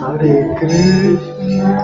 Hare Krishna,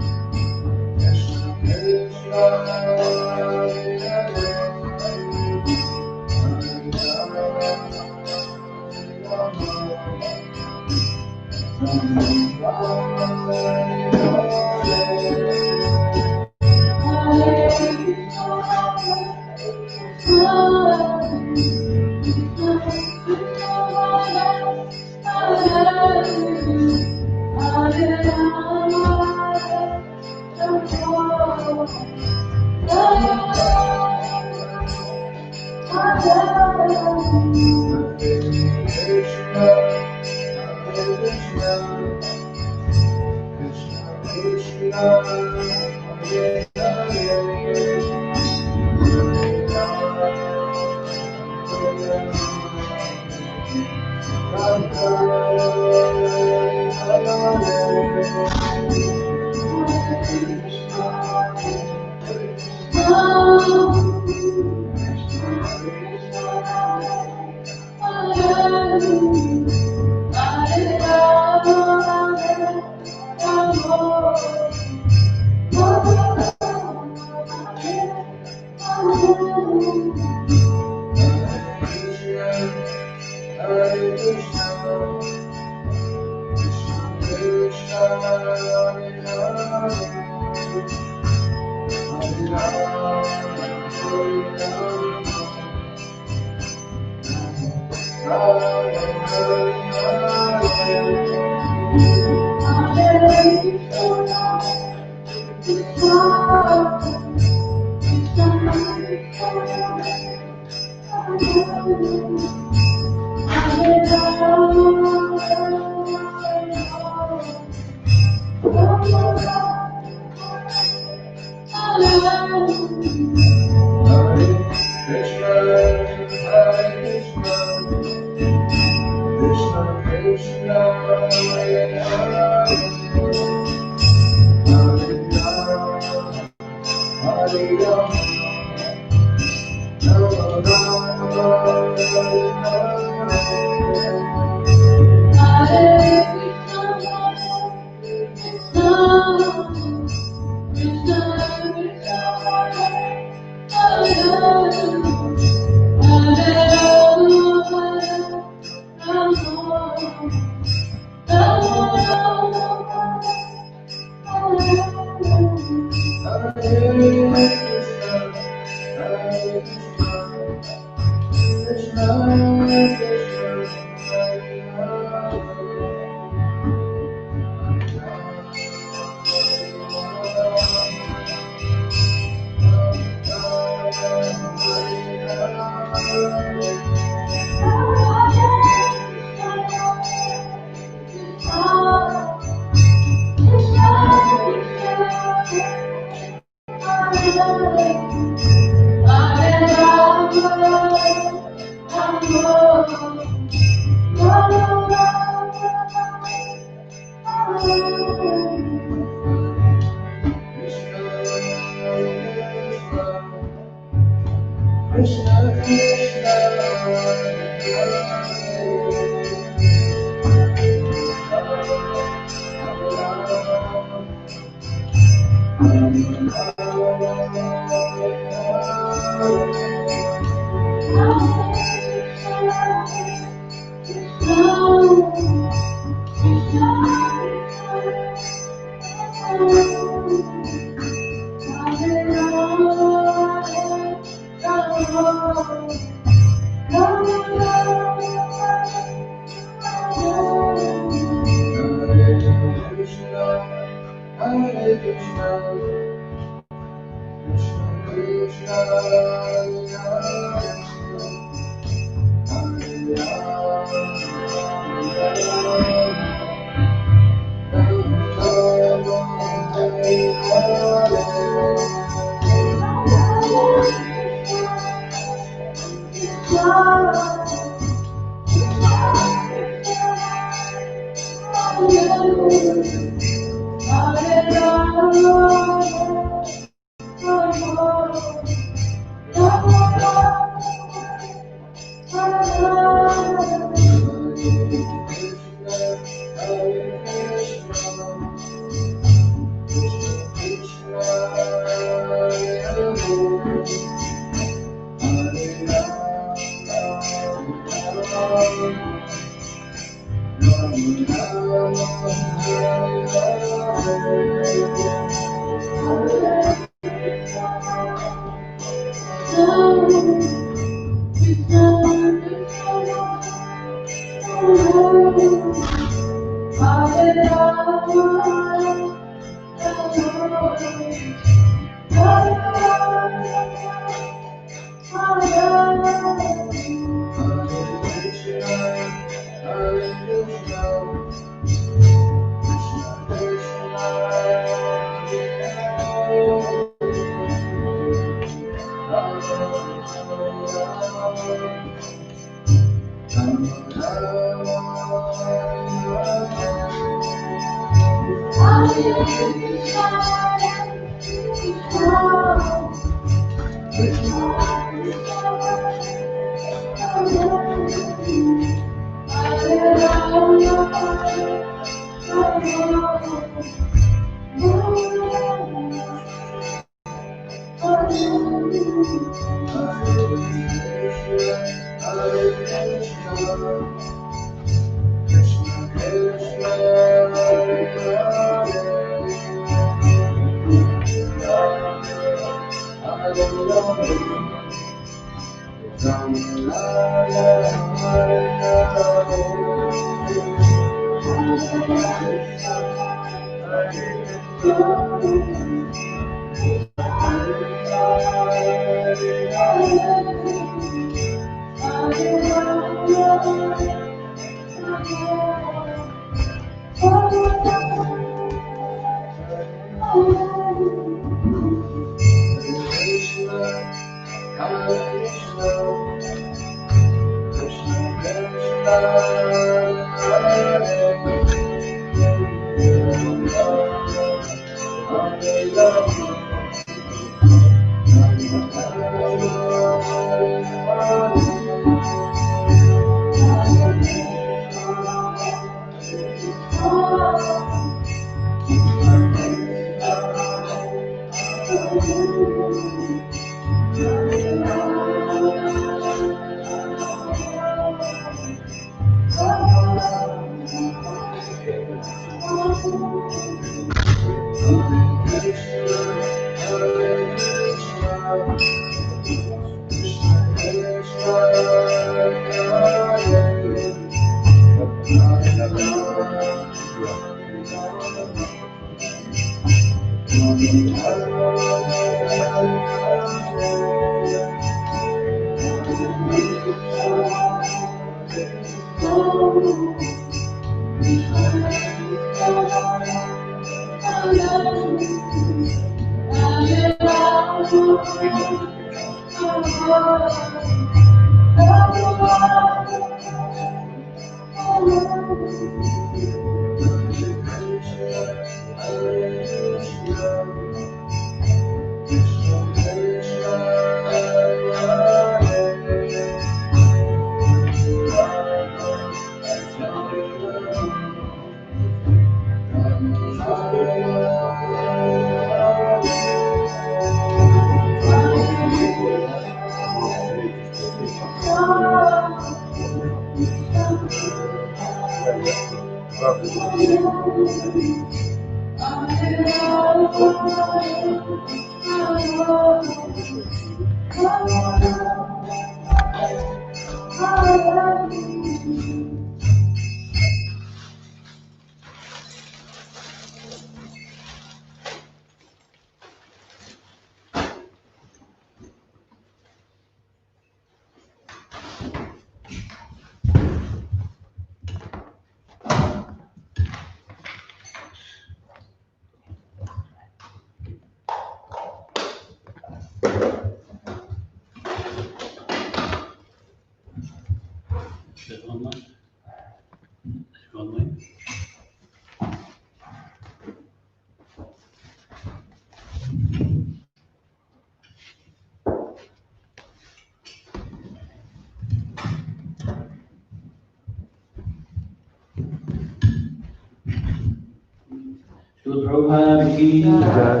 Srila Prabhupada ki jai.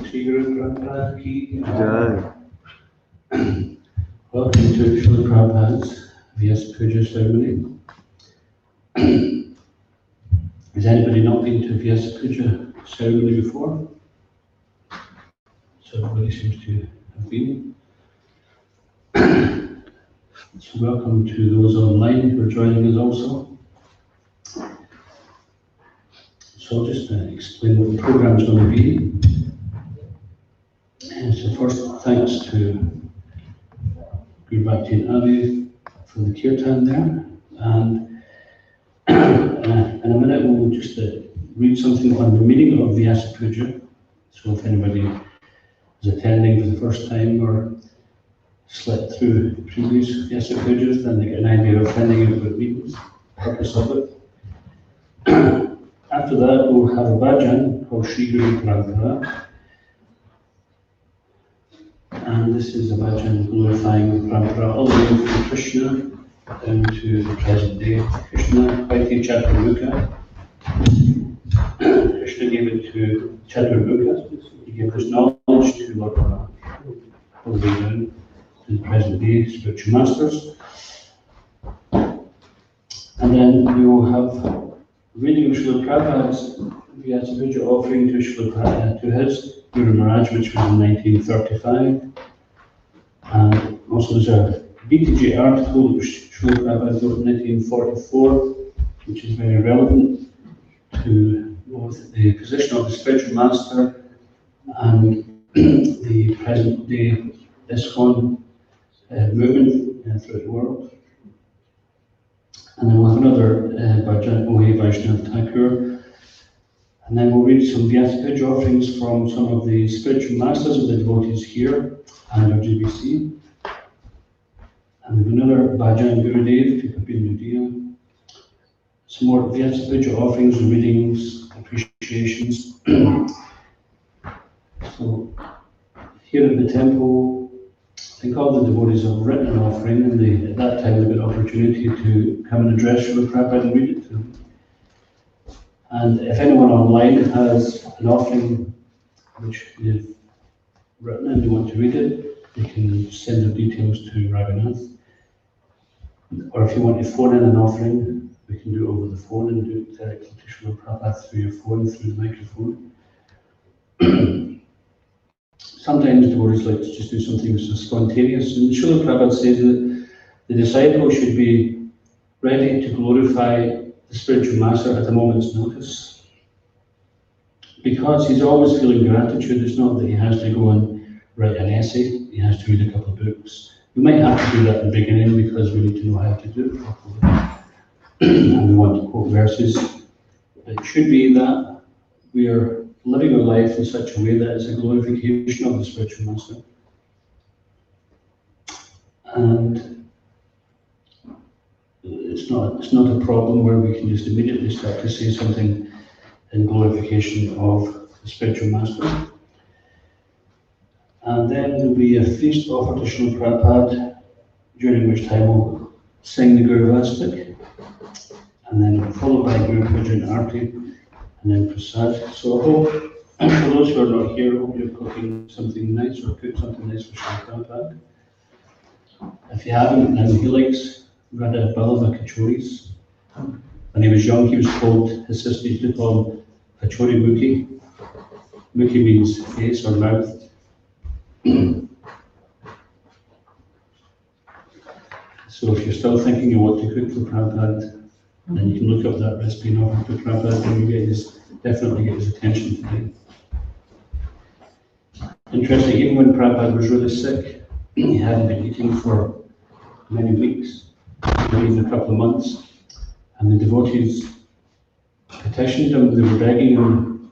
Sri Guru Prabhupada ki jai. Welcome to Srila Prabhupada's Vyasa Puja ceremony. Has anybody not been to Vyasa Puja ceremony before? So everybody seems to have been. So welcome to those online who are joining us also. So I'll just explain what the program is going to be. So first, thanks to Guru Bhaktivedanta for the kirtan there. And in a minute we'll just read something on the meaning of Vyasa Puja. So if anybody is attending for the first time or slept through previous Vyasa Pujas, then they get an idea of finding out what it means, the purpose of it. After that, we'll have a bhajan called Sri Guru Prabhupada. And this is a bhajan glorifying Prabhupada all the way from Krishna down to the present day. Krishna, Vaiti Chaturmukha. Krishna gave it to Chaturmukha. He gave this knowledge to Lord Prabhupada all the way down to the present day spiritual masters. And then we will have reading of Srila Prabhupada's Vyasa Puja offering to Srila to his Guru Maharaj, which was in 1935. And also there's a BTG article which Srila Prabhupada wrote in 1944, which is very relevant to both the position of the spiritual master and the present day ISKCON movement throughout the world. And then we'll have another bhajan, Ohe Vaishnav Thakur. And then we'll read some Vyasa Puja offerings from some of the spiritual masters of the devotees here and our GBC. And we have another bhajan Gurudev, Tikapin Nudia. Some more Vyasa Puja offerings, readings, appreciations. So here at the temple, I think all the devotees have written an offering, and at that time they got an opportunity to come and address Srila Prabhupada and read it to them. And if anyone online has an offering which they've written and they want to read it, they can send their details to Raghunath. Or if you want to phone in an offering, we can do it over the phone and do it directly to Srila Prabhupada through your phone, through the microphone. Sometimes devotees like to just do something which is spontaneous. And Srila Prabhupada says that the disciple should be ready to glorify the spiritual master at a moment's notice. Because he's always feeling gratitude. It's not that he has to go and write an essay, he has to read a couple of books. We might have to do that at the beginning because we need to know how to do it properly. And we want to quote verses. It should be that we are living our life in such a way that it's a glorification of the spiritual master. And it's not a problem where we can just immediately start to say something in glorification of the spiritual master. And then there'll be a feast offered to Srila Prabhupada, during which time we'll sing the Guru Vastak, and then followed by Guru Puja and Arti, and then Prasad. So I hope, for those who are not here, I hope you're cooking something nice or cooked something nice for Srila Prabhupada. If you haven't, then he likes Radha Balava Kachoris. When he was young, he was told, his sister used to call him Kachori Mukhi. Mukhi means face or mouth. So if you're still thinking of what to cook for Prabhupada, then you can look up that recipe and offer to Prabhupada and you definitely get his attention today. Interesting, even when Prabhupada was really sick, he hadn't been eating for many weeks, maybe even a couple of months, and the devotees petitioned him, they were begging him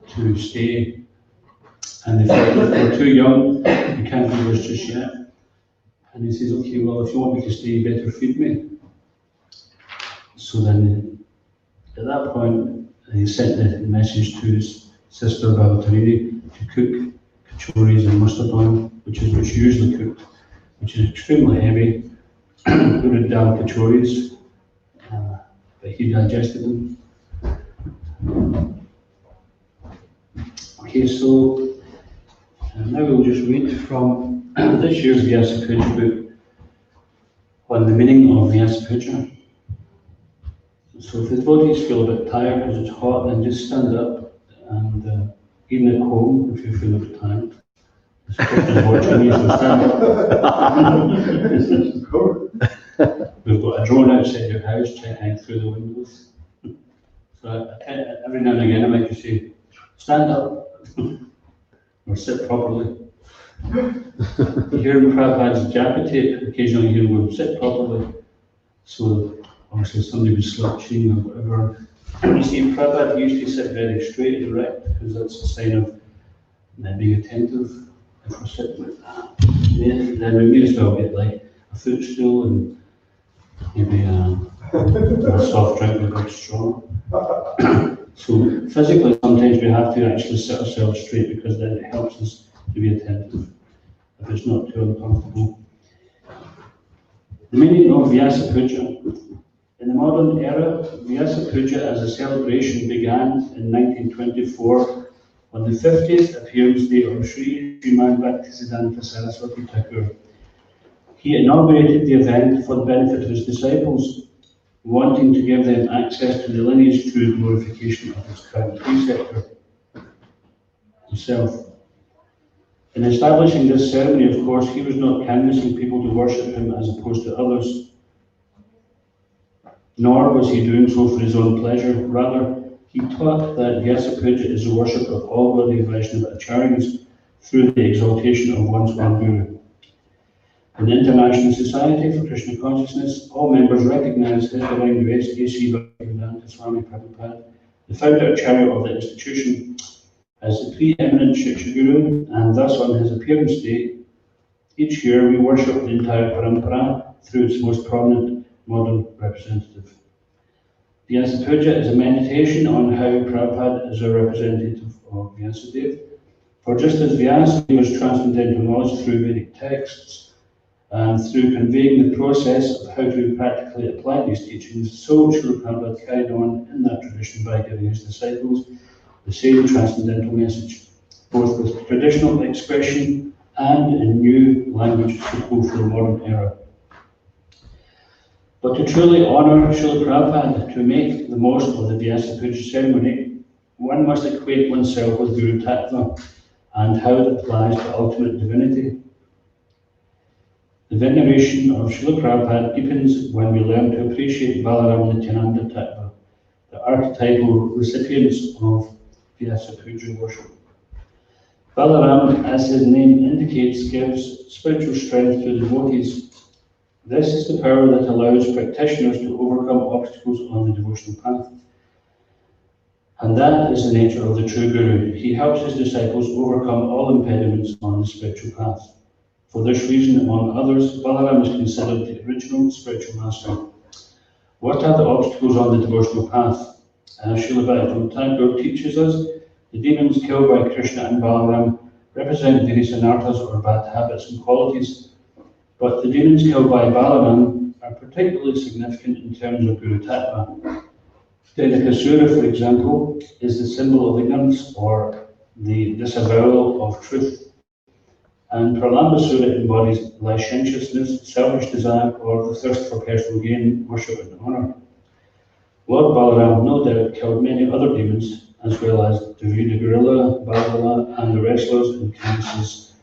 to stay, and they felt that they're too young, you can't do this just yet. And he says, okay, well, if you want me to stay, you better feed me. So then, at that point, he sent the message to his sister Bhavatarini to cook kachoris and mustard oil, which is what's usually cooked, which is extremely heavy. Urad dal kachoris, but he digested them. Okay, so now we'll just read from this year's Vyasa Puja book on the meaning of Vyasa Puja. So if the devotees feel a bit tired because it's hot, then just stand up and even at home, if you feel a bit tired. Watching you, so stand up. We've got a drone outside your house checking through the windows. So every now and again I might just say, stand up or sit properly. You hear Prabhupada's japa tape, occasionally you hear him sit properly. So obviously somebody was slouching or whatever. You see, Prabhupada used to sit very straight and erect because that's a sign of being attentive. If we're sitting like that, then we may as well get like a footstool and maybe a soft drink with a big straw. So physically, sometimes we have to actually sit ourselves straight because then it helps us to be attentive if it's not too uncomfortable. The meaning of Vyasa Puja. In the modern era, Vyasa Puja as a celebration began in 1924 on the 50th appearance day of Sri Bhaktivedanta Swami Prabhupada. He inaugurated the event for the benefit of his disciples, wanting to give them access to the lineage through glorification of his crown preceptor himself. In establishing this ceremony, of course, he was not canvassing people to worship him as opposed to others, nor was he doing so for his own pleasure. Rather, He taught that Vyasa Puja is the worship of all Gaudiya Vaishnava acharyas through the exaltation of one's own guru. In the International Society for Krishna Consciousness, all members recognize His Divine Grace A.C. Bhaktivedanta Swami Prabhupada, the founder-acarya of the institution, as the preeminent Shiksha Guru, and thus on his appearance day, each year we worship the entire parampara through its most prominent modern representative. Vyasa Puja is a meditation on how Prabhupada is a representative of Vyasadeva. For just as Vyasa gives transcendental knowledge through Vedic texts, and through conveying the process of how to practically apply these teachings, so Srila Prabhupada carried on in that tradition by giving his disciples the same transcendental message, both with traditional expression and in new language suitable for the modern era. But to truly honour Srila Prabhupada, to make the most of the Vyasa Puja ceremony, one must equate oneself with Guru Tattva and how it applies to ultimate divinity. The veneration of Srila Prabhupada deepens when we learn to appreciate Balaram Nityananda Tattva, the archetypal recipients of Vyasa Puja worship. Balaram, as his name indicates, gives spiritual strength to devotees. This is the power that allows practitioners to overcome obstacles on the devotional path. And that is the nature of the true Guru. He helps his disciples overcome all impediments on the spiritual path. For this reason, among others, Balaram is considered the original spiritual master. What are the obstacles on the devotional path? As Srila Bhaktivedanta Thakur teaches us, the demons killed by Krishna and Balaram represent various anarthas or bad habits and qualities, but the demons killed by Balaram are particularly significant in terms of Guru Tattva. Denakasura, for example, is the symbol of ignorance or the disavowal of truth. And Pralambasura embodies licentiousness, selfish desire, or the thirst for personal gain, worship, and honor. Lord Balaram no doubt killed many other demons, as well as Devi the gorilla, Balaram, and the wrestlers in Candace's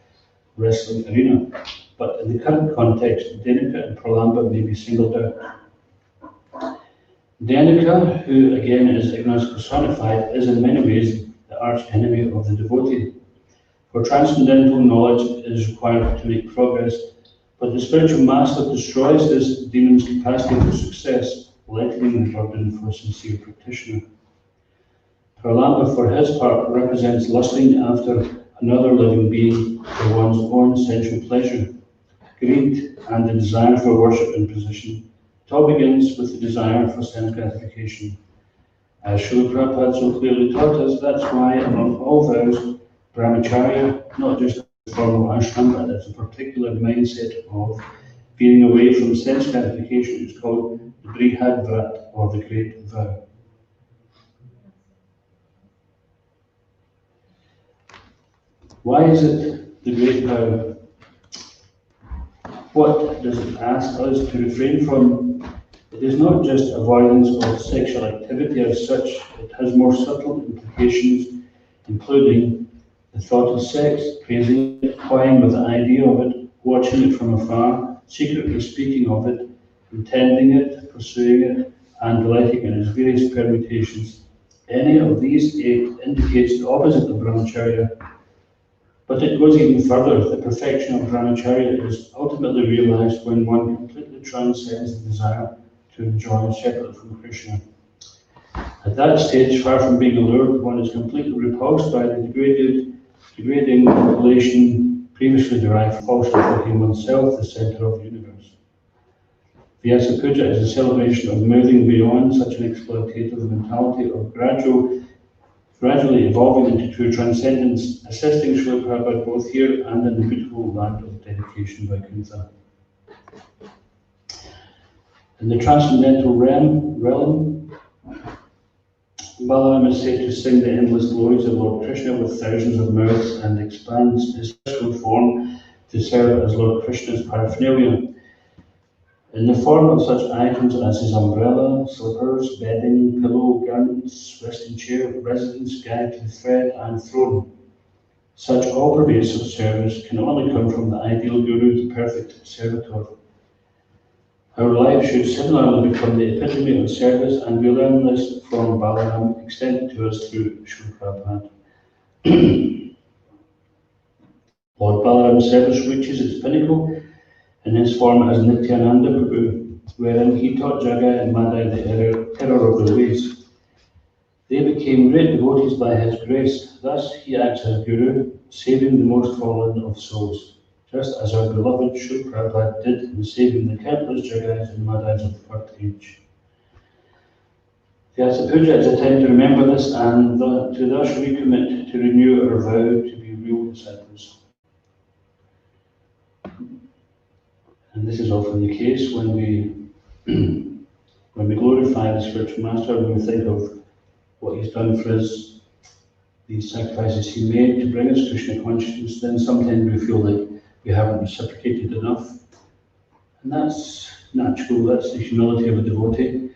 wrestling arena. But in the current context, Dhenaka and Pralamba may be singled out. Dhenaka, who again is ignorance personified, is in many ways the arch enemy of the devotee. For transcendental knowledge is required to make progress, but the spiritual master destroys this demon's capacity for success, lightening the burden for a sincere practitioner. Pralamba, for his part, represents lusting after another living being for one's own sensual pleasure, greed, and the desire for worship and position. It all begins with the desire for sense gratification. As Srila Prabhupada so clearly taught us, that's why among all vows, Brahmacharya, not just a formal ashram, but it's a particular mindset of veering away from sense gratification. It's called the Brihad Vrat, or the Great Vow. Why is it the Great Vow? What does it ask us to refrain from? It is not just avoidance of sexual activity as such, it has more subtle implications, including the thought of sex, praising it, toying with the idea of it, watching it from afar, secretly speaking of it, intending it, pursuing it, and delighting in its various permutations. Any of these 8 indicates the opposite of brahmacharya, but it goes even further. The perfection of brahmacharya is ultimately realized when one completely transcends the desire to enjoy separate from Krishna. At that stage, far from being allured, one is completely repulsed by the degrading relation previously derived from falsely thinking oneself the center of the universe. Vyasa Puja is a celebration of moving beyond such an exploitative mentality of gradually evolving into true transcendence, assisting Srila Prabhupada both here and in the beautiful land of dedication by Kuntha. In the transcendental realm, Balaram is said to sing the endless glories of Lord Krishna with thousands of mouths and expands his physical form to serve as Lord Krishna's paraphernalia. In the form of such items as his umbrella, slippers, bedding, pillow, garments, resting chair, residence, gag, thread, and throne. Such all-pervasive service can only come from the ideal Guru, the perfect servitor. Our lives should similarly become the epitome of service, and we learn this from Balaram, extended to us through Srila Prabhupada. Lord Balaram's service reaches its pinnacle in his form as Nityananda Prabhu, wherein he taught Jaga and Madai the error of their ways. They became great devotees by his grace. Thus he acts as Guru, saving the most fallen of souls, just as our beloved Srila Prabhupada did in saving the countless Jagas and Madais of the fourth age. Vyasa Puja is a time to remember this and to thus recommit to renew our vow to be real disciples. And this is often the case when we glorify the spiritual master, when we think of what he's done for us, these sacrifices he made to bring us Krishna consciousness, then sometimes we feel like we haven't reciprocated enough. And that's natural, that's the humility of a devotee.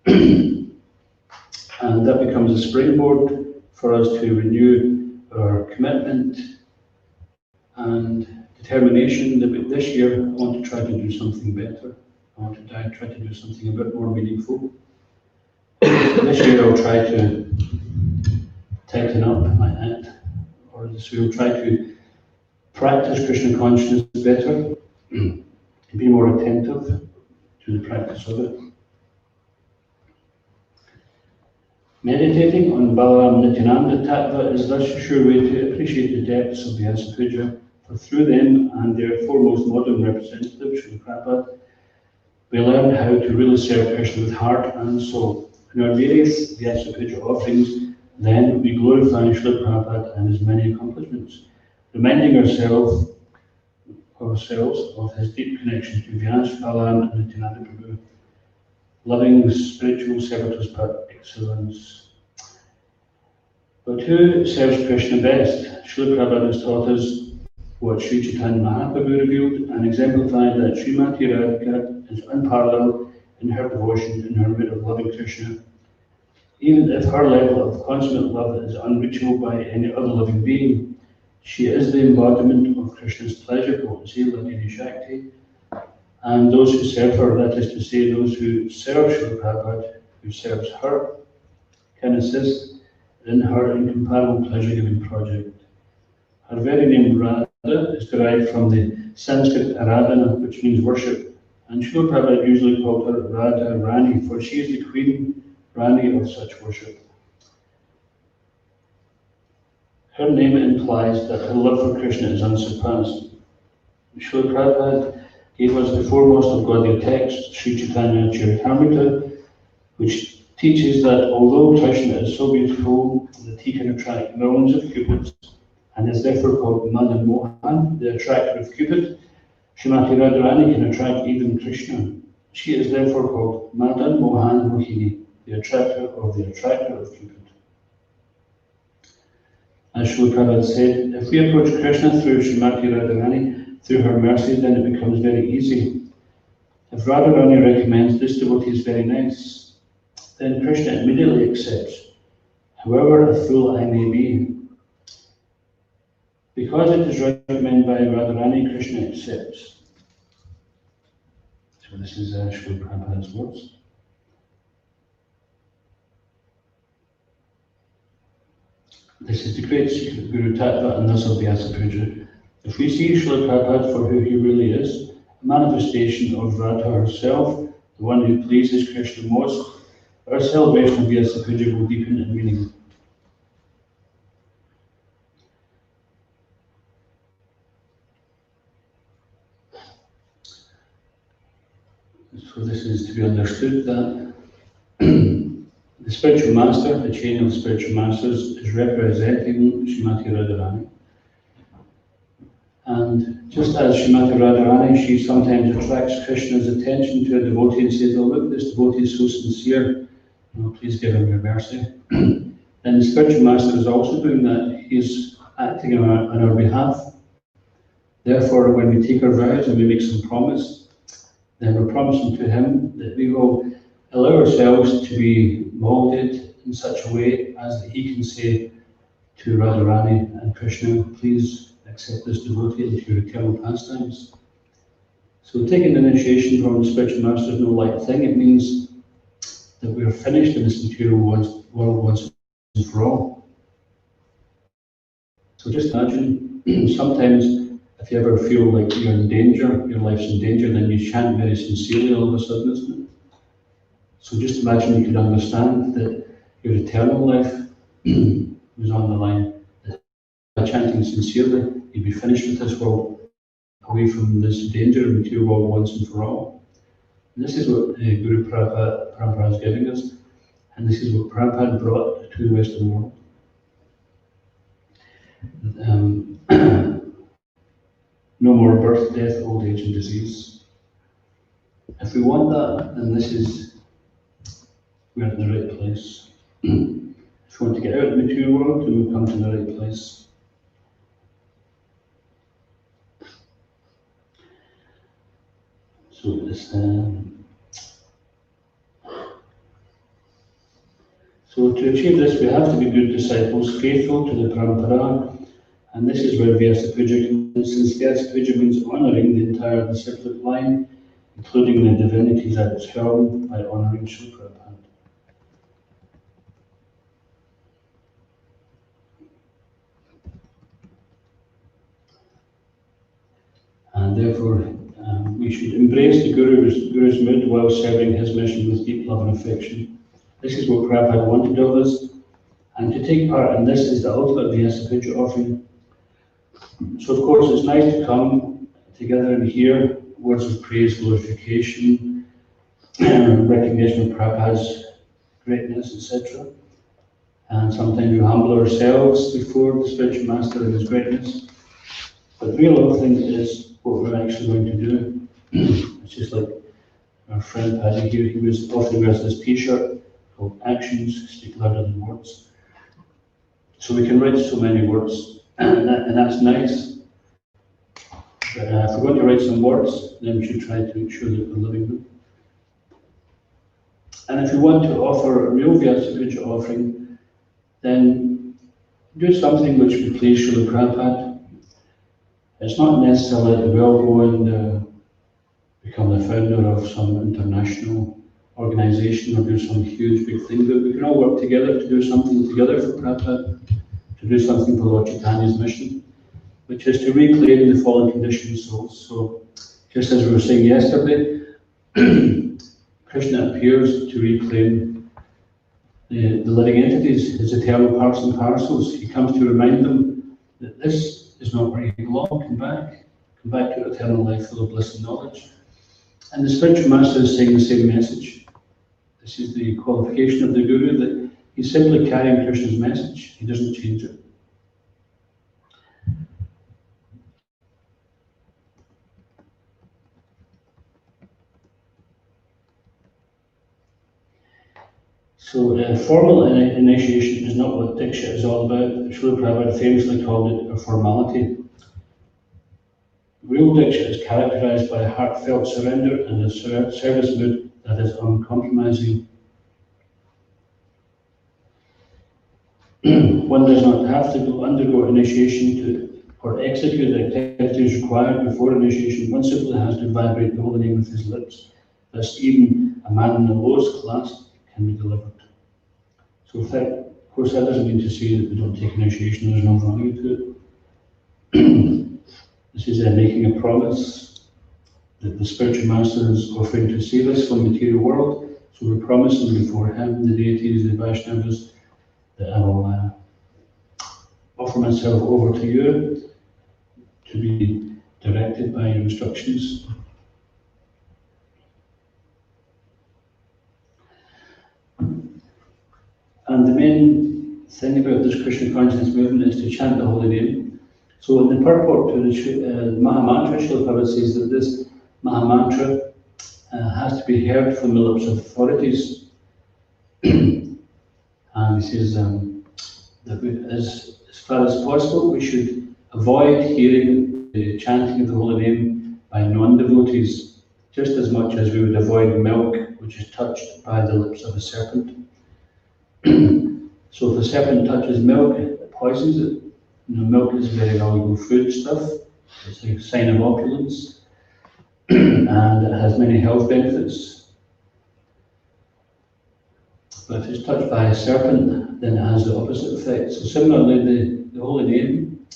And that becomes a springboard for us to renew our commitment and determination that this year I want to try to do something better. I want to try to do something a bit more meaningful. This year I'll try to tighten up my act, or this year I'll try to practice Krishna consciousness better, and be more attentive to the practice of it. Meditating on Balaram Nityananda Tattva is thus a sure way to appreciate the depths of Vyasa Puja, for through them and their foremost modern representative, Srila Prabhupada, we learn how to really serve Krishna with heart and soul. In our various Vyasa Puja offerings, then we glorify Srila Prabhupada and his many accomplishments, reminding ourselves of his deep connection to Vyasa, Balaram and Nityananda Prabhu, loving spiritual servitors par excellence. But who serves Krishna best? Srila Prabhupada has taught us what Sri Chaitanya Mahaprabhu revealed and exemplified that Srimati Radhika is unparalleled in her devotion and her mood of loving Krishna. Even if her level of consummate love is unreachable by any other living being, she is the embodiment of Krishna's pleasure potency, Ladini Shakti, and those who serve her, that is to say, those who serve Srila Prabhupada, who serves her, can assist in her incomparable pleasure-giving project. Her very name Radha is derived from the Sanskrit Aradhana, which means worship, and Srila Prabhupada usually called her Radha Rani, for she is the Queen Rani of such worship. Her name implies that her love for Krishna is unsurpassed. Srila Prabhupada gave us the foremost of godly texts, Sri Chaitanya Charitamrita, which teaches that although Krishna is so beautiful that he can attract millions of cupids, and is therefore called Madan Mohan, the attractor of Cupid, Srimati Radharani can attract even Krishna. She is therefore called Madan Mohan Mohini, the attractor of Cupid. As Srila Prabhupada said, if we approach Krishna through Srimati Radharani, through her mercy, then it becomes very easy. If Radharani recommends this devotee is very nice, then Krishna immediately accepts, however a fool I may be. Because it is recommended by Radharani, Krishna accepts. So this is Srila Prabhupada's words. This is the great secret of Guru Tattva and thus of Vyasa Puja. If we see Srila Prabhupada for who he really is, a manifestation of Radha herself, the one who pleases Krishna most, our celebration of Vyasa Puja will deepen in meaning. So this is to be understood that the spiritual master, the chain of spiritual masters, is representing Srimati Radharani. And just as Srimati Radharani, she sometimes attracts Krishna's attention to a devotee and says, oh look, this devotee is so sincere, please give him your mercy. Then the spiritual master is also doing that. He is acting on our behalf. Therefore, when we take our vows and we make some promise, then we're promising to him that we will allow ourselves to be molded in such a way as that he can say to Radharani and Krishna, please accept this devotee into your eternal pastimes. So taking initiation from the spiritual master is no light thing. It means that we are finished in this material world once and for all. So just imagine, sometimes if you ever feel like you're in danger, your life's in danger, then you chant very sincerely all of a sudden, isn't it? So just imagine you could understand that your eternal life was on the line. That by chanting sincerely, you'd be finished with this world, away from this danger of material world once and for all. And this is what Guru Prabhupada is giving us, and this is what Prabhupada brought to the Western world. No more birth, death, old age, and disease. If we want that, then we're in the right place. If we want to get out of the material world, then we'll come to the right place. So so to achieve this, we have to be good disciples, faithful to the parampara, and this is where Vyasa Puja comes in, since Vyasa Puja means honouring the entire disciplic line, including the divinities at its helm, by honouring Srila Prabhupada. And therefore, we should embrace the Guru's mood while serving his mission with deep love and affection. This is what Prabhupada wanted of us, and to take part in this is the ultimate Vyasa Puja offering. So of course it's nice to come together and hear words of praise, glorification, recognition of Prabhupada's greatness, etc. And sometimes we humble ourselves before the spiritual master and his greatness. But the real thing is what we're actually going to do. It's just like our friend Paddy here, he often wears this t-shirt called Actions Speak Louder Than Words. So we can write so many words, and that's nice. But if we're going to write some words, then we should try to ensure that we're living them. And if you want to offer a real Vyasa Puja offering, then do something which would please Srila Prabhupada. It's not necessarily that we'll go and become the founder of some international organization or do some huge big thing, but we can all work together to do something together for Prabhupada, to do something for Lord Chaitanya's mission, which is to reclaim the fallen conditioned souls. So, just as we were saying yesterday, Krishna appears to reclaim the living entities, his eternal parts and parcels. He comes to remind them that this is not where you belong. Come back to eternal life full of bliss and knowledge. And the spiritual master is saying the same message. This is the qualification of the Guru, that he's simply carrying Krishna's message. He doesn't change it. So formal initiation is not what Diksha is all about. Srila Prabhupada famously called it a formality. Real Diksha is characterized by a heartfelt surrender and a service mood that is uncompromising. One does not have to undergo initiation or execute the activities required before initiation. One simply has to vibrate the holy name with his lips. Thus, even a man in the lowest class can be delivered. So, of course, that doesn't mean to say that we don't take initiation. There's no value to it. This is making a promise that the spiritual master is offering to save us from the material world. So we're promising before him, the deities, the Vaishnavas, that I will offer myself over to you to be directed by your instructions. And the main thing about this Krishna consciousness movement is to chant the holy name. So in the purport to the Mahamantra, Srila Prabhupada says that this Mahamantra has to be heard from the lips of authorities. And he says that as far as possible, we should avoid hearing the chanting of the holy name by non-devotees, just as much as we would avoid milk which is touched by the lips of a serpent. So if a serpent touches milk, it poisons it. You know, milk is very valuable food stuff. It's a sign of opulence. and it has many health benefits. But if it's touched by a serpent, then it has the opposite effect. So similarly, the holy name,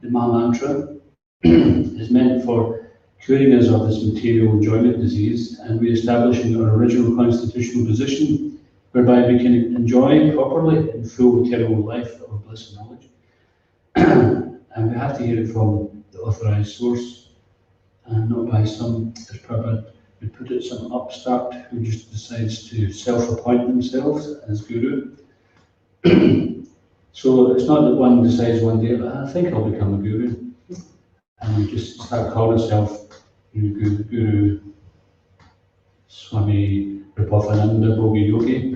the Maha-mantra, is meant for curing us of this material enjoyment disease and re-establishing our original constitutional position, whereby we can enjoy properly in full eternal life of bliss and knowledge. And we have to hear it from the authorized source, and not by some, as Prabhupada would put it, some upstart who just decides to self-appoint themselves as guru. So it's not that one decides one day, I think I'll become a guru, and we just start calling ourselves Guru Swami Prabhupada Bhogi Yogi.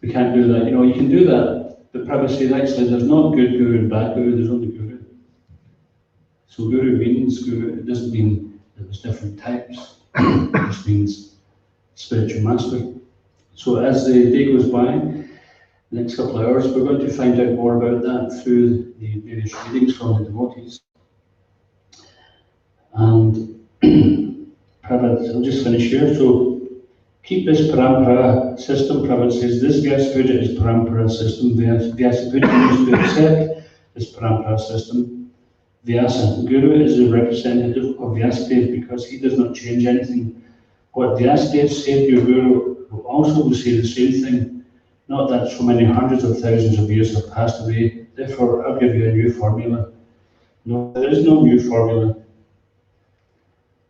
We can't do that. You can do that, but Prabhupada says actually there's not good guru and bad guru, there's only guru. So guru means guru, it doesn't mean that there's different types, it just means spiritual master. So as the day goes by, the next couple of hours, we're going to find out more about that through the various readings from the devotees. And Prabhupada, I'll just finish here. So keep this parampara system. Prabhupada says this Vyasa Puja is parampara system. Vyasa Puja needs to accept this parampara system. Vyasa, Guru is a representative of Vyasadeva because he does not change anything. What Vyasadeva said, your Guru will also say the same thing. Not that so many hundreds of thousands of years have passed away, therefore I'll give you a new formula. No, there is no new formula.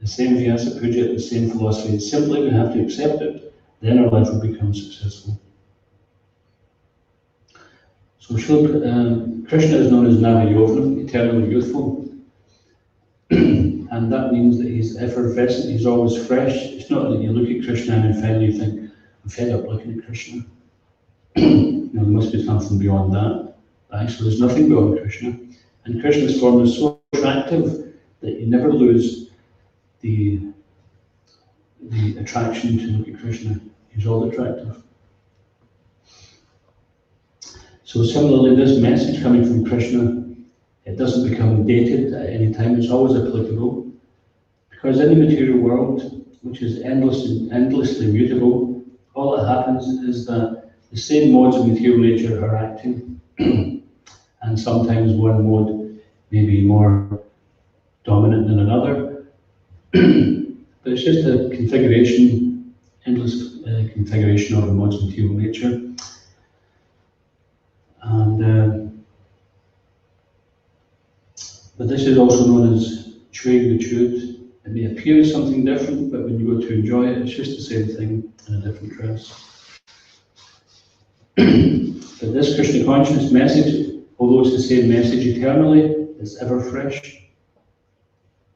The same Vyasa Puja, the same philosophy. Simply we have to accept it, then our life will become successful. So Krishna is known as Nava-Yoganam, eternally youthful. And that means that he's effervescent, he's always fresh. It's not that you look at Krishna and then finally you think, I'm fed up looking at Krishna. There must be something beyond that. Actually, there's nothing beyond Krishna. And Krishna's form is so attractive that you never lose the attraction to look at Krishna. He's all attractive. So similarly, this message coming from Krishna, it doesn't become dated at any time. It's always applicable. Because in the material world, which is endlessly mutable, all that happens is that the same modes of material nature are acting. And sometimes one mode may be more dominant than another. But it's just a configuration, endless configuration of the modes of material nature. And but this is also known as chewing the tube. It may appear as something different, but when you go to enjoy it, it's just the same thing in a different dress. But this Krishna consciousness message, although it's the same message eternally, is ever fresh,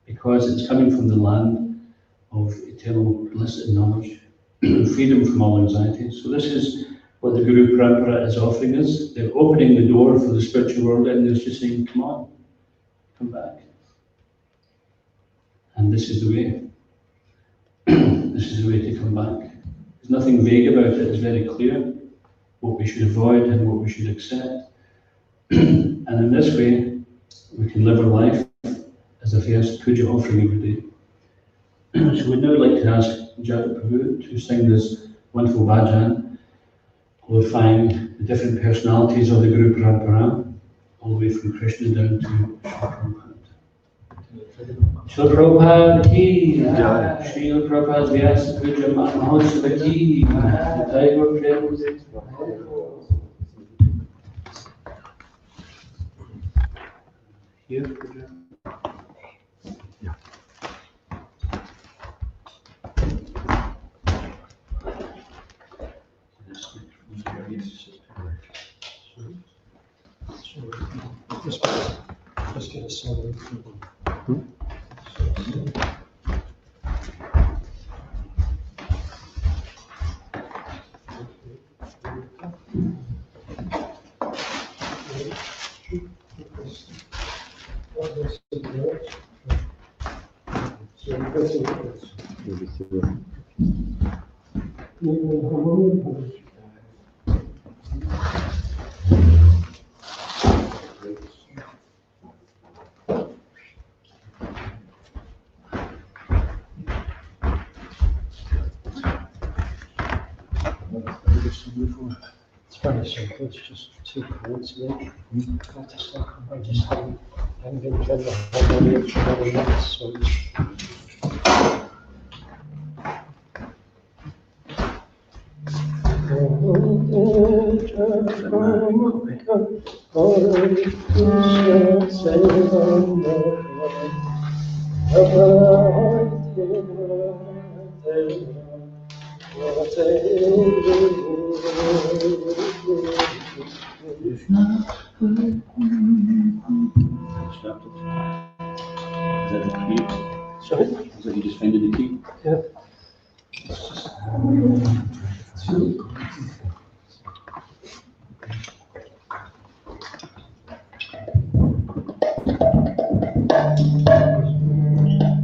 because it's coming from the land of eternal bliss and knowledge, freedom from all anxiety. So this is what the Guru Parampara is offering us. They're opening the door for the spiritual world, and they're just saying, come on, come back. And this is the way. This is the way to come back. There's nothing vague about it, it's very clear what we should avoid and what we should accept. And in this way, we can live our life as a Vyasa Puja offering every day. So we'd now like to ask Jata Prabhu to sing this wonderful bhajan, glorifying the different personalities of the Guru Parampara, all the way from Krishna down to Srila Prabhupada ki, Srila Prabhupada Vyasa Puja Mahotsava ki, Jai Gaur Prem. Here, Puja. Yeah. Let's get a solo. It's very simple, it's just 2 chords here. I just haven't been clever how many notes, so Is that the key? sorry? Is that you just finding the key? Yeah.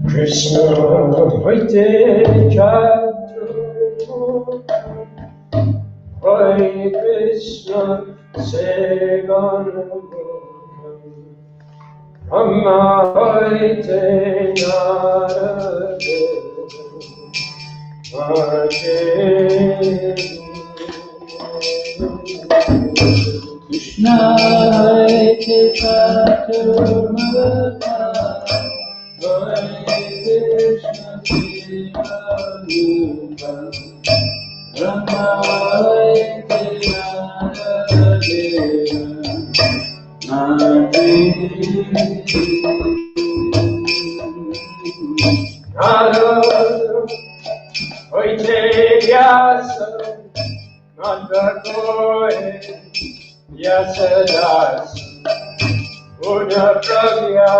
Krishna Vaite Chatur Hare Krishna Segana Brahma Vaite Narade Krishna Vaite Chatur Hare Krishna Segana Brahma Vaite Oite Vyasa Vyasadeva founder-acarya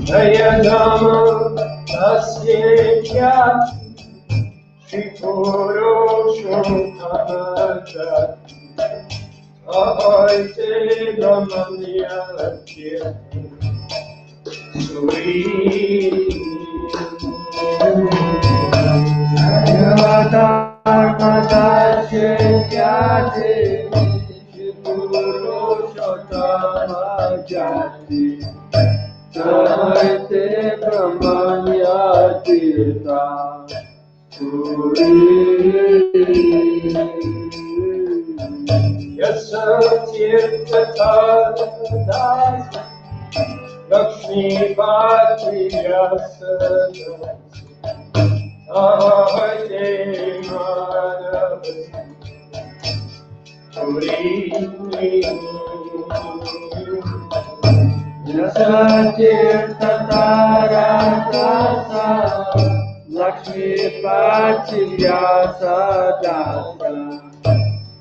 Jayadama Tasya Shikoro Shokamaja Ahite Brahmanya Suri Jayadama Tasya Shikoro Shokamaja Jayate Brahmanya Tirtha Puri Yasa Tirtha Das Lakshmi Bhakti Vyasadeva Ahate Madhava Puri Yasatirthatarasa Lakshmi Pati Vyasadeva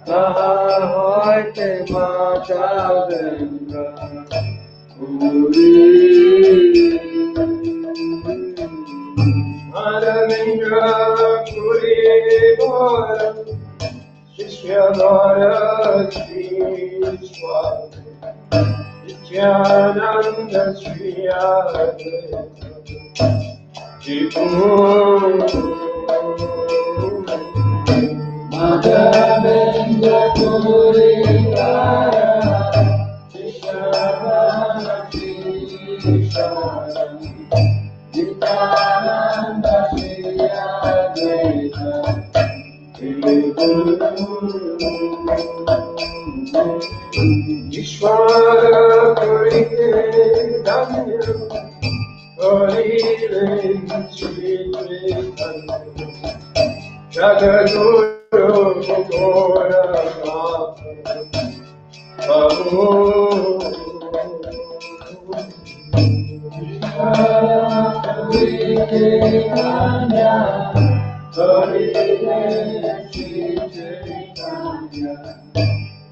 Ahate Madhavendra Puri Madhavendra Puri Bora Shishya Bora Shri Swami Nityananda Shri Advaita Madhavendra Puri Gara Shishabhana Shri Swami Nityananda Shri Advaita Ishvara Purite Dhamya Purire Shri Chaitanya Jagadguru Gora Babu Ishvara Purite Dhamya Purire Shri Chaitanya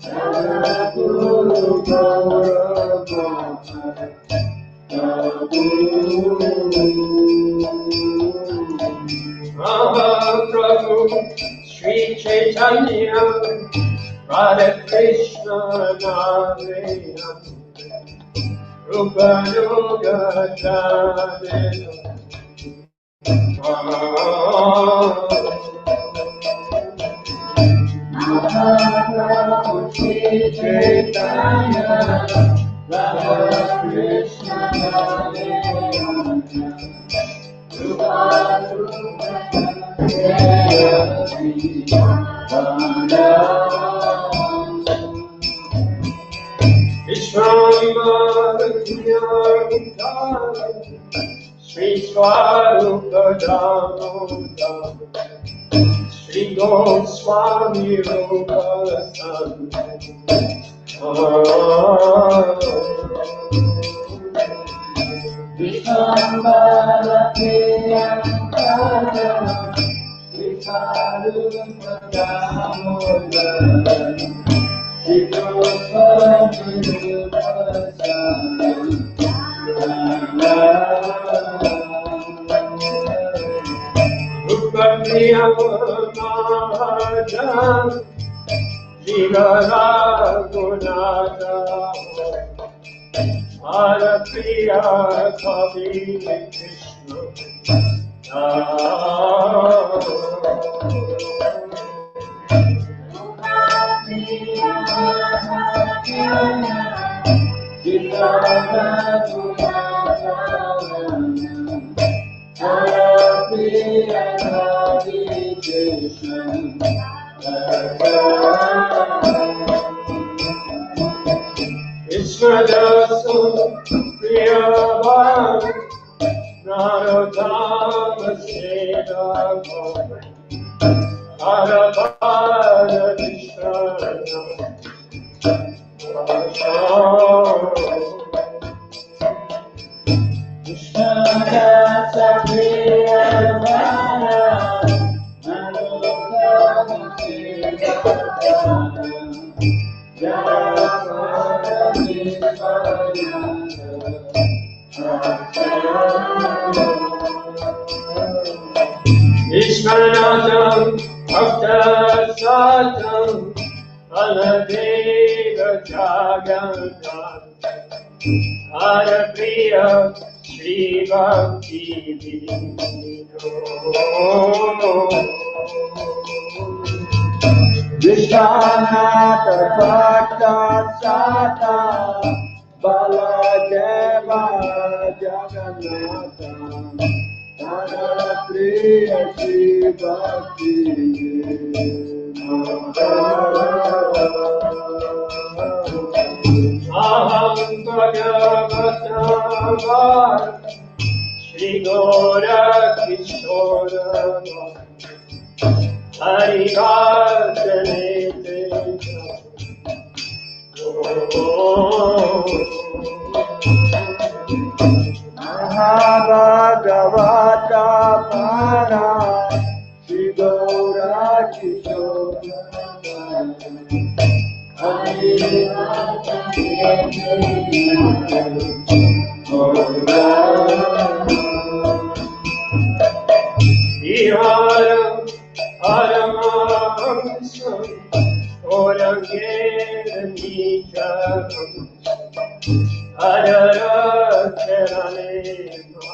Jagadguru Gora Mahaprabhu Sri Chaitanya Radha Krishna Navina Rupa Nuga Chandena Mahaprabhu Sri Chaitanya Radha Krishna Navina Rupa Nuga Shri Swarupa Damodar Shri Goswami Rupa Vishambara Priyakara Vikarupa Damodar Shri Goswami Rupa Rupa Priyamanajan Jiva Raghunatha Hara Priya Kavi Krishna Ishvadasu Priyavan Narottama Sedavan Harapada Vishwana Ishnadasa Priyavan Narottama Sedavan Hare Vishwanatham Bhakta Satam Aladeva Jagannath Harapriya Shri Bhakti Vishwanath Bhakta Sata Baladeva Jagannatha Harapriya Shri Bhakti Aham Bhagavata Shri Gora Kishora Harivardhane Mahabhagavata Para Shri Gora Kishora Ihara Paramahamsam Orangera Nijam Adara Charanema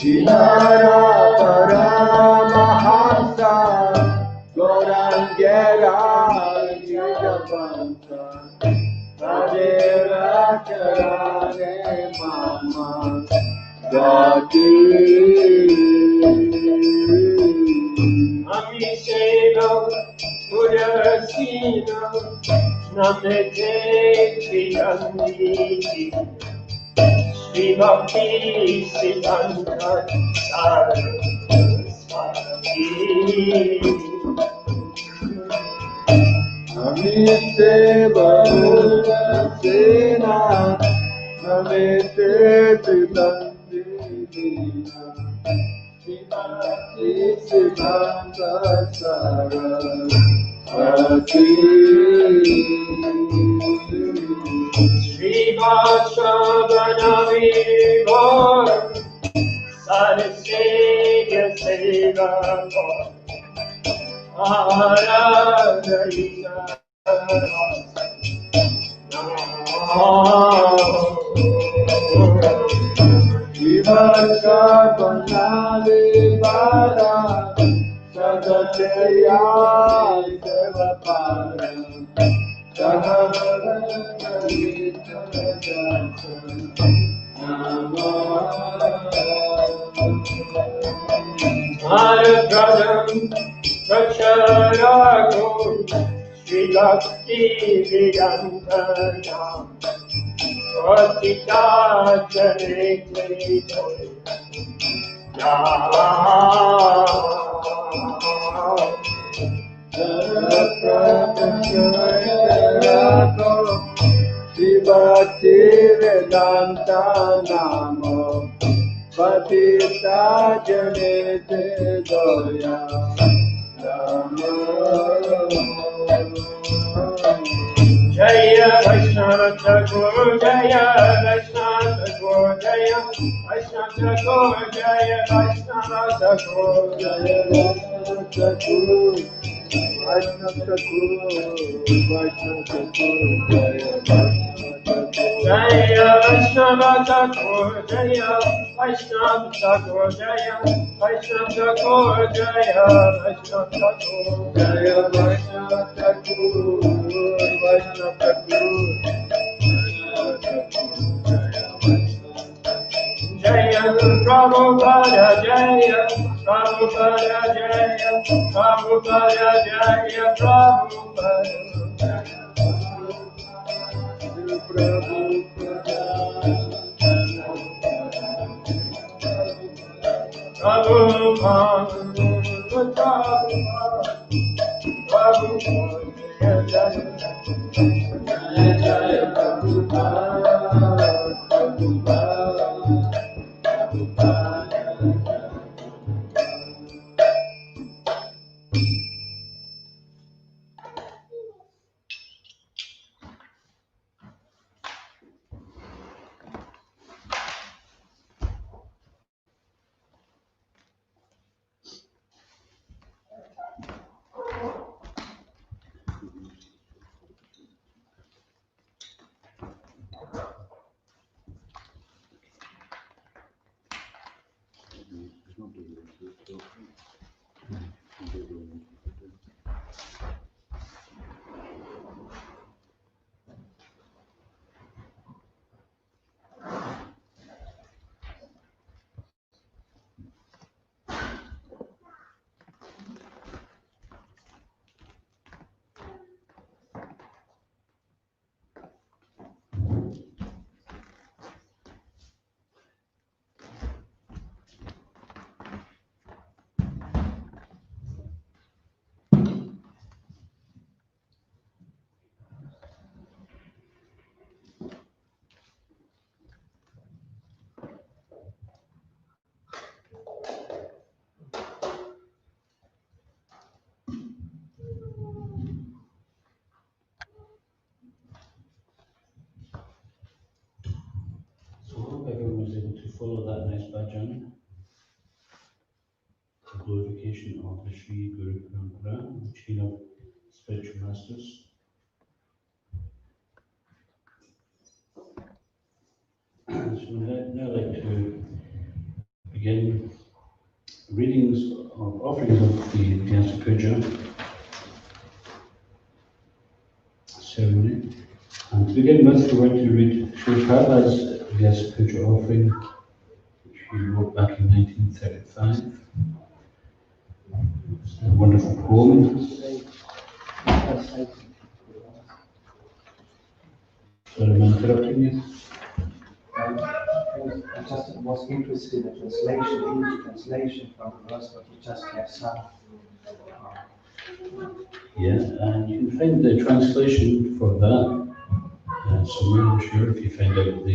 Ihara Paramahamsa Gorangera Nijapanta Adara Charanema Gati Amisena Purasina Namete Kriyanditi Shri Bhakti Siddhanta Saraswati Amise Purasina Namete Kriyanditi Shri Siddhanta Saraswati Shri Vasadanavi Gaur Sarasya Seva Aradharita Vivasa Banale Vada Sadachaya Devapara Sahavarita Bharadradam Pracharago Shri Bhaktivedanta Swastika Janete Bhaktivedanta Namo Patita Janete Doya Jaya Vaishnava Thakur Jaya Vaishnava Thakur Jaya Vaishnava Thakur Jaya Vaishnava Thakur Jaya Vaishnava Thakur Vaishnava Thakur Jaya Vaishnava Thakur Jaya Vaishnava Thakur Jaya Vaishnava Thakur Jaya Vaishnava Thakur Jaya Vaishnava Thakur Vaishnava Thakur Jaya Prabhupada Jaya Prabhupada Jaya Prabhupada Jaya Prabhupada was able to follow that nice bhajan, the glorification of the Sri Guru Parampara, the chain of spiritual masters. So now I'd like to begin readings of offerings of the Vyasa Puja ceremony. And to begin with, we're going to read Srila Prabhupada's Vyasa Puja offering, which he wrote back in 1935. It's a wonderful poem. Sorry, am I interrupting you? I just was interested in the translation, English translation from the verse, but you just have some. Yeah, and you can find the translation for that somewhere, I'm sure, if you find out what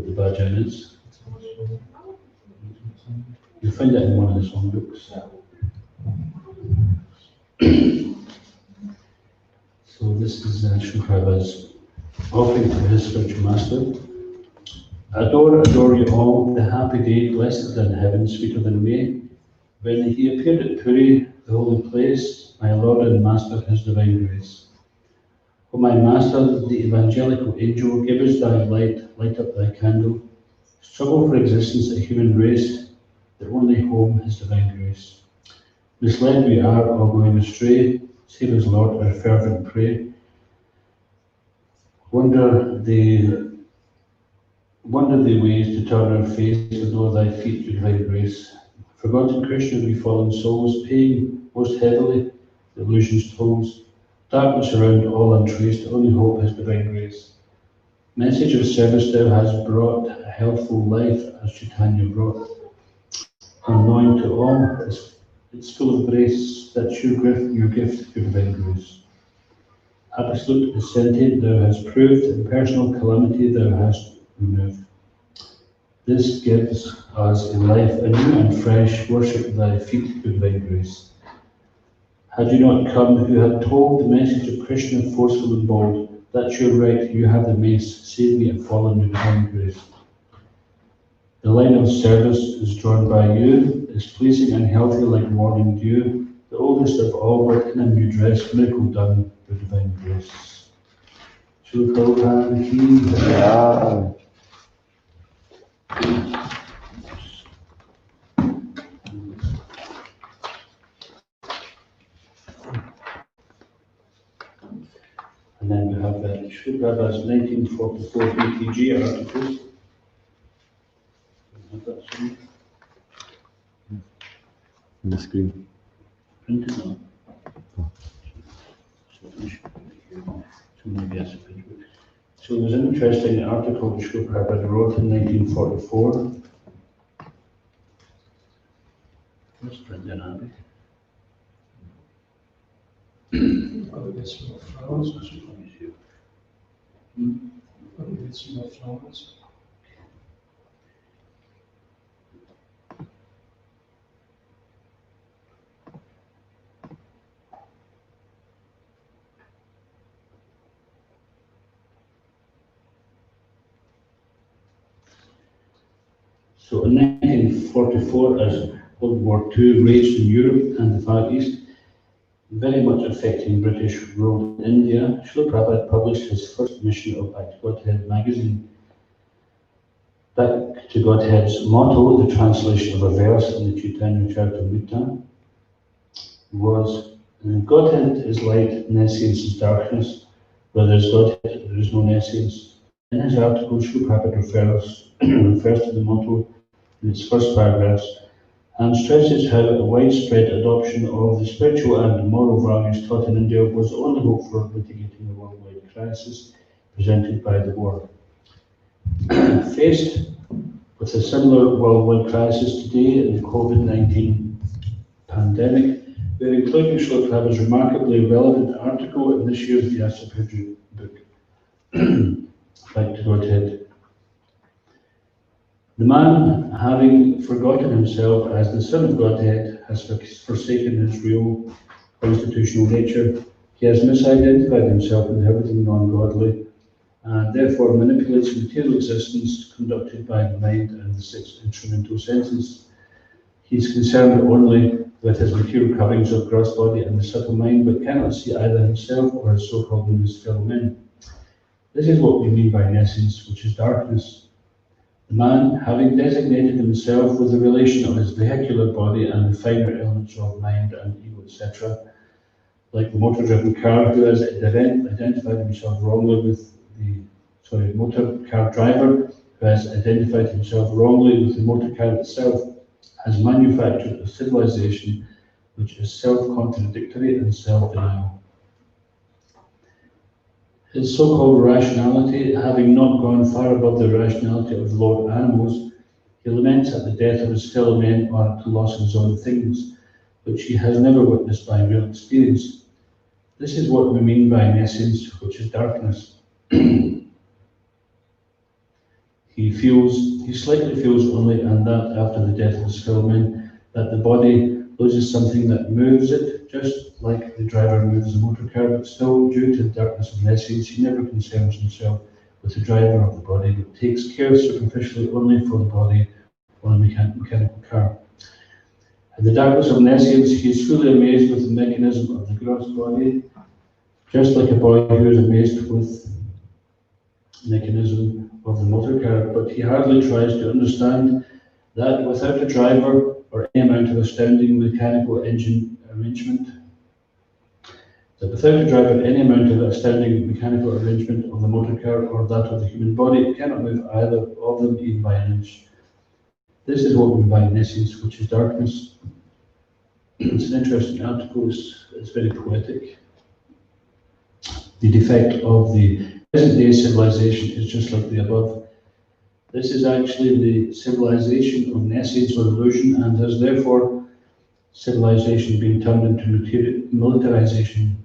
the bhajan is. You'll find that in one of the songbooks. So this is Srila Prabhupada's offering to his spiritual master. Adore, adore you all, the happy day, blessed than heaven, sweeter than May, when he appeared at Puri, the holy place, my Lord and Master, His Divine Grace. O my Master, the evangelical angel, give us thy light, light up thy candle, struggle for existence, a human race, the only home, His Divine Grace. Misled we are, all going astray, save us, Lord, our fervent pray. Wonder the ways to turn our face, adore thy feet to divine grace. Forgotten Krishna, we fallen souls, paying most heavily the illusion's tolls. Darkness around, all untraced, only hope is divine grace. Message of service thou hast brought, a healthful life as Chaitanya brought. Unknowing to all, it's full of grace, that's your gift, your divine grace. Absolute and sentient thou hast proved, impersonal calamity thou hast removed. This gives us a life anew and fresh, worship thy feet, your divine grace. Had you not come, who had told the message of Krishna forceful and bold, that's your right, you have the mace, save me and follow your divine grace. The line of service is drawn by you, is pleasing and healthy like morning dew, the oldest of all, but in a new dress, miracle done, your divine grace. Srila Prabhupada ki jai. And then we have Srila Prabhupada's 1944 BTG articles. Have that somewhere? On the screen. Printed now. So maybe that's a picture. So there was an interesting article which Srila Prabhupada wrote in 1944. Let's print that out. Probably get some more flowers. Probably get some more flowers. So in 1944, as World War II raged in Europe and the Far East, very much affecting British rule in India, Srila Prabhupada published his first mission of Back to Godhead magazine. Back to Godhead's motto, the translation of a verse in the Chaitanya Charitamrita, was Godhead is light, nescience is darkness. Where there is Godhead, there is no nescience. In his article, Srila Prabhupada refers to the motto in its first paragraphs and stresses how a widespread adoption of the spiritual and moral values taught in India was the only hope for mitigating the worldwide crisis presented by the war. Faced with a similar worldwide crisis today in the COVID-19 pandemic, we are including Srila Prabhupada's remarkably relevant article in this year's Vyasa Puja book, Back to Godhead. The man, having forgotten himself as the Son of Godhead, has forsaken his real constitutional nature. He has misidentified himself with everything non-godly and therefore manipulates material existence conducted by the mind and the six instrumental senses. He is concerned only with his material coverings of gross body and the subtle mind, but cannot see either himself or his so-called luminous fellow men. This is what we mean by essence, which is darkness. The man, having designated himself with the relation of his vehicular body and the finer elements of mind and ego, etc., like the motor-driven car who has identified himself wrongly with the motor car driver who has identified himself wrongly with the motor car itself, has manufactured a civilization which is self-contradictory and self-denial. His so-called rationality, having not gone far above the rationality of the lower animals, he laments at the death of his fellow men or at the loss of his own things, which he has never witnessed by real experience. This is what we mean by essence, which is darkness. He slightly feels only, and that after the death of his fellow men, that the body loses something that moves it, just like the driver moves the motor car, but still, due to the darkness of essence, he never concerns himself with the driver of the body, but takes care superficially only for the body or the mechanical car. In the darkness of essence, he is fully amazed with the mechanism of the gross body, just like a boy who is amazed with the mechanism of the motor car, but he hardly tries to understand that without a driver or any amount of astounding mechanical engine arrangement, of the motor car or that of the human body, it cannot move either of them even by an inch. This is what we mean by essence, which is darkness. It's an interesting article, it's very poetic. The defect of the present day civilization is just like the above. This is actually the civilization of essence or illusion, and has therefore civilization been turned into militarization.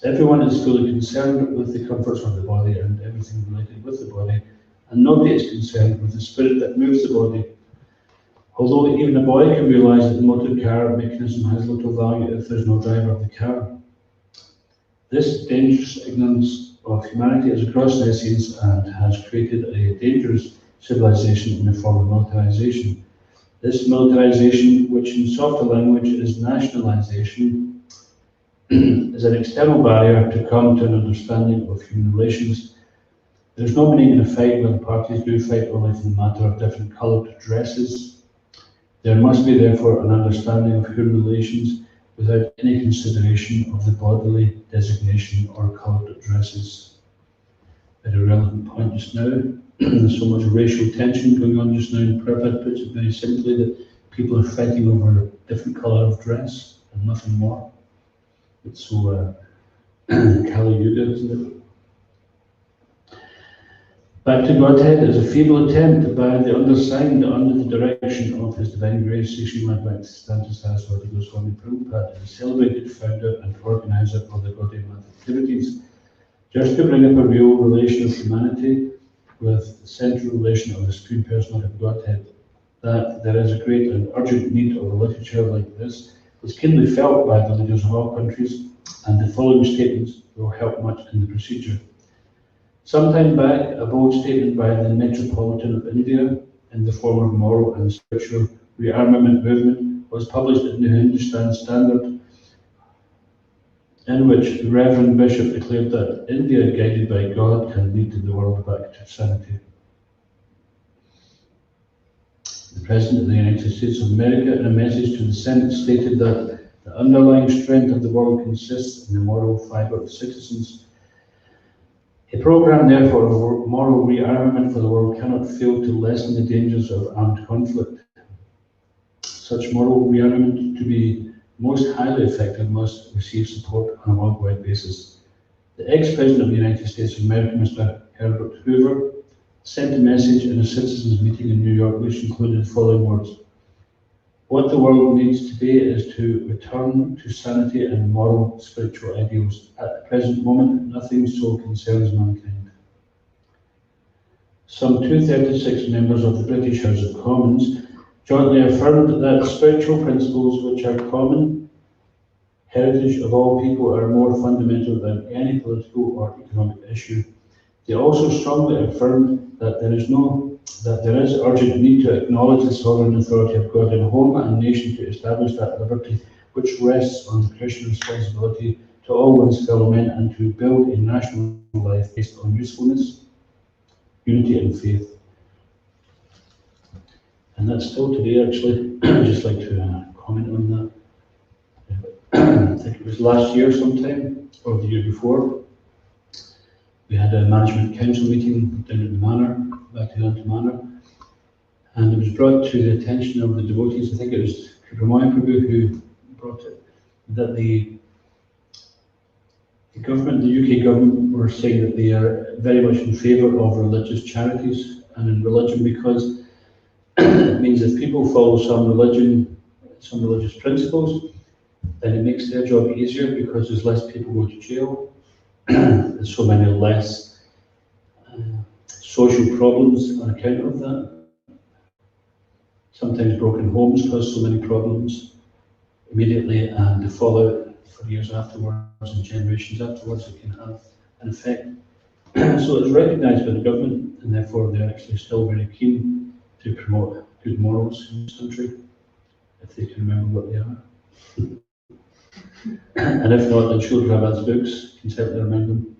Everyone is fully concerned with the comforts of the body and everything related with the body, and nobody is concerned with the spirit that moves the body. Although even a boy can realize that the motor car mechanism has little value if there's no driver of the car. This dangerous ignorance of humanity is across essence and has created a dangerous civilization in the form of militarization. This militarization, which in softer language is nationalization, is an external barrier to come to an understanding of human relations. There's no meaning in a fight where the parties do fight only for the matter of different coloured dresses. There must be therefore an understanding of human relations without any consideration of the bodily designation or coloured dresses. At a relevant point just now, there's so much racial tension going on just now, and Prabhupada puts it very simply that people are fighting over a different colour of dress and nothing more. It's so Kali Yuga, isn't it? Back to Godhead is a feeble attempt by the undersigned under the direction of His Divine Grace A.C. Bhaktivedanta Swami Prabhupada, the celebrated founder and organizer of the Godhead activities, just to bring up a real relation of humanity with the central relation of the Supreme Personality of Godhead, that there is a great and urgent need of a literature like this, is keenly felt by the leaders of all countries, and the following statements will help much in the procedure. Some time back, a bold statement by the Metropolitan of India in the form of moral and spiritual rearmament movement was published in the Hindustan Standard, in which the Reverend Bishop declared that India, guided by God, can lead the world back to sanity. The President of the United States of America, in a message to the Senate, stated that the underlying strength of the world consists in the moral fibre of citizens. A program, therefore, of moral rearmament for the world cannot fail to lessen the dangers of armed conflict. Such moral rearmament, to be most highly effective, must receive support on a worldwide basis. The ex-President of the United States of America, Mr. Herbert Hoover, sent a message in a citizens' meeting in New York which included the following words: "What the world needs today is to return to sanity and moral spiritual ideals. At the present moment, nothing so concerns mankind." Some 236 members of the British House of Commons jointly affirmed that spiritual principles, which are common heritage of all people, are more fundamental than any political or economic issue. They also strongly affirmed that there is urgent need to acknowledge the sovereign authority of God in home and nation to establish that liberty which rests on the Christian responsibility to all one's fellow men and to build a national life based on usefulness, unity and faith. And that's still today, actually. I'd just like to comment on that. I think it was last year sometime, or the year before. We had a management council meeting down at the manor, Bhaktivedanta Manor, and it was brought to the attention of the devotees, I think it was Prabhu who brought it, that the government, the UK government, were saying that they are very much in favour of religious charities and in religion because it means if people follow some religion, some religious principles, then it makes their job easier because there's less people go to jail. There's so many less social problems on account of that. Sometimes broken homes cause so many problems immediately, and the fallout for years afterwards and generations afterwards, it can have an effect. So it's recognised by the government, and therefore they're actually still very keen to promote good morals in this country, if they can remember what they are. And if not, then Srila Prabhupada's books can certainly remember them.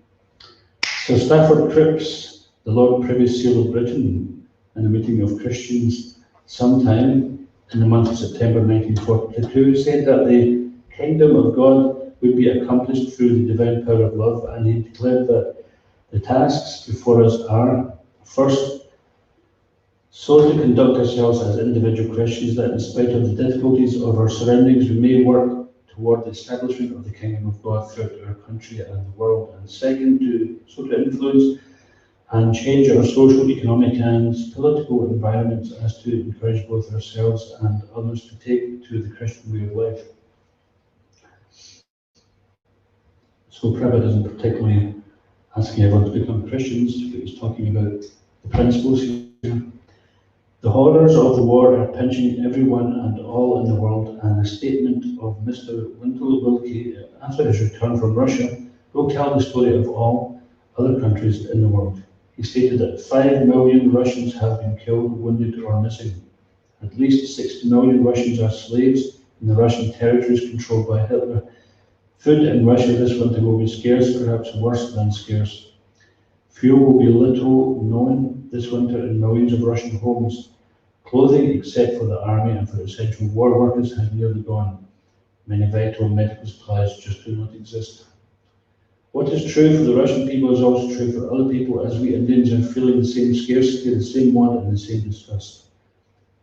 So Stafford Cripps, the Lord Privy Seal of Britain, in a meeting of Christians sometime in the month of September 1942, said that the kingdom of God would be accomplished through the divine power of love, and he declared that the tasks before us are, first, so to conduct ourselves as individual Christians that in spite of the difficulties of our surroundings, we may work toward the establishment of the kingdom of God throughout our country and the world. And second, to influence and change our social, economic and political environments as to encourage both ourselves and others to take to the Christian way of life. So Prabhupada isn't particularly asking everyone to become Christians, but he's talking about the principles here. The horrors of the war are pinching everyone and all in the world, and the statement of Mr. Wintle Wilkie after his return from Russia will tell the story of all other countries in the world. He stated that 5 million Russians have been killed, wounded or missing. At least 60 million Russians are slaves in the Russian territories controlled by Hitler. Food in Russia this winter will be scarce, perhaps worse than scarce. Fuel will be little known this winter in millions of Russian homes. Clothing, except for the army and for essential war workers, has nearly gone. Many vital medical supplies just do not exist. What is true for the Russian people is also true for other people, as we Indians are feeling the same scarcity, the same want, and the same disgust.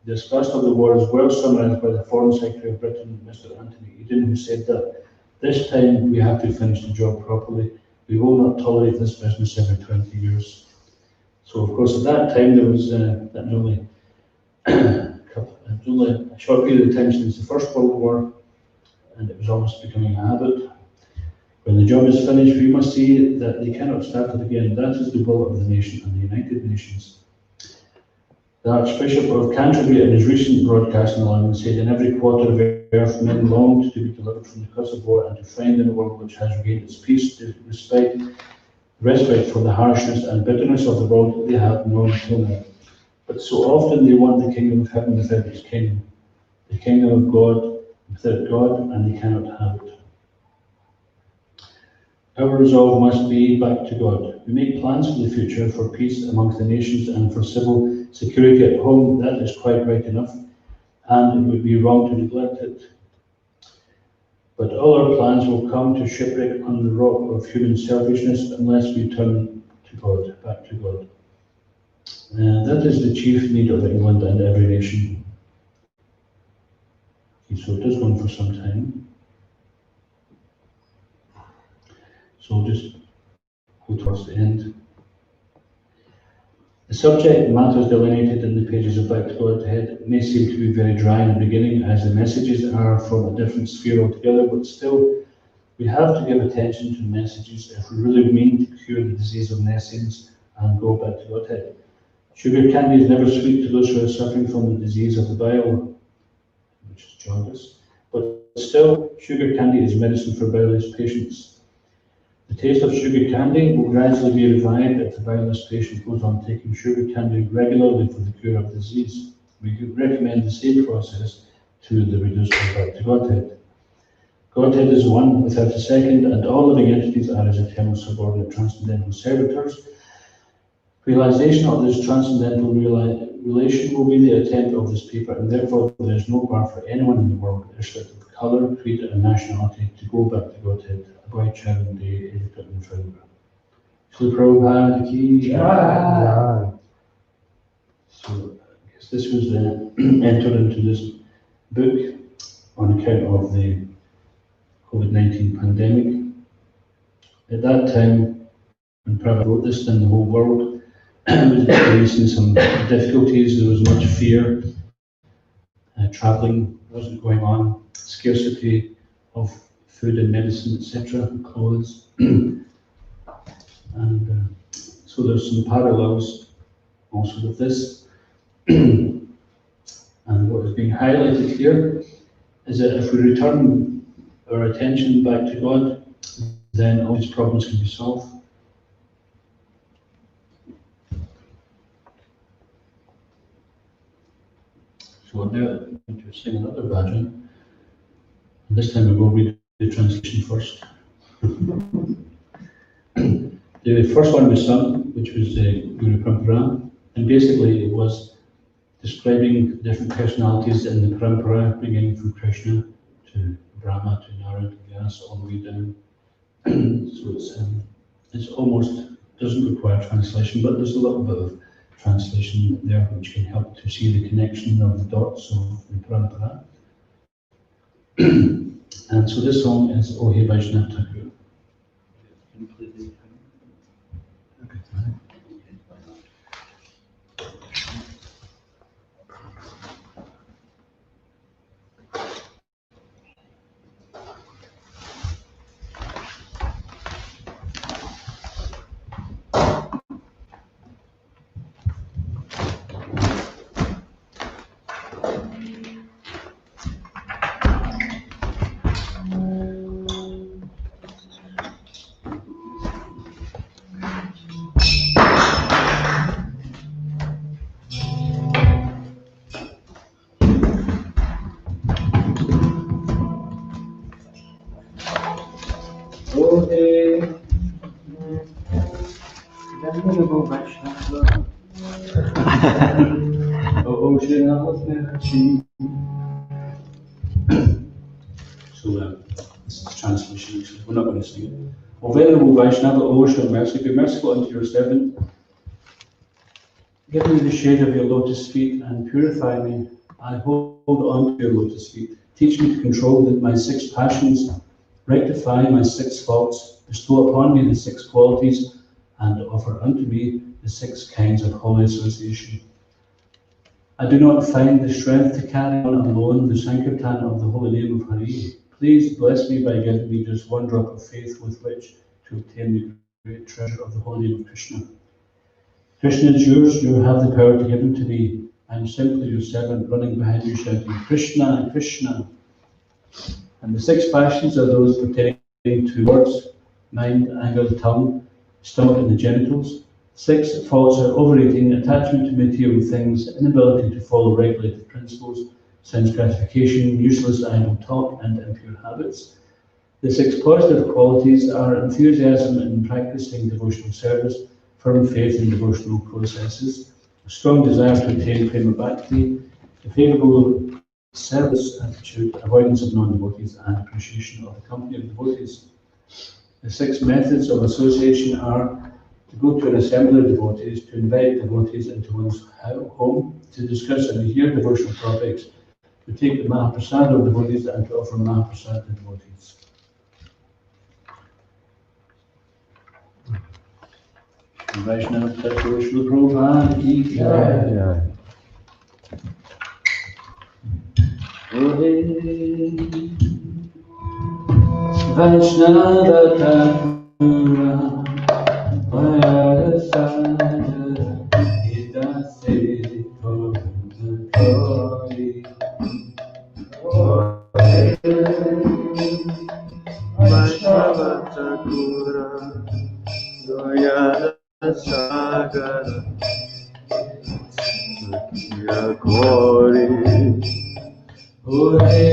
The disgust of the war is well summarised by the Foreign Secretary of Britain, Mr. Anthony Eden, who said that this time we have to finish the job properly. We will not tolerate this business every 20 years. So, of course, at that time there was only a short period of time since the First World War, and it was almost becoming a habit. When the job is finished, we must see that they cannot start it again. That is the will of the nation and the United Nations. The Archbishop of Canterbury, in his recent broadcast in London, said, in every quarter of earth, men longed to be delivered from the curse of war and to find in a world which has regained its peace, respite from the harshness and bitterness of the world they have known till now. But so often they want the kingdom of heaven without its king, the kingdom of God without God, and they cannot have it. Our resolve must be back to God. We make plans for the future, for peace amongst the nations and for civil security at home. That is quite right enough, and it would be wrong to neglect it. But all our plans will come to shipwreck on the rock of human selfishness unless we turn to God, back to God. That is the chief need of England and every nation. Okay, so it does go on for some time. So we'll just go towards the end. The subject matters delineated in the pages of Back to Godhead may seem to be very dry in the beginning, as the messages are from a different sphere altogether, but still, we have to give attention to messages if we really mean to cure the disease of nescience and go back to Godhead. Sugar candy is never sweet to those who are suffering from the disease of the bile, which is jaundice, but still, sugar candy is medicine for bilious patients. The taste of sugar candy will gradually be revived if the violinist patient goes on taking sugar candy regularly for the cure of disease. We could recommend the same process to the reducer back to Godhead. Godhead is one without a second, and all living entities are his eternal subordinate transcendental servitors. Realization of this transcendental relation will be the attempt of this paper, and therefore there is no bar for anyone in the world, irrespective of colour, creed, and nationality, to go back to Godhead. By Charan Day, edited in Srila. Srila Prabhupada ki jai. So, I guess this was entered into this book on account of the COVID-19 pandemic. At that time, when Prabhupada wrote this, then the whole world was experiencing some difficulties. There was much fear. Traveling wasn't going on. Scarcity of food and medicine, etc., clothes. And so there's some parallels also with this. And what is being highlighted here is that if we return our attention back to God, then all these problems can be solved. So now I'm going to sing another bhajan. This time we will read the translation first. The first one we sung, which was the Guru Parampara, and basically it was describing different personalities in the Parampara, beginning from Krishna to Brahma to Narada to Vyasa, all the way down. So it's almost doesn't require translation, but there's a little bit of translation there which can help to see the connection of the dots of the Parampara. And so this song is O He Vaishnava Thakur. Can you play the So this is translation, actually. We're not going to sing it. O Venerable Vaishnava, O show mercy, be merciful unto your servant. Give me the shade of your lotus feet and purify me. I hold on to your lotus feet. Teach me to control my 6 passions, rectify my 6 faults, bestow upon me the 6 qualities, and offer unto me the 6 kinds of holy association. I do not find the strength to carry on alone the Sankirtan of the holy name of Hari. Please bless me by giving me just 1 drop of faith with which to obtain the great treasure of the holy name of Krishna. Krishna is yours, you have the power to give him to me. I am simply your servant running behind you shouting, Krishna, Krishna. And the 6 passions are those pertaining to words, mind, anger, the tongue, stomach and the genitals. 6 faults are overeating, attachment to material things, inability to follow regulated principles, sense gratification, useless idle talk, and impure habits. The 6 positive qualities are enthusiasm in practicing devotional service, firm faith in devotional processes, a strong desire to attain prema bhakti, a favourable service attitude, avoidance of non-devotees, and appreciation of the company of devotees. The 6 methods of association are to go to an assembly of devotees, to invite devotees into one's home, to discuss and hear devotional topics, to take the Mahaprasad of devotees, and to offer Mahaprasad to devotees. Vaishnava Thakur Srila Prabhupada ki jai. Vaishnava Thakur Vaishnava Thakur Kori Ure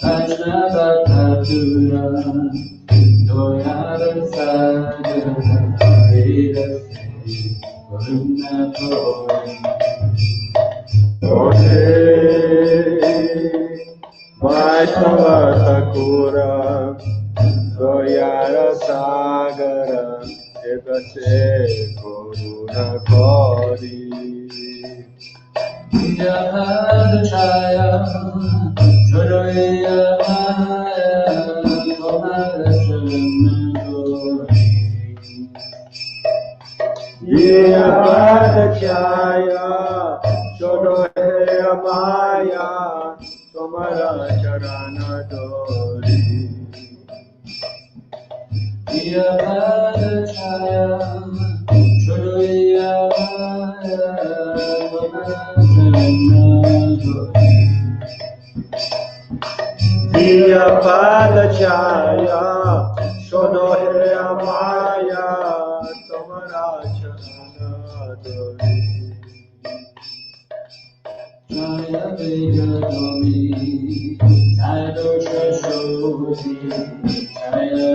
Vaishnavatura Doyara Sagara Veda Varuna Kori Ure Vaishnavatura Doyara Sagara Veda Varuna Kori Chaya, Jodoya Maya, Tomara Chaya, Jodoya Maya, Tomara Charana Dori. Chaya, Jodoya Maya, Diya Pada Chaya, Shonohe Amaya, Tomara Charana Dori. Jaya Vega Domi, Jaya Dosha Shodi, Jaya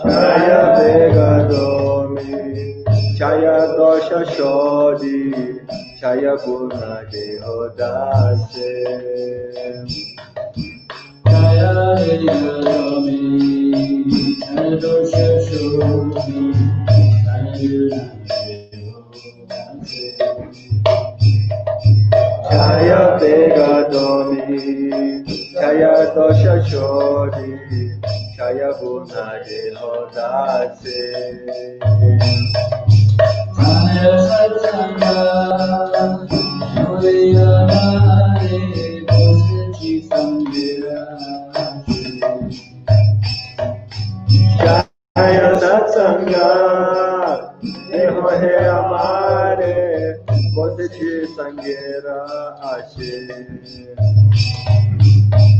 Jaya Vega Domi, Jaya Dosha Shodi, Jaya Guna Deho Dase. Jaya Vega Domi, Jaya Dosha Shodi, Jaya Guna Deho Dase. Jaya Vega Domi, Jaya Dosha Shodi, Jaya Guna Deho Dase. Jaya Satsanga, Joya Mare, Bosechi Sangira. Jaya Satsanga, Deho He Amare, Bosechi Sangira Ashe.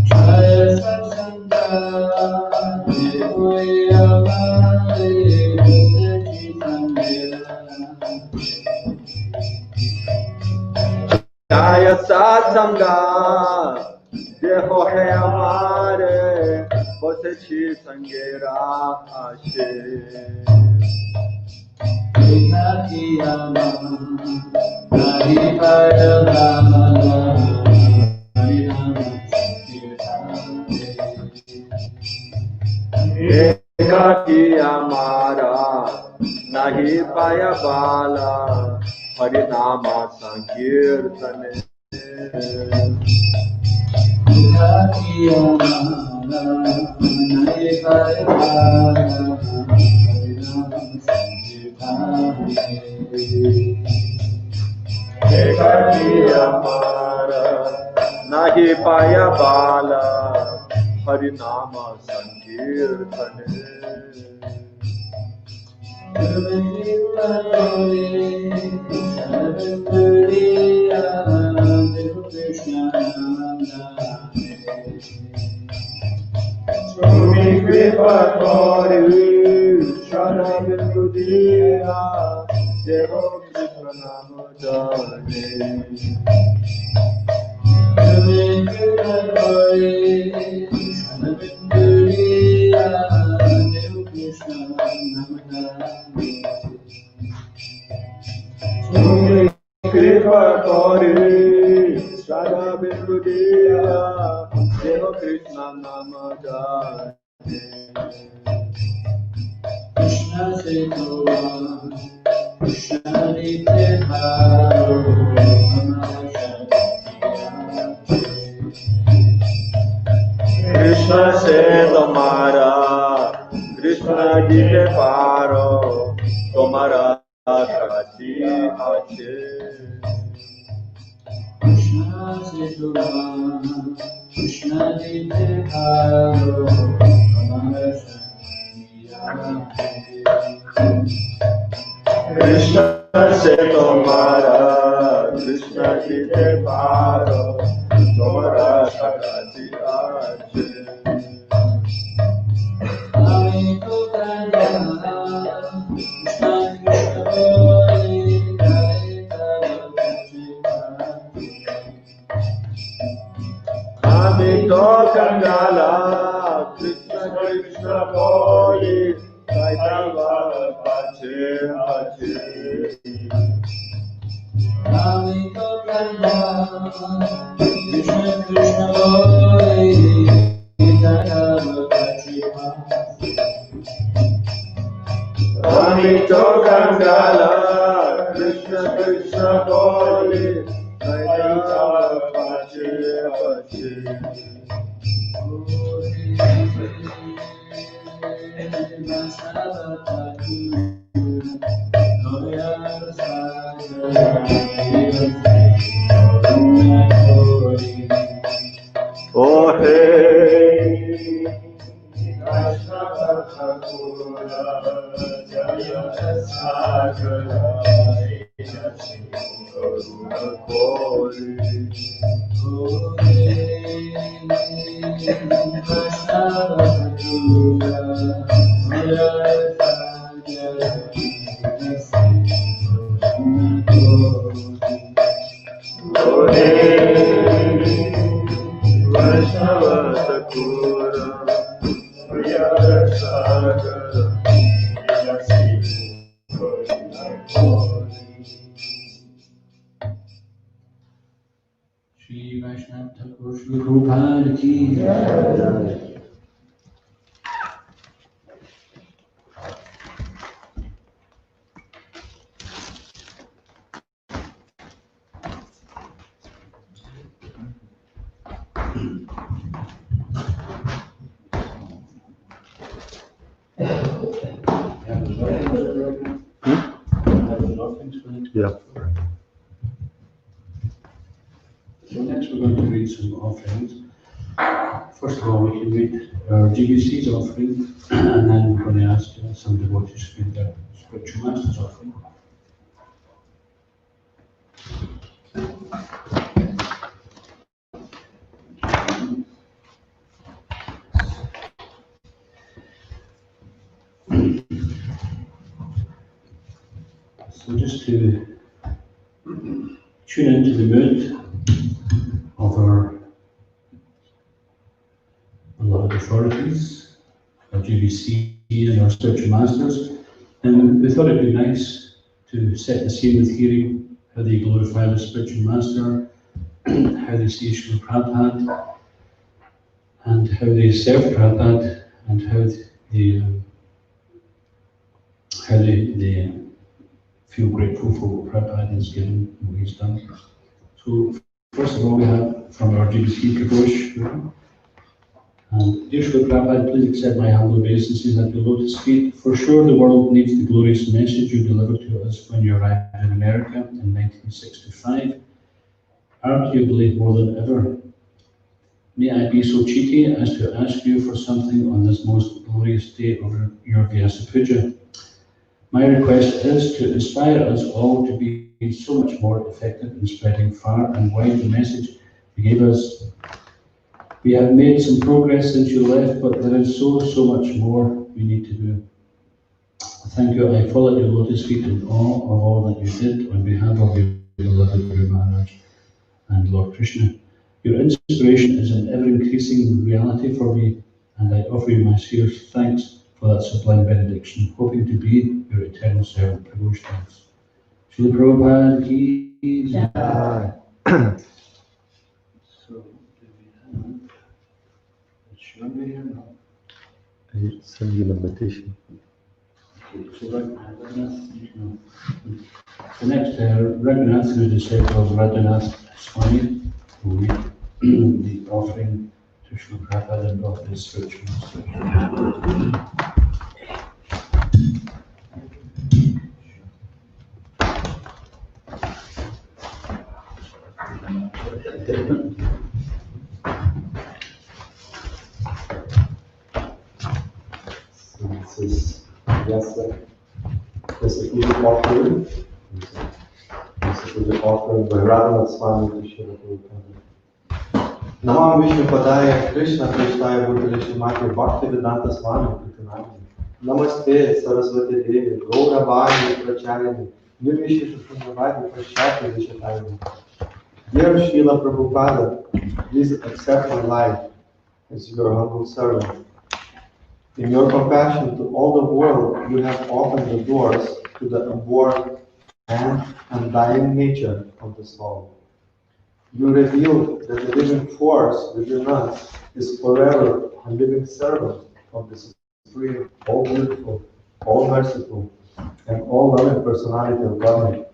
Jaya Satsanga, Deho He Amare, Bosechi Sangira. Jaya Satsanga, Deho He Amare, Bosechi Sangira Ashe. Ekakiyama, Naripaya Ramana, Harinama Sankirtane. Ekakiyamara, Naripaya Bala, Harinama Sankirtane. Ekakiyamara, Naripaya Bala, Ekakiyamara, Nahi Paya Bala, Harinama Sankirtane. Swami Kripa Kori, Sharavindudiya, Devo Krishna Namodane. Swami Kripa Kori, Sharavindudiya, Devo Krishna Namodane. Swami Kripa Kori, Sharavindudiya, Devo Krishna Namodane. Krishna Setova, Krishna Niteharo, Krishna Setomara, Krishna Niteharo, Tomara Shakti Ache. Krishna Setova, Krishna Niteharo, Tomara Krishna se tomara, Krishna ji te paro, tomara shakti ache. Koli, Vaitava Pache Pache. Ramito Kanda, Krishna Krishna Boli, Vaitava Pache Pache. Ramito Kangala, Krishna Krishna Koli, Vaitava Pache Pache. Oh hey, Vaishnava Thakura, Jaya Sagara, Jai Karuna Koli. Oh hey, Vaishnava Thakura, Jaya Sagara, Oh hey, Vaishnava Thakura, Vyasadeva, Shri Vaishnava Thakur Srila Prabhupada ki jai. Yeah. So next we're going to read some offerings. First of all, we can read our GBC's offering, and then we're going to ask some devotees to read their spiritual master's offering. So just to tune into the mood of our beloved authorities, our GBC and our spiritual masters, and we thought it'd be nice to set the scene with hearing how they glorify the spiritual master, how they see Srila Prabhupada, and how they serve Prabhupada, and how they feel grateful for what Prabhupada has given and what he's done. So first of all, we have from our GBC Prabhupada. And dear Srila Prabhupada, please accept my humble obeisances at your lotus feet. For sure, the world needs the glorious message you delivered to us when you arrived in America in 1965, arguably more than ever. May I be so cheeky as to ask you for something on this most glorious day of your Vyasa Puja. My request is to inspire us all to be so much more effective in spreading far and wide the message you gave us. We have made some progress since you left, but there is so much more we need to do. Thank you. I fall at your lotus feet in awe of all that you did on behalf of your beloved Guru Maharaj and Lord Krishna. Your inspiration is an ever-increasing reality for me, and I offer you my sincere thanks for that sublime benediction, hoping to be your eternal servant. Prabhu's thanks. Srila Prabhupada ki jai. So, do we have Shri here now? I send you an invitation. Okay, so Raghunath, so next, Raghunath, who is the disciple of Radhanath Swami, will read the offering to Srila Prabhupada and of his spiritual master. So this is Vyasa Puja offering. This is the offering by Radhanath Swami Prabhupada. Namam Vishnu Padaya Krishna Krishnaya Bhutale Srimati Bhaktivedanta Swami Prabhupada. Namaste Saraswati Devi Gaura Bhani Pracharini Nirvishisha Sundravadi Prashati Vishatayani. Dear Srila Prabhupada, please accept my life as your humble servant. In your compassion to all the world, you have opened the doors to the inborn and undying nature of the soul. You revealed that the living force within us is forever a living servant of the Supreme, all beautiful, all merciful, and all loving personality of Godhead.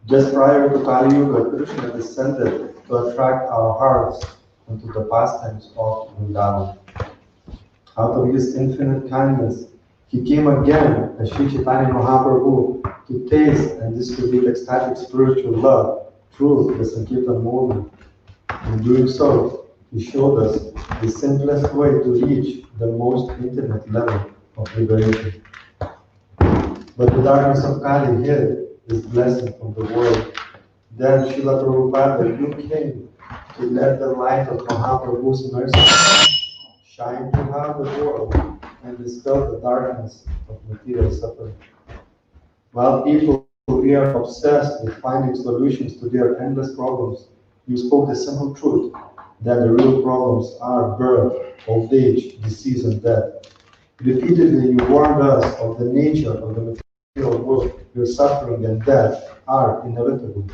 Just prior to Kali Yuga, Krishna descended to attract our hearts into the pastimes of Vrindavan. Out of his infinite kindness, he came again as Sri Chaitanya Mahaprabhu to taste and distribute ecstatic spiritual love through the Sankirtan movement. In doing so, he showed us the simplest way to reach the most intimate level of liberation. But the darkness of Kali hid his blessing from the world. Then Srila Prabhupada, you came to let the light of Mahaprabhu's mercy shine throughout the world and dispel the darkness of material suffering. While people are obsessed with finding solutions to their endless problems, you spoke the simple truth that the real problems are birth, old age, disease, and death. Repeatedly, you warned us of the nature of the material world. Your suffering and death are inevitable.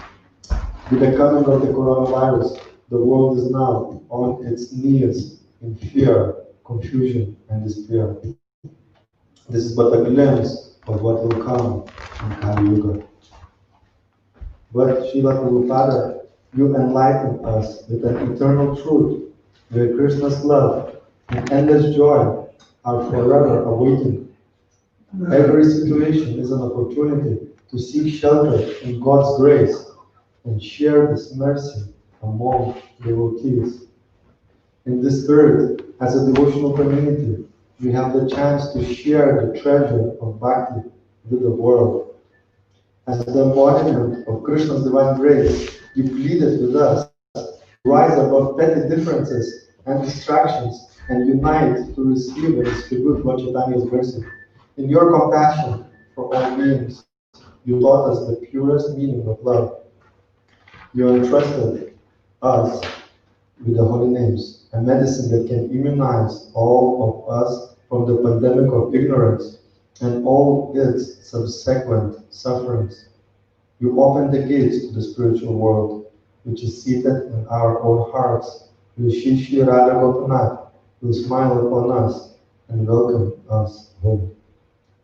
With the coming of the coronavirus, the world is now on its knees in fear, confusion, and despair. This is but a glimpse of what will come in Kali Yuga. But Srila Prabhupada, you enlighten us with an eternal truth, where Krishna's love and endless joy are forever awaiting. Every situation is an opportunity to seek shelter in God's grace and share this mercy among devotees. In this spirit, as a devotional community, we have the chance to share the treasure of bhakti with the world. As the embodiment of Krishna's divine grace, you pleaded with us to rise above petty differences and distractions and unite to receive and distribute Lord Chaitanya's mercy. In your compassion for all beings, you taught us the purest meaning of love. You entrusted us with the holy names, a medicine that can immunize all of us from the pandemic of ignorance and all its subsequent sufferings. You opened the gates to the spiritual world, which is seated in our own hearts. Your Shri Radha Gopinath will smile upon us and welcome us home.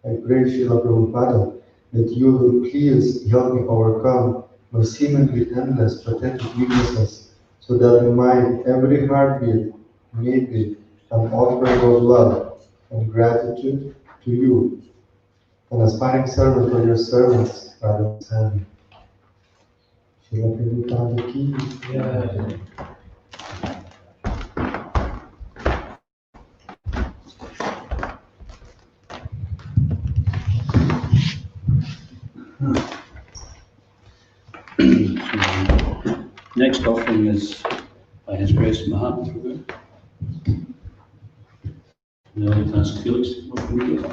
I pray, Srila Prabhupada, that you will please help me overcome my seemingly endless pathetic weaknesses, so that my every heartbeat may be an offering of love and gratitude to you, an aspiring servant for your servants, Radha Swami. Srila Prabhupada ki. Next offering is by His Grace Mahaprabhu. Now I'll ask Felix to open the gate.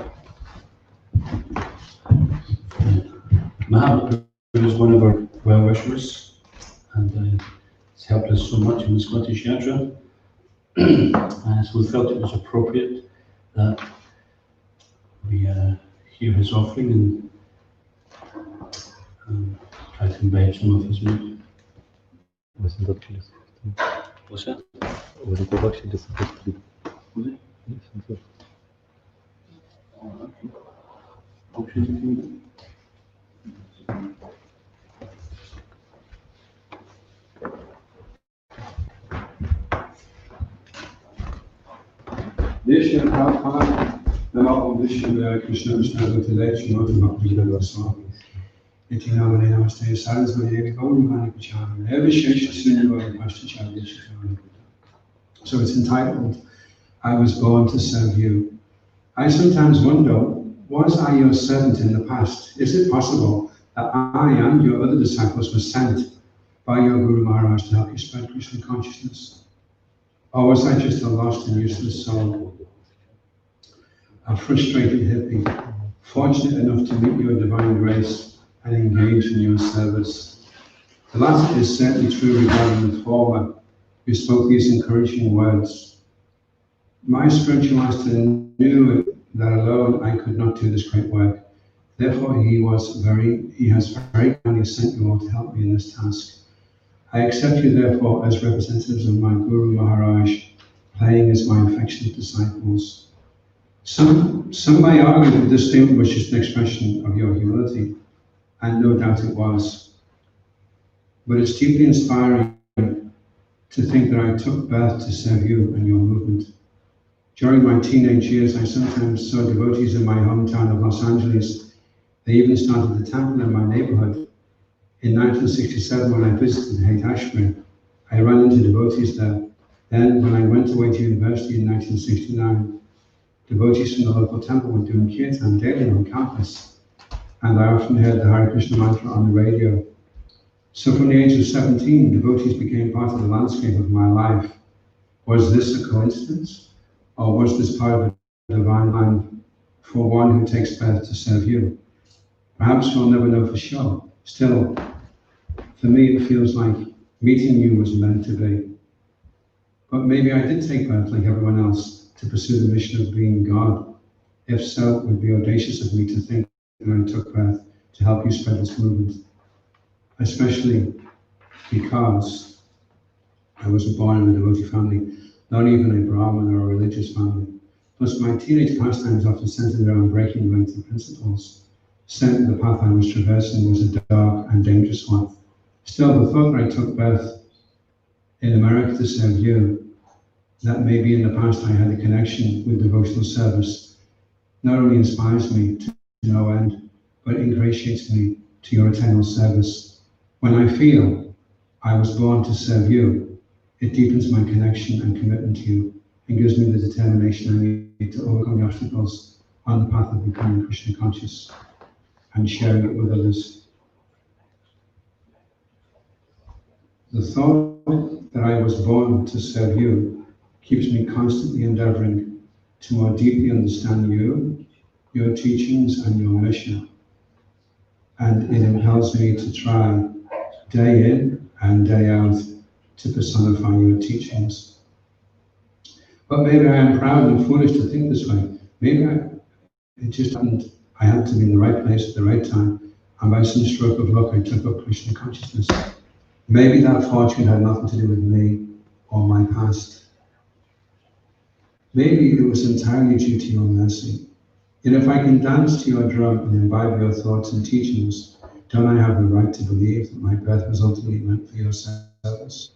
Mahaprabhu is one of our well-wishers, and he's helped us so much in the Scottish Yatra. And so we felt it was appropriate that we hear his offering and try to imbibe some of his mood. Wasn't that really supposed to What's that? be? Was it actually supposed to be? Was it? Yes, I thought. Oh, okay. Okay. Desha Prabhupada, Namo Vishnu Krishna Vishnu Bhaktivedanta Bhaktivedanta Swami Prabhupada. Namaste Saraswati Gauri Mani Pachana. Every Shesha Srinivali Pashticharya Shikari. So it's entitled, I Was Born to Serve You. I sometimes wonder, was I your servant in the past? Is it possible that I and your other disciples were sent by your Guru Maharaj to help you spread Krishna consciousness? Or was I just a lost and useless soul? A frustrated hippie, fortunate enough to meet your divine grace and engage in your service. The latter is certainly true regarding the former, who spoke these encouraging words. My spiritual master knew that alone I could not do this great work. Therefore, he has very kindly sent you all to help me in this task. I accept you, therefore, as representatives of my Guru Maharaj, playing as my affectionate disciples. Some may argue that this statement was just an expression of your humility, and no doubt it was. But it's deeply inspiring to think that I took birth to serve you and your movement. During my teenage years, I sometimes saw devotees in my hometown of Los Angeles. They even started a temple in my neighborhood. In 1967, when I visited Haight-Ashbury, I ran into devotees there. Then, when I went away to university in 1969, devotees from the local temple were doing kirtan daily on campus, and I often heard the Hare Krishna mantra on the radio. So from the age of 17, devotees became part of the landscape of my life. Was this a coincidence? Or was this part of a divine plan for one who takes birth to serve you? Perhaps we'll never know for sure. Still, for me, it feels like meeting you was meant to be. But maybe I did take birth like everyone else to pursue the mission of being God. If so, it would be audacious of me to think that I took birth to help you spread this movement. Especially because I wasn't born in a devotee family, not even a Brahmin or a religious family. Plus, my teenage pastimes often centered around breaking Vedic principles. Saying the path I was traversing was a dark and dangerous one. Still, the thought that I took birth in America to serve you, that maybe in the past I had a connection with devotional service, not only inspires me to no end, but ingratiates me to your eternal service. When I feel I was born to serve you, it deepens my connection and commitment to you, and gives me the determination I need to overcome the obstacles on the path of becoming Krishna conscious and sharing it with others. The thought that I was born to serve you keeps me constantly endeavoring to more deeply understand you, your teachings, and your mission. And it impels me to try day in and day out to personify your teachings. But maybe I am proud and foolish to think this way. Maybe it just happened. I had to be in the right place at the right time, and by some stroke of luck, I took up Krishna consciousness. Maybe that fortune had nothing to do with me or my past. Maybe it was entirely due to your mercy. And if I can dance to your drum and imbibe your thoughts and teachings, don't I have the right to believe that my birth was ultimately meant for your service?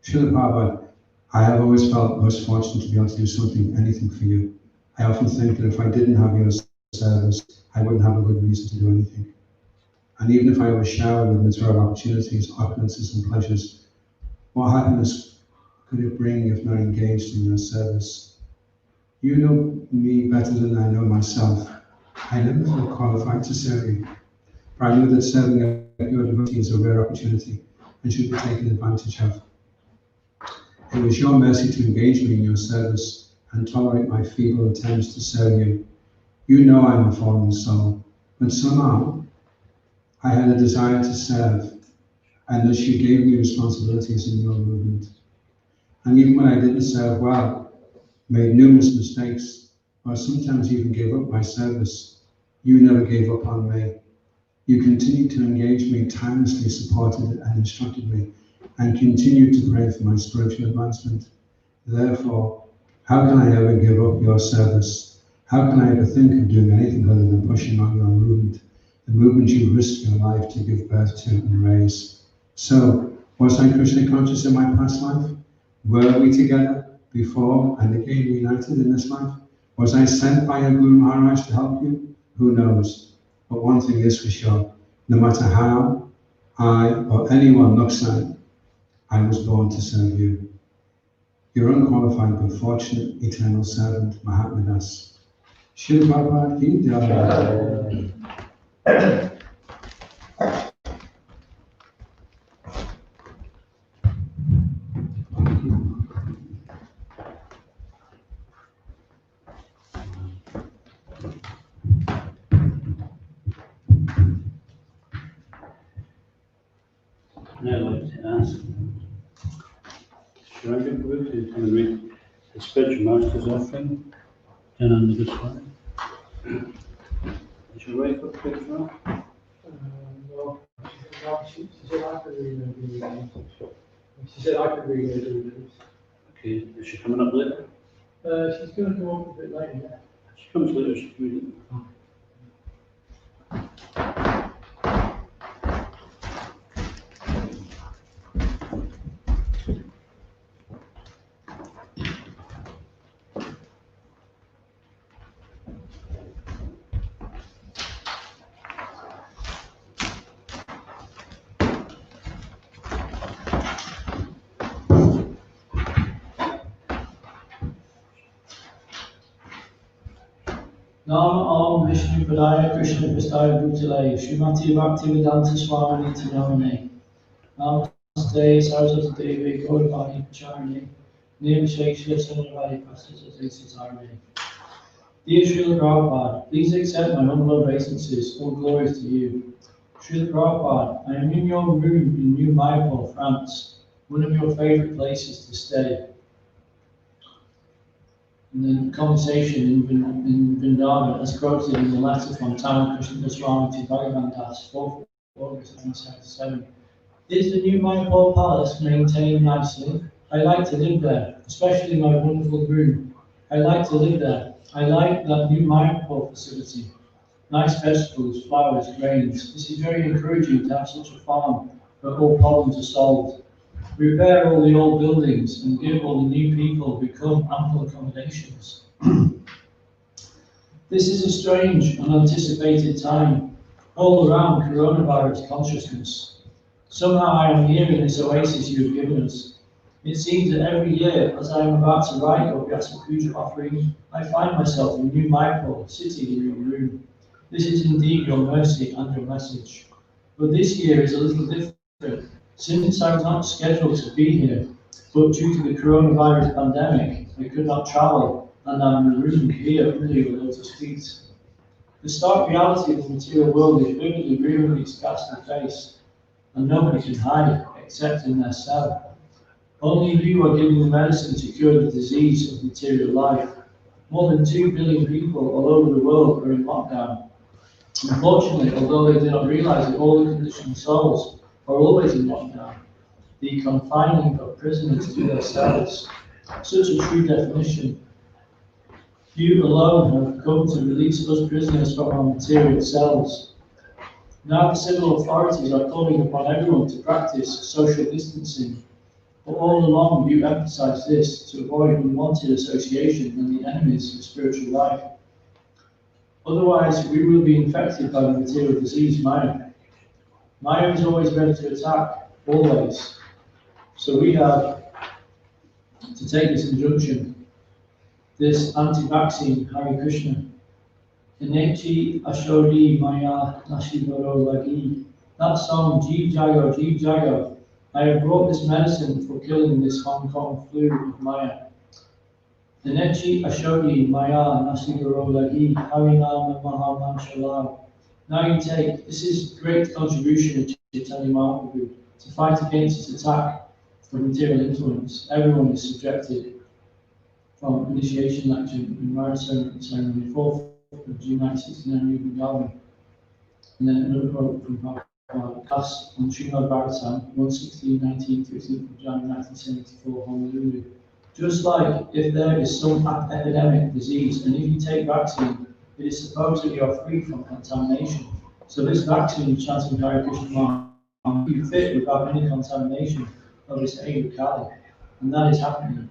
Srila Prabhupada, I have always felt most fortunate to be able to do anything for you. I often think that if I didn't have your service, I wouldn't have a good reason to do anything. And even if I was showered with material opportunities, opulences, and pleasures, what happiness could it bring if not engaged in your service? You know me better than I know myself. I never felt qualified to serve you, but I knew that serving your devotee is a rare opportunity and should be taken advantage of. It was your mercy to engage me in your service and tolerate my feeble attempts to serve you. You know I'm a fallen soul, but somehow I had a desire to serve, and thus you gave me responsibilities in your movement. And even when I didn't serve well, made numerous mistakes, or sometimes even gave up my service, you never gave up on me. You continued to engage me, tirelessly supported and instructed me, and continued to pray for my spiritual advancement. Therefore, how can I ever give up your service? How can I ever think of doing anything other than pushing on your movement, the movement you risked your life to give birth to and raise? So, was I Krishna conscious in my past life? Were we together before and again united in this life? Was I sent by a Guru Maharaj to help you? Who knows? But one thing is for sure, no matter how I or anyone looks at it, I was born to serve you. Your unqualified but fortunate eternal servant, Mahatma Das. Srila Prabhupada ki jai. Now I'd like to ask Srila Prabhupada to come and read the spiritual master's offering And on the good side. Is your right foot good as well? No, she said I could read it. She said I could read it. Okay, is she coming up later? She's going to come up a bit later, yeah. She comes later, she can read it. Nam Om Vishnu Padaya Krishna Prastaya Bhutale Srimati Bhaktivedanta Swami Prabhupada. Namaste Saraswati Devi Gaurvani Pacharani Name Shakespeare Sundarvadi Pastas Asitarani. Dear Srila Prabhupada, please accept my humble obeisances, all glories to you. Srila Prabhupada, I am in your room in New Mayapur, France, one of your favorite places to stay. And then conversation in Vrindavan as quoted in the letter from Krishna Swami to Bhagavad-gita As 4th August 1977. Is the new Mayapur Palace maintained nicely? I like to live there, especially my wonderful room. I like to live there. I like that new Mayapur facility. Nice vegetables, flowers, grains. This is very encouraging to have such a farm where all problems are solved. Repair all the old buildings and give all the new people become ample accommodations. This is a strange, unanticipated time. All around coronavirus consciousness. Somehow I am here in this oasis you have given us. It seems that every year, as I am about to write your Vyasa Puja offering, I find myself in New Mayapur, sitting in your room. This is indeed your mercy and your message. But this year is a little different. Since I'm not scheduled to be here, but due to the coronavirus pandemic, I could not travel, and I'm in a room here under your lotus feet. The stark reality of the material world is vividly rearing its ghastly face, and nobody can hide except in their cell. Only you are giving the medicine to cure the disease of material life. More than 2 billion people all over the world are in lockdown. Unfortunately, although they do not realize that all the conditioned souls are always in lockdown, the confining of prisoners to their cells, such a true definition. You alone have come to release us prisoners from our material cells. Now the civil authorities are calling upon everyone to practice social distancing, but all along you emphasize this to avoid unwanted association and the enemies of spiritual life. Otherwise, we will be infected by the material disease Maya. Maya is always ready to attack, always. So we have to take this injunction, this anti-vaccine, Hare Krishna. Inechi Ashodi Maya Nashibaro Lagi. That song, Jeev Jago, Jeev Jago. I have brought this medicine for killing this Hong Kong flu of Maya. Inechi Ashodi Maya Nashibaro Lagi. Harinam Mahaman Shalom. Now you take, this is great contribution of Chaitanya Mahaprabhu to fight against this attack from material influence. Everyone is subjected from initiation lecture in marriage ceremony, 4th of June 1969, New Vrindavan. And then another quote from Prabhupada, class on Srimad Bhagavatam, 116-19, 13th of January 1974, Honolulu. Just like if there is some epidemic disease, and if you take vaccine, it is supposed that you are free from contamination. So this vaccine chanting Hare Krishna you fit without any contamination of this Kali, and that is happening.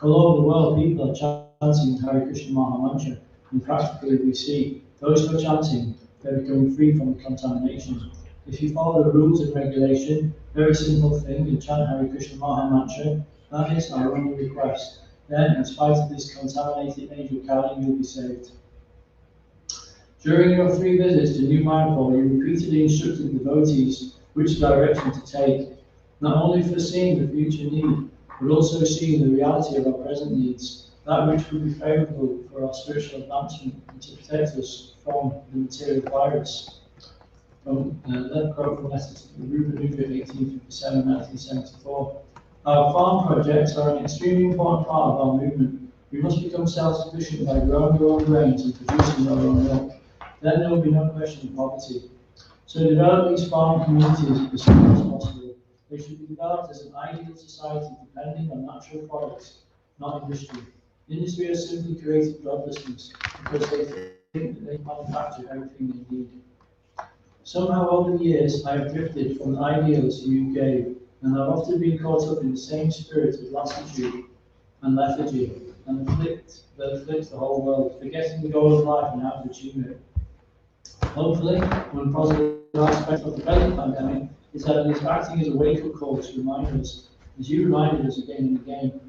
All over the world, people are chanting Hare Krishna Maha Mantra, and practically we see those who are chanting, they're becoming free from the contamination. If you follow the rules and regulation, very simple thing, you chant Hare Krishna Maha Mantra, that is our only request. Then, in spite of this contaminated angel Kali, you'll be saved. During your 3 visits to New Mayapur, you repeatedly instructed devotees which direction to take, not only foreseeing the future need, but also seeing the reality of our present needs, that which would be favorable for our spiritual advancement and to protect us from the material virus. From that quote from letter to Rupa Nuga 1857-1974. Our farm projects are an extremely important part of our movement. You must become self-sufficient by growing your own grains and producing your own milk. Then there will be no question of poverty. So develop these farm communities as soon as possible. They should be developed as an ideal society depending on natural products, not industry. Industry has simply created godlessness because they think that they manufacture everything they need. Somehow over the years I have drifted from the ideals you gave, and I've often been caught up in the same spirit of lassitude and lethargy, and afflicts the whole world, forgetting the goal of life and how to achieve it. Hopefully, one positive aspect of the present pandemic is that it is acting as a wake-up call to remind us, as you reminded us again and again.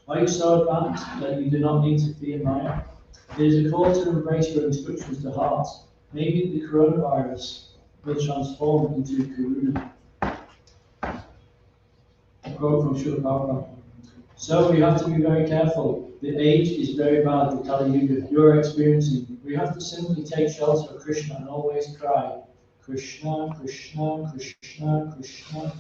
Are you so advanced that you do not need to fear Maya? It is a call to embrace your instructions to heart. Maybe the coronavirus will transform into Karuna. A quote from Srila Prabhupada. So we have to be very careful. The age is very bad, the Kali Yuga you are experiencing. We have to simply take shelter of Krishna and always cry, Krishna, Krishna, Krishna, Krishna,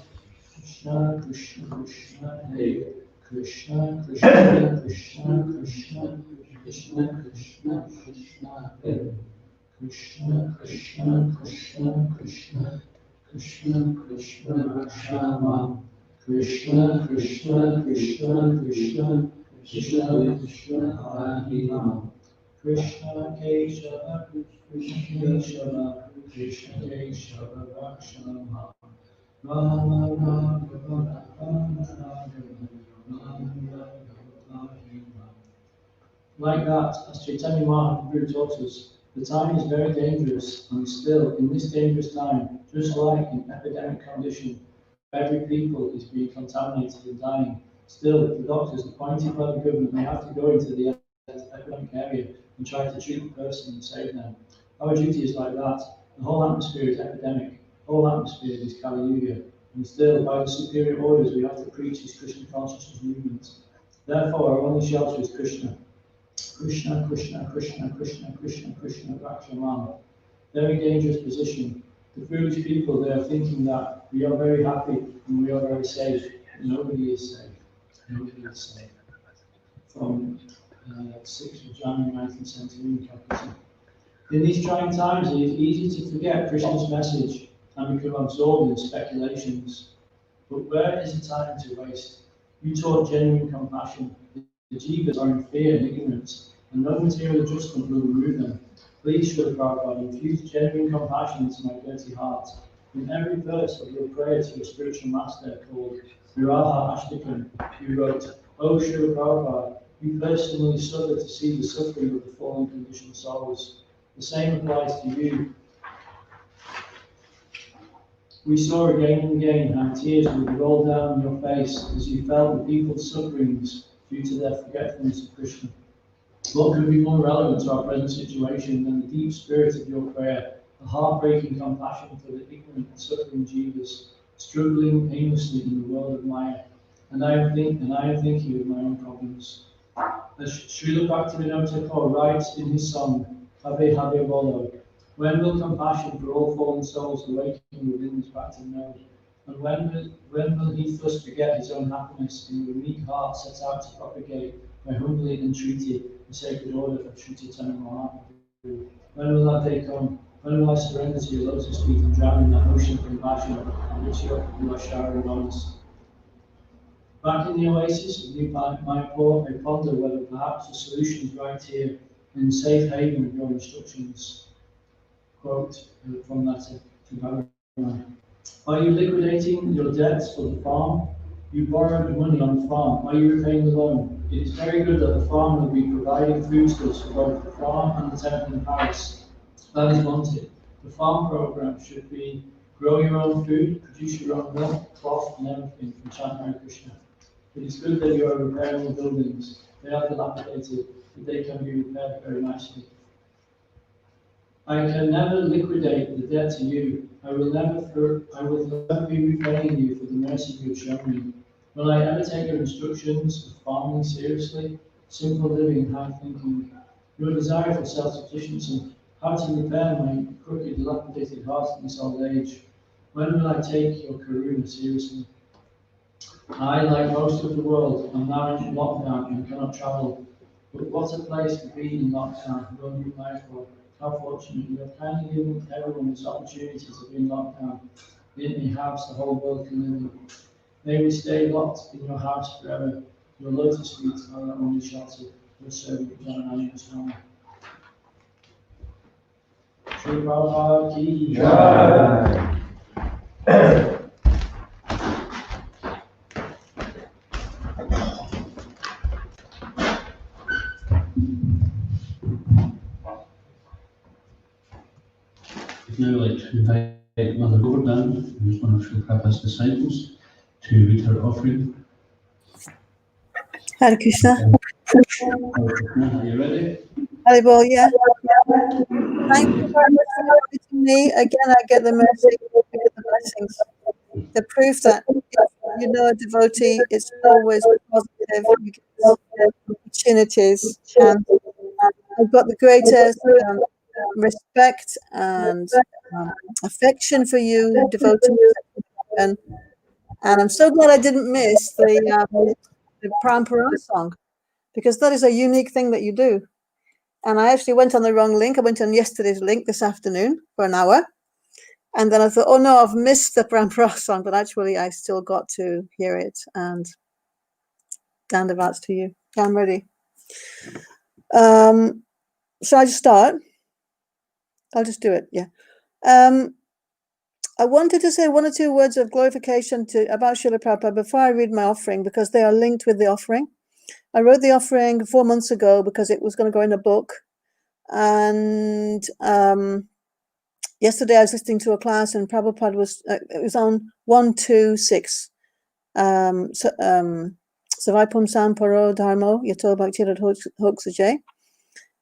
Krishna, Krishna, Krishna, Hey. Krishna, Krishna, Krishna, Krishna, Krishna, Krishna, Krishna, Hey. Krishna, Krishna, Krishna, Krishna, Krishna, Krishna, Rama. Krishna, Krishna, Krishna, Krishna, Krishna, Krishna, Hare Rama. Krishna Keshava, Krishna Keshava, Krishna Keshava, Rakshama. Rama, Rama, Rama, Rama, Rama. Like that, as Chaitanya Mahaprabhu taught us, the time is very dangerous, and still, in this dangerous time, just like in epidemic condition, every people is being contaminated and dying. Still, the doctors appointed by the government may have to go into the epidemic area and try to treat the person and save them. Our duty is like that. The whole atmosphere is epidemic. The whole atmosphere is Kali Yuga. And still, by the superior orders, we have to preach this Krishna consciousness movement. Therefore, our only shelter is Krishna. Krishna, Krishna, Krishna, Krishna, Krishna, Krishna, Rakshama. Very dangerous position. The foolish people, they are thinking that we are very happy and we are very safe. Nobody is safe. Nobody is safe. From 6th of January 19th century in Calcutta. In these trying times, it is easy to forget Krishna's message and become absorbed in speculations. But where is the time to waste? You taught genuine compassion. The jivas are in fear and ignorance, and no material adjustment will remove them. Please, Srila Prabhupada, infuse genuine compassion into my dirty heart. In every verse of your prayer to your spiritual master called Viraha Ashtakam, you wrote, O Srila Prabhupada, you personally suffer to see the suffering of the fallen conditioned souls. The same applies to you. We saw again and again how tears would roll down your face as you felt the people's sufferings due to their forgetfulness of Krishna. What could be more relevant to our present situation than the deep spirit of your prayer, the heartbreaking compassion for the ignorant and suffering jivas, struggling aimlessly in the world of Maya? And I am thinking of my own problems. As Srila Bhaktivedanta Swami writes in his song, Habe Habe Bolo, when will compassion for all fallen souls awaken within this Bhakti node? And when will he thus forget his own happiness in the unique heart set out to propagate by humbly entreaty the sacred order of Sri Chaitanya Mahaprabhu? When will that day come? When will I surrender to your lotus feet and drown in that ocean of compassion which you are showering on us? Back in the oasis of New Mayapur, I ponder whether perhaps the solution is right here in the safe haven of your instructions. Quote from that to Bhagavad-gita. Are you liquidating your debts for the farm? You borrowed money on the farm. Are you repaying the loan? It is very good that the farm will be providing foodstuffs for both the farm and the temple in Paris. That is wanted. The farm program should be grow your own food, produce your own milk, cloth, and everything from Chant Hare Krishna. It is good that you are repairing the buildings. They are dilapidated, but they can be repaired very nicely. I can never liquidate the debt to you. I will never be repaying you for the mercy you have shown me. Will I ever take your instructions of farming seriously? Simple living, high thinking. Your desire for self-sufficiency, how to repair my crooked, dilapidated heart in this old age. When will I take your karuna seriously? I, like most of the world, am now in lockdown and cannot travel. But what a place to be in lockdown. Don't be mindful how fortunate you have kindly given everyone this opportunity to be in lockdown. In a house the whole world can live in. May we stay locked in your house forever. Your lotus feet are our only shelter. Your servant, Jananaya Swami. Srila Prabhupada ki jai. I'd now like to invite Mother Govardhan, who is one of Srila Prabhupada's disciples, to read her offering. Hare Krishna. Are you ready? Haribol, yeah. Thank you very much for inviting me. Again, I get the mercy, I get the blessings. The proof that if you know a devotee, it's always positive. You get opportunities. And I've got the greatest respect and affection for you, devotees. And I'm so glad I didn't miss the Parampara song, because that is a unique thing that you do. And I actually went on the wrong link. I went on yesterday's link this afternoon for an hour. And then I thought, oh no, I've missed the Parampara song, but actually I still got to hear it. And Dandavats to you. I'm ready. Shall I just start? I'll just do it, yeah. I wanted to say one or two words of glorification about Srila Prabhupada before I read my offering, because they are linked with the offering. I wrote the offering 4 months ago because it was going to go in a book. And yesterday I was listening to a class and Prabhupada was, it was on 126. Savaipum Samparo Dharmo Yato Bhaktirad Hoksajay.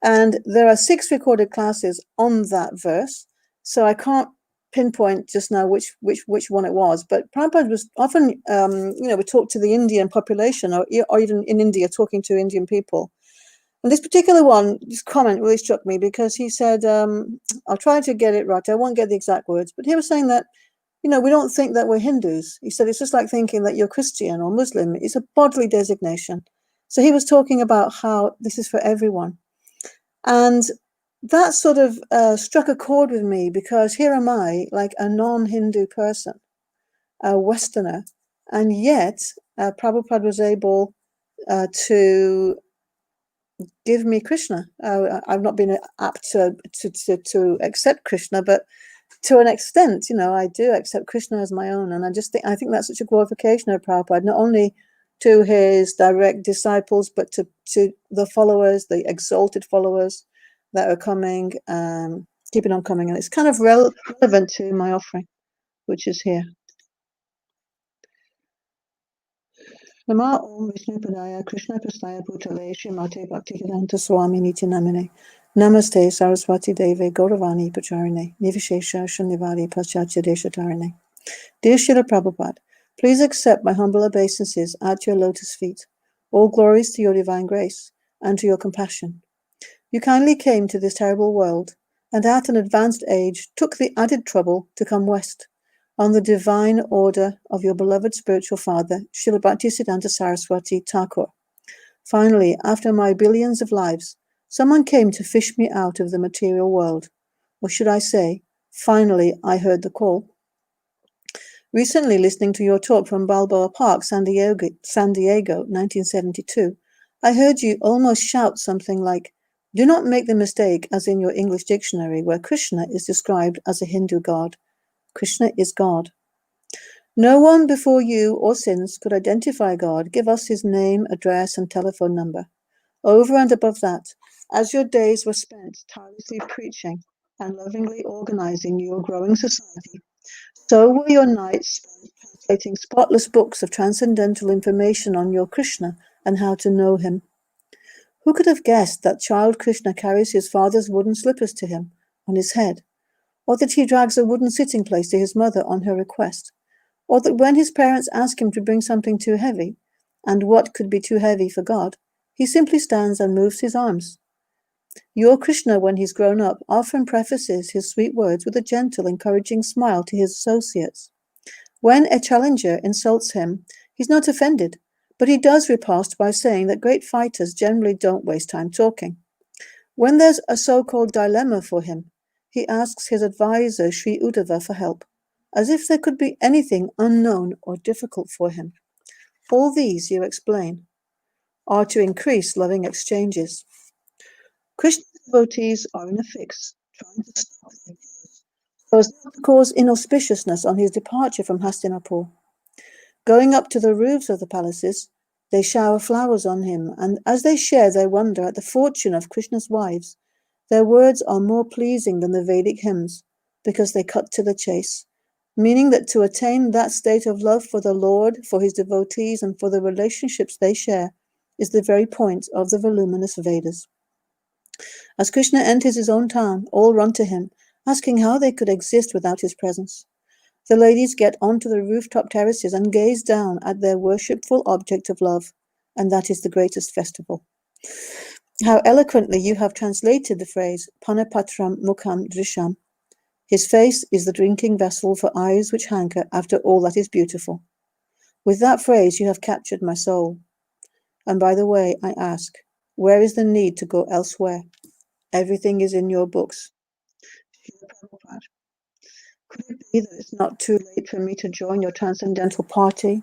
And there are 6 recorded classes on that verse. So I can't pinpoint just now which one it was, but Prabhupada was often, we talk to the Indian population or even in India, talking to Indian people. And this particular one, this comment really struck me because he said, I'll try to get it right. I won't get the exact words, but he was saying that, we don't think that we're Hindus. He said, it's just like thinking that you're Christian or Muslim. It's a bodily designation. So he was talking about how this is for everyone. And that sort of struck a chord with me, because here am I, like a non-Hindu person, a Westerner, and yet Prabhupada was able to give me Krishna. I've not been apt to accept Krishna, but to an extent, I do accept Krishna as my own. And I think that's such a glorification of Prabhupada, not only to his direct disciples, but to the followers, the exalted followers that are coming, keeping on coming. And it's kind of relevant to my offering, which is here. Nama Om Vishnu Padaya Krishna Prasthaya Bhutale Srimate Bhaktivedanta Swami Namine Namaste Saraswati Deve Gauravani Pacharine Nivishesha Shunivari Paschatya Deshatarine. Dear Srila Prabhupada, please accept my humble obeisances at your lotus feet. All glories to your divine grace and to your compassion. You kindly came to this terrible world, and at an advanced age took the added trouble to come west, on the divine order of your beloved spiritual father, Srila Bhaktisiddhanta Saraswati Thakur. Finally, after my billions of lives, someone came to fish me out of the material world. Or should I say, finally I heard the call. Recently, listening to your talk from Balboa Park, San Diego, 1972, I heard you almost shout something like, do not make the mistake, as in your English dictionary, where Krishna is described as a Hindu god. Krishna is God. No one before you or since could identify God, give us his name, address, and telephone number. Over and above that, as your days were spent tirelessly preaching and lovingly organizing your growing society, so were your nights spent translating spotless books of transcendental information on your Krishna and how to know him. Who could have guessed that child Krishna carries his father's wooden slippers to him on his head, or that he drags a wooden sitting place to his mother on her request, or that when his parents ask him to bring something too heavy, and what could be too heavy for God, he simply stands and moves his arms. Your Krishna, when he's grown up, often prefaces his sweet words with a gentle, encouraging smile to his associates. When a challenger insults him, he's not offended, But he does riposte by saying that great fighters generally don't waste time talking. When there's a so-called dilemma for him, he asks his advisor Sri Uddhava for help, as if there could be anything unknown or difficult for him. All these, you explain, are to increase loving exchanges. Krishna's devotees are in a fix, trying to stop their views, so as not to cause inauspiciousness on his departure from Hastinapur. Going up to the roofs of the palaces, they shower flowers on him, and as they share their wonder at the fortune of Krishna's wives, their words are more pleasing than the Vedic hymns, because they cut to the chase, meaning that to attain that state of love for the Lord, for his devotees, and for the relationships they share, is the very point of the voluminous Vedas. As Krishna enters his own town, all run to him, asking how they could exist without his presence. The ladies get onto the rooftop terraces and gaze down at their worshipful object of love, and that is the greatest festival. How eloquently you have translated the phrase, Panapatram Mukham Drisham. His face is the drinking vessel for eyes which hanker after all that is beautiful. With that phrase you have captured my soul. And by the way, I ask, where is the need to go elsewhere? Everything is in your books. Could it be that it's not too late for me to join your transcendental party?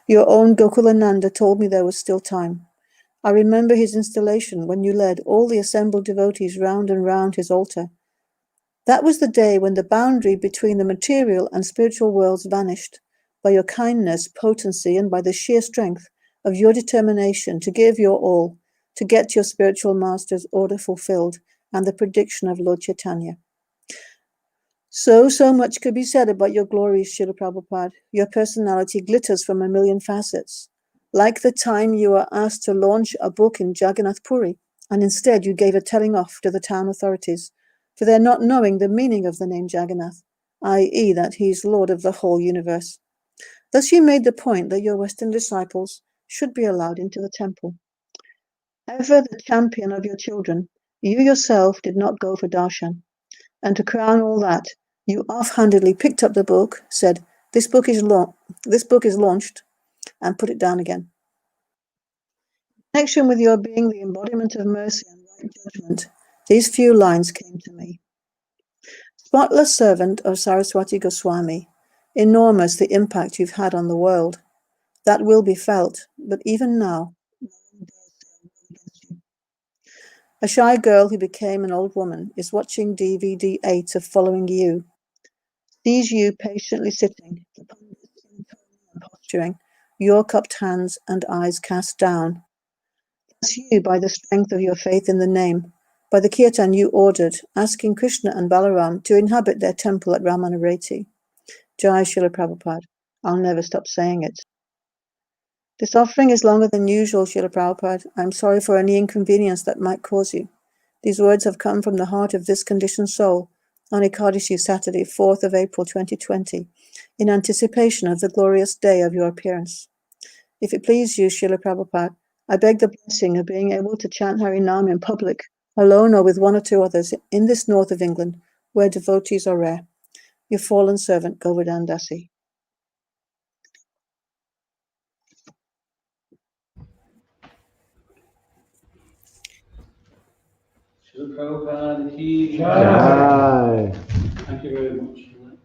Your own Gokulananda told me there was still time. I remember his installation when you led all the assembled devotees round and round his altar. That was the day when the boundary between the material and spiritual worlds vanished, by your kindness, potency, and by the sheer strength of your determination to give your all, to get your spiritual master's order fulfilled and the prediction of Lord Chaitanya. So much could be said about your glories, Srila Prabhupada. Your personality glitters from a million facets. Like the time you were asked to launch a book in Jagannath Puri, and instead you gave a telling off to the town authorities, for their not knowing the meaning of the name Jagannath, i.e. that he is Lord of the whole universe. Thus you made the point that your Western disciples should be allowed into the temple. Ever the champion of your children, you yourself did not go for darshan. And to crown all that, you offhandedly picked up the book, said, this book is launched, and put it down again. In connection with your being the embodiment of mercy and right judgment, these few lines came to me. Spotless servant of Saraswati Goswami, enormous the impact you've had on the world. That will be felt, but even now, no one dares say a word against you. A shy girl who became an old woman is watching DVD 8 of Following You. Sees you patiently sitting, the pundits intoning and posturing, your cupped hands and eyes cast down. Thus you, by the strength of your faith in the name, by the kirtan you ordered, asking Krishna and Balaram to inhabit their temple at Ramanareti. Jai Srila Prabhupada. I'll never stop saying it. This offering is longer than usual, Srila Prabhupada. I'm sorry for any inconvenience that might cause you. These words have come from the heart of this conditioned soul on Ekadashi Saturday, 4th of April 2020, in anticipation of the glorious day of your appearance. If it please you, Srila Prabhupada, I beg the blessing of being able to chant Harinam in public, alone or with one or two others, in this north of England, where devotees are rare. Your fallen servant, Govardhan Dasi. Srila Prabhupada ki Jai. Thank you very much for that.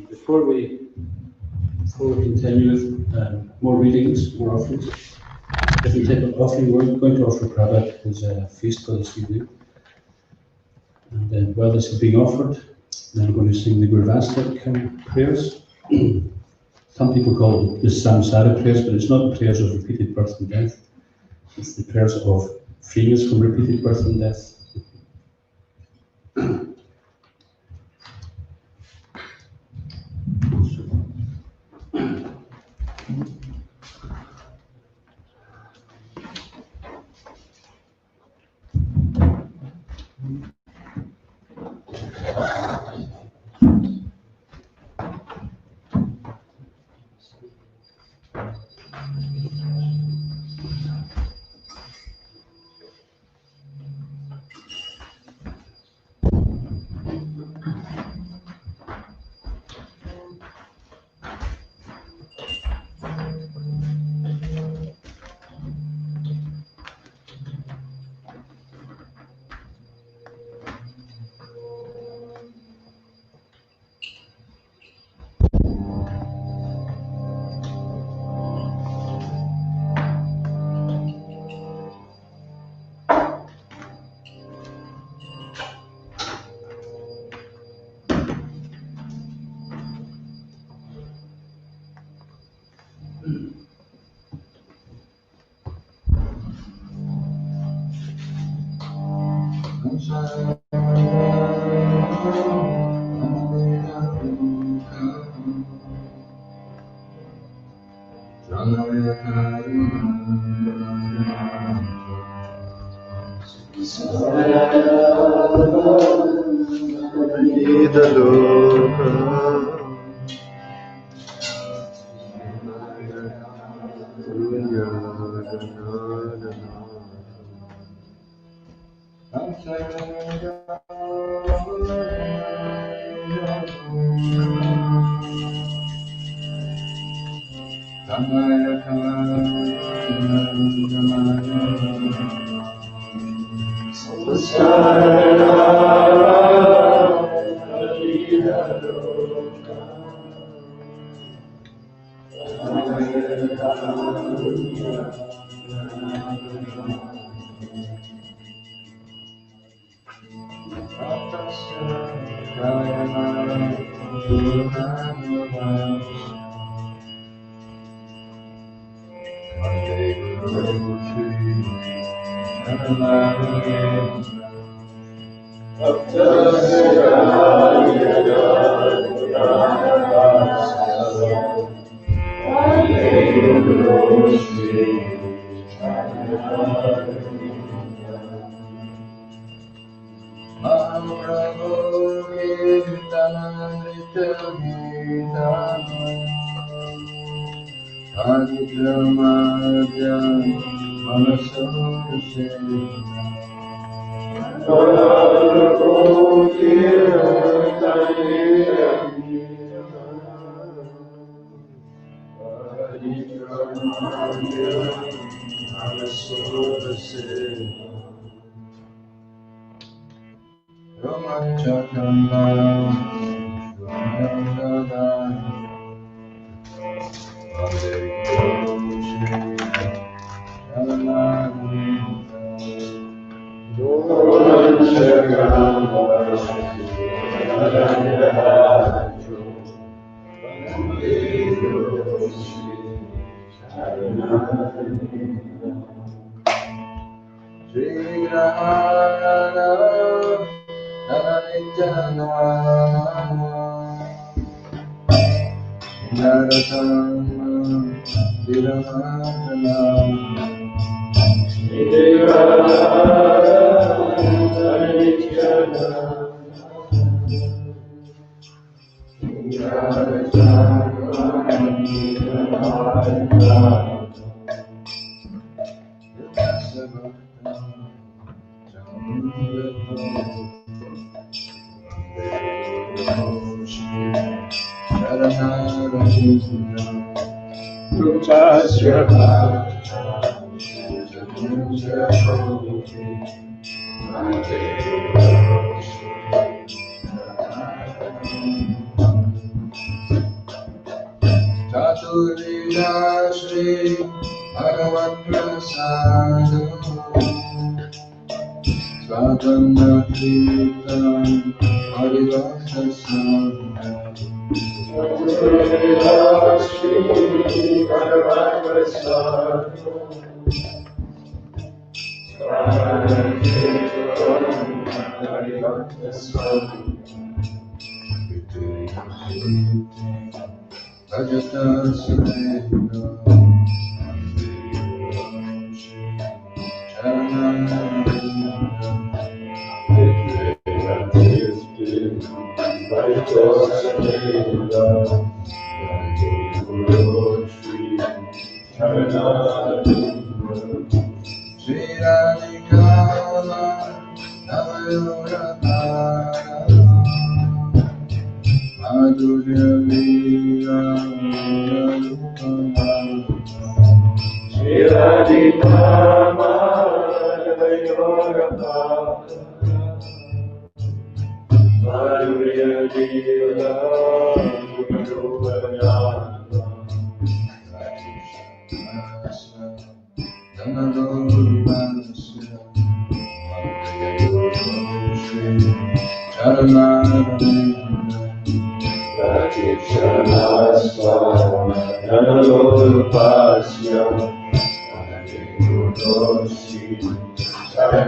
Before we continue with more readings, more offerings, different type of offering, we're going to offer Prabhupada his feast for this evening. And then while this is being offered, then we're going to sing the Gurvastic prayers. Some people call it the samsara prayers, but it's not the prayers of repeated birth and death. It's the prayers of freeness from repeated birth and death. Hare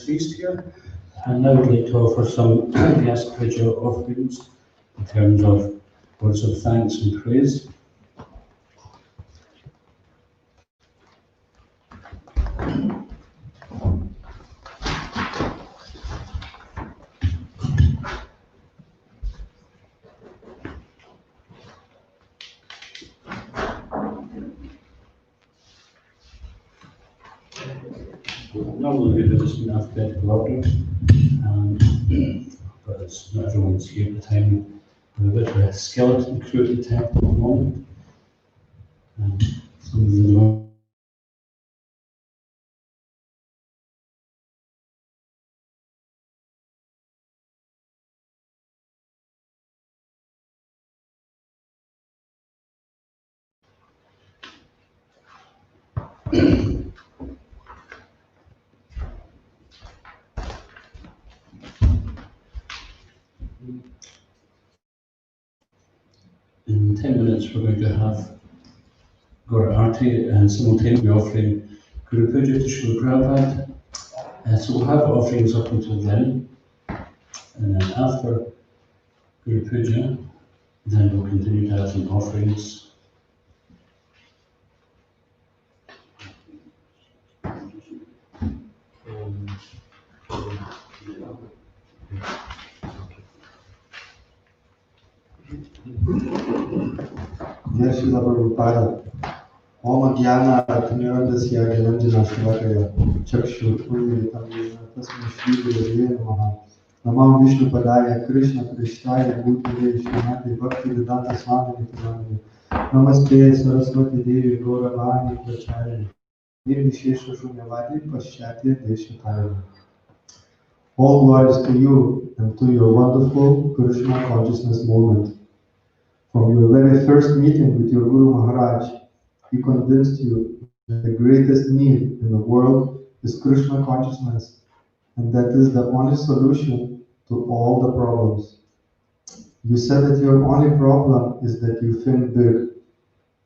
Feast here, and now we'd like to offer some Vyasa Puja offerings in terms of words of thanks and praise. Normally we do this in alphabetical order, but it's not everyone's here at the time. We're a bit of a skeleton crew at the temple at the moment. Some of them don't. In 10 minutes, we're going to have Gora Arti and simultaneously offering Guru Puja to Srila Prabhupada. So we'll have offerings up until then, and then after Guru Puja, then we'll continue to have some offerings. Dear Srila Prabhupada, Om Jnana Atmyodasya Jananjana Shavakaya Chakshu Urmitam Yena Tasma Shri Gurave Namaha Namah Vishnu Padaya Krishna Krishtaya Bhutale Srimati Bhaktivedanta Swami Prabhupada Namaste Saraswati Devi Gauravani Prachari Nirvishesha Shunyavadi Paschatya Deshataya. All glories to you and to your wonderful Krishna consciousness movement. From your very first meeting with your Guru Maharaj, he convinced you that the greatest need in the world is Krishna consciousness, and that is the only solution to all the problems. You said that your only problem is that you think big.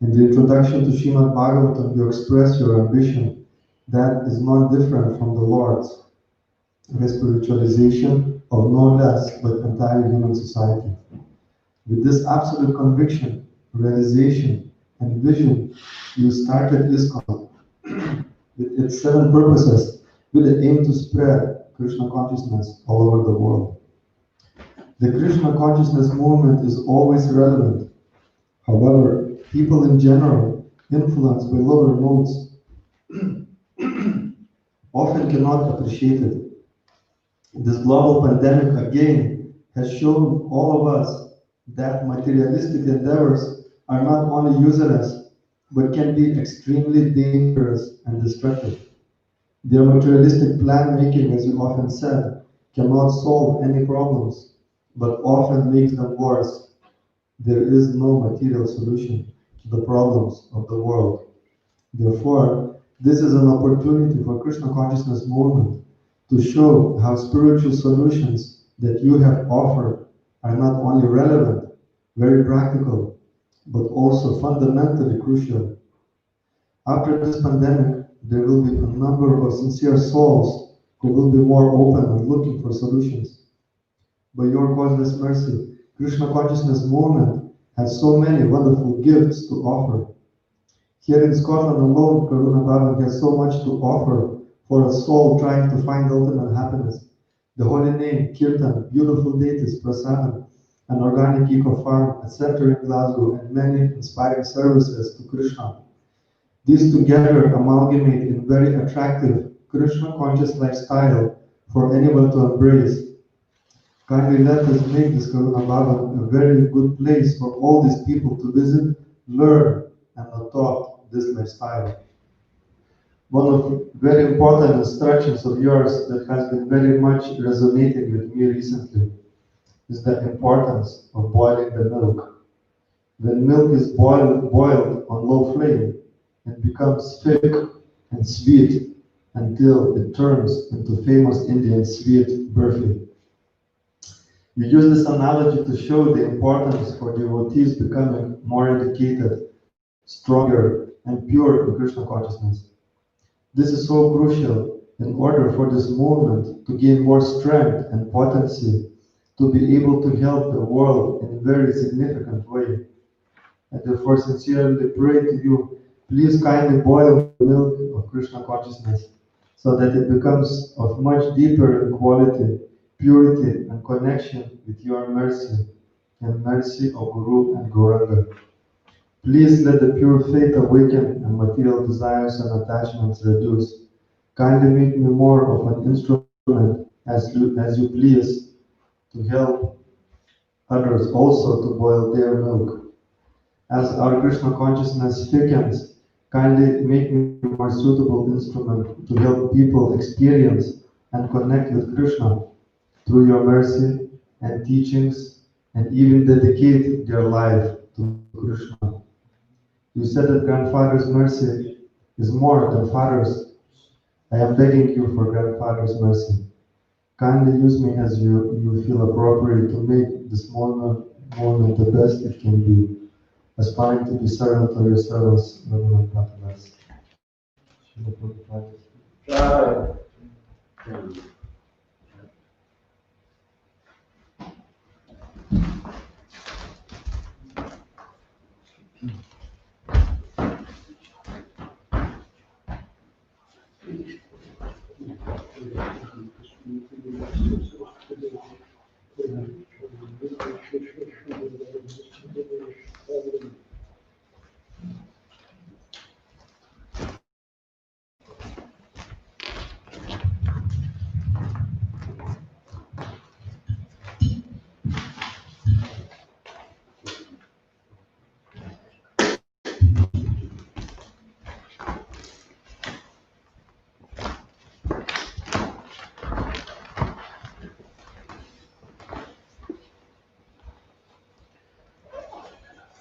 In the introduction to Srimad Bhagavatam, you express your ambition that is not different from the Lord's, the spiritualization of no less but entire human society. With this absolute conviction, realization, and vision, you started ISKCON with its 7 purposes with the aim to spread Krishna consciousness all over the world. The Krishna consciousness movement is always relevant. However, people in general, influenced by lower modes, often cannot appreciate it. This global pandemic again has shown all of us that materialistic endeavors are not only useless, but can be extremely dangerous and destructive. Their materialistic plan making, as you often said, cannot solve any problems, but often makes them worse. There is no material solution to the problems of the world. Therefore, this is an opportunity for Krishna consciousness movement to show how spiritual solutions that you have offered are not only relevant, very practical, but also fundamentally crucial. After this pandemic, there will be a number of sincere souls who will be more open and looking for solutions. By your causeless mercy, Krishna consciousness movement has so many wonderful gifts to offer. Here in Scotland alone, Karuna Baba has so much to offer for a soul trying to find ultimate happiness. The holy name, Kirtan, beautiful deities, prasadam, an organic eco-farm, a center in Glasgow, and many inspiring services to Krishna. These together amalgamate in very attractive Krishna conscious lifestyle for anyone to embrace. Kindly let us make this Karuna Bhavan a very good place for all these people to visit, learn, and adopt this lifestyle. One of very important instructions of yours that has been very much resonating with me recently is the importance of boiling the milk. When milk is boiled on low flame, it becomes thick and sweet until it turns into famous Indian sweet burfi. You use this analogy to show the importance for devotees becoming more educated, stronger, and pure in Krishna consciousness. This is so crucial in order for this movement to gain more strength and potency to be able to help the world in a very significant way. I therefore sincerely pray to you, please kindly boil the milk of Krishna consciousness so that it becomes of much deeper in quality, purity, and connection with your mercy and mercy of Guru and Gauranga. Please let the pure faith awaken and material desires and attachments reduce. Kindly make me more of an instrument as you please to help others also to boil their milk. As our Krishna consciousness thickens, kindly make me a more suitable instrument to help people experience and connect with Krishna through your mercy and teachings, and even dedicate their life to Krishna. You said that grandfather's mercy is more than father's. I am begging you for grandfather's mercy. Kindly use me as you feel appropriate to make this moment the best it can be, aspiring to be servant of your servants, Raghunath Pratadas.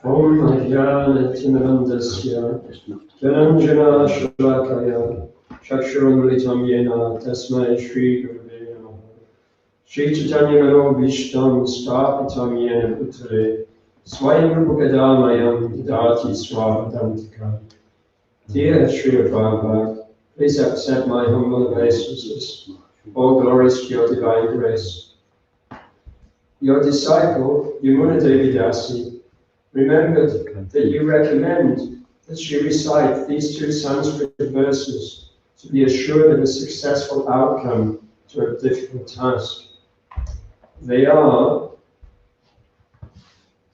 Om Ajnanatimandasya Jananjana Shalakaya Chakshurunglitam Yena Tasmai Shri Gurave Namaha Shri Chaitanya Garo Vishtam Stapitam Yena Bhutale Swayam Rupakadamayam Didati Swavadantika. Dear Sri Prabhupada, please accept my humble obeisances. All glories to your divine grace. Your disciple, Yamuna Devi Dasi, remembered that you recommend that she recite these 2 Sanskrit verses to be assured of a successful outcome to a difficult task. They are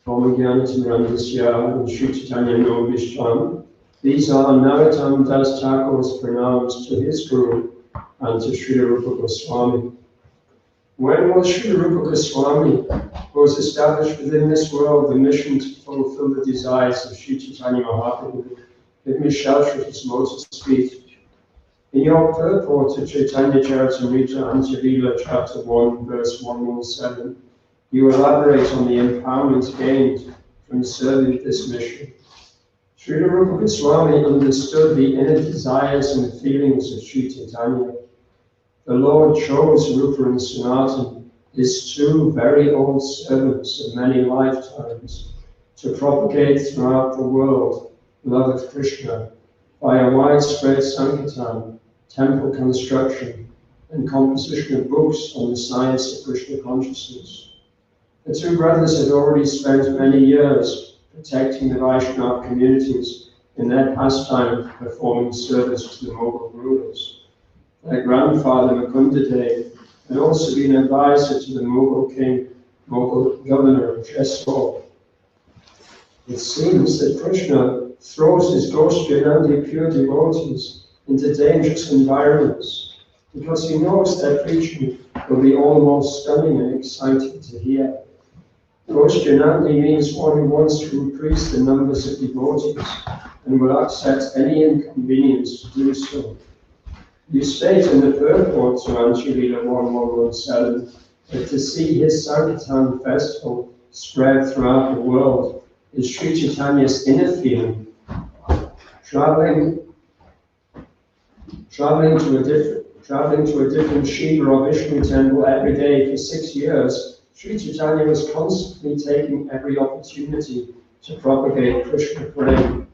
Omagyanatimirandasya and Sri Chaitanya Novishwan. These are Narottam Das Thakur's pronouns to his guru and to Srila Rupa Goswami. When was Srila Rupa Goswami, who was established within this world the mission to fulfill the desires of Sri Chaitanya Mahaprabhu, give me shelter at his lotus feet. In your purport to Chaitanya Charitamrita Anjalila, chapter 1, verse 117, you elaborate on the empowerment gained from serving this mission. Srila Rupa Goswami understood the inner desires and feelings of Sri Chaitanya. The Lord chose Rupa and Sanatan, his 2 very old servants of many lifetimes, to propagate throughout the world love of Krishna by a widespread sankirtan, temple construction, and composition of books on the science of Krishna consciousness. The 2 brothers had already spent many years protecting the Vaishnava communities in their pastime of performing service to the Mughal rulers. Their grandfather, Mukundadev, had also been advisor to the Mughal governor of Jessore. It seems that Krishna throws his Gosjanandi pure devotees into dangerous environments because he knows their preaching will be almost stunning and exciting to hear. Gosjanandi means one who wants to increase the numbers of devotees and will accept any inconvenience to do so. You state in the purport to Anjalila 1117 that to see his Sankirtan festival spread throughout the world is Sri Chaitanya's inner feeling. Traveling to a different Shiva or Vishnu temple every day for 6 years, Sri Chaitanya was constantly taking every opportunity to propagate Krishna prema.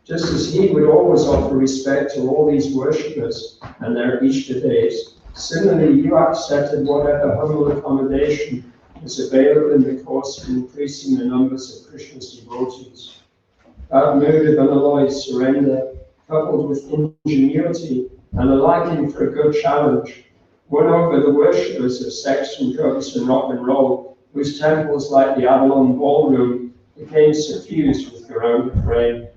Just as he would always offer respect to all these worshippers and their Ishta days, similarly you accepted whatever humble accommodation was available in the course of increasing the numbers of Krishna's devotees. That mood of unalloyed surrender, coupled with ingenuity and a liking for a good challenge, won over the worshippers of sex and drugs and rock and roll, whose temples like the Avalon Ballroom became suffused with Gauranga prema.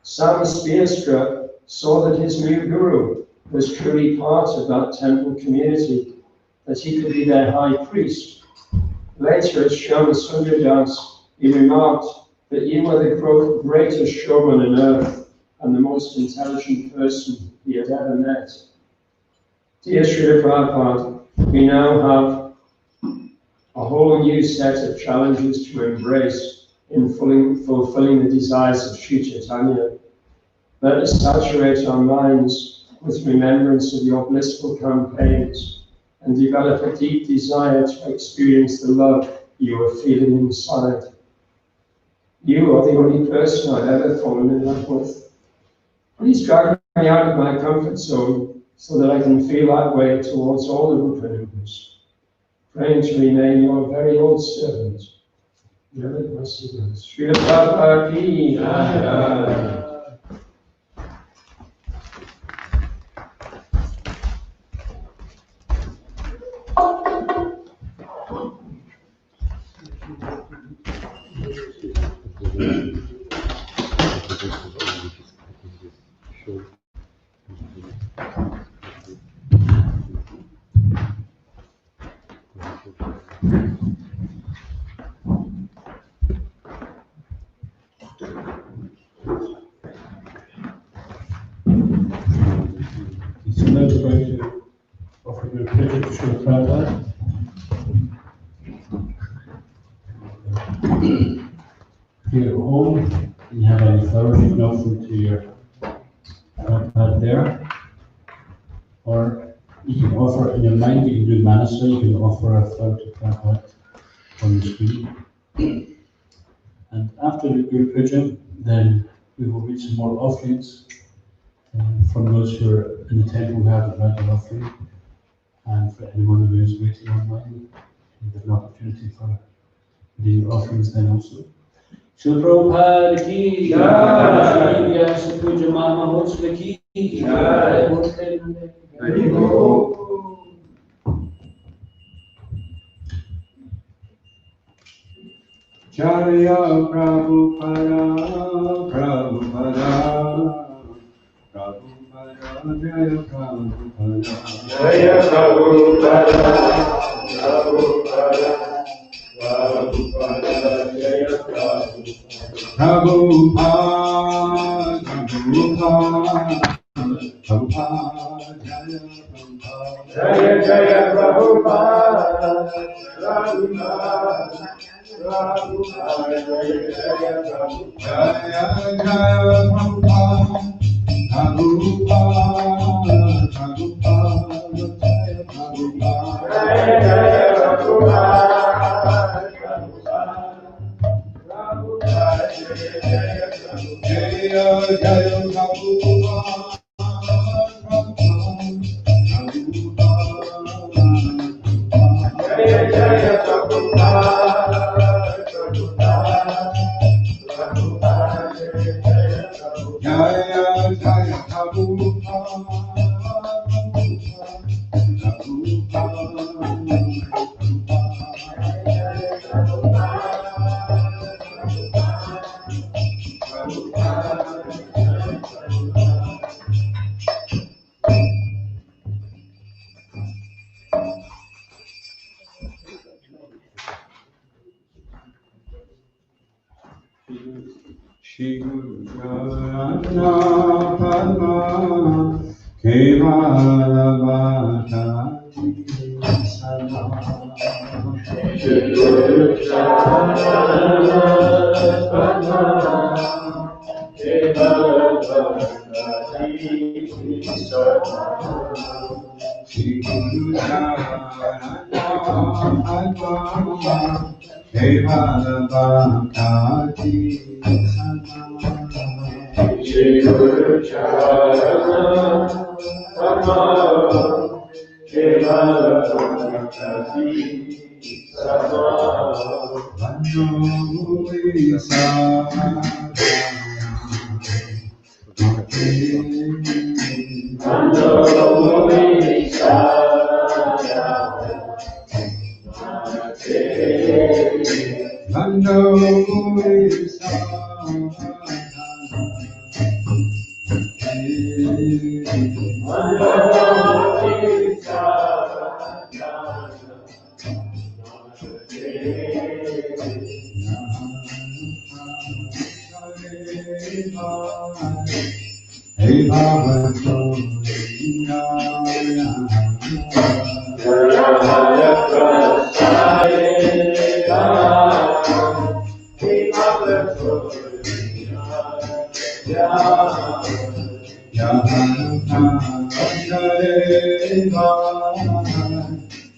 Swami Prabhupada saw that his new guru was truly part of that temple community, that he could be their high priest. Later, as Shyama Sundardas, he remarked that you were the greatest showman on earth and the most intelligent person he had ever met. Dear Srila Prabhupada, we now have a whole new set of challenges to embrace in fulfilling the desires of Sri Chaitanya. Let us saturate our minds with remembrance of your blissful campaigns and develop a deep desire to experience the love you are feeling inside. You are the only person I've ever fallen in love with. Please drag me out of my comfort zone so that I can feel that way towards all the Rupanugas. Praying to remain your very old servant. Srila Prabhupada ki Jai. Here at home, you have any flowers you can offer to your Prabhupada there, or you can offer in your mind, you can do manasa, you can offer a flower to Prabhupada on the screen. And after the Guru Puja, then we will read some more offerings from those who are in the temple who have a regular offering, and for anyone who is waiting online, you have an opportunity for reading your offerings then also. Srila Prabhupada ki jai, Vyasa Puja Mahotsav ki jai. Jaya Prabhupada, Prabhupada, Prabhupada, Jaya Prabhupada. Jaya Prabhupada, Prabhupada, Prabhupada, Jaya Prabhupada. Prabhupada, Prabhupada, Jaya Prabhupada. Jaya Jaya Prabhupada, Prabhupada, Prabhupada, Jaya Jaya Prabhupada. Jaya Jaya Prabhupada, Prabhupada, Prabhupada, Jaya Prabhupada. Jaya Jaya Prabhupada, Prabhupada, Jaya Prabhupada. Jaya Jaya Prabhupada, Jaya Jaya Prabhupada, Prabhupada, Jaya Jaya Prabhupada. Jaya Jaya Prabhupada, Shri Guru Jarana Padma Kevala Bhata Sama. Shri Guru Jarana Padma Kevala Bhata Sama. Shri Guru Jarana Padma Kevala Bhata Sama. Shri Guru Jarana Padma Kevala Bhata Sama. Hey Baba,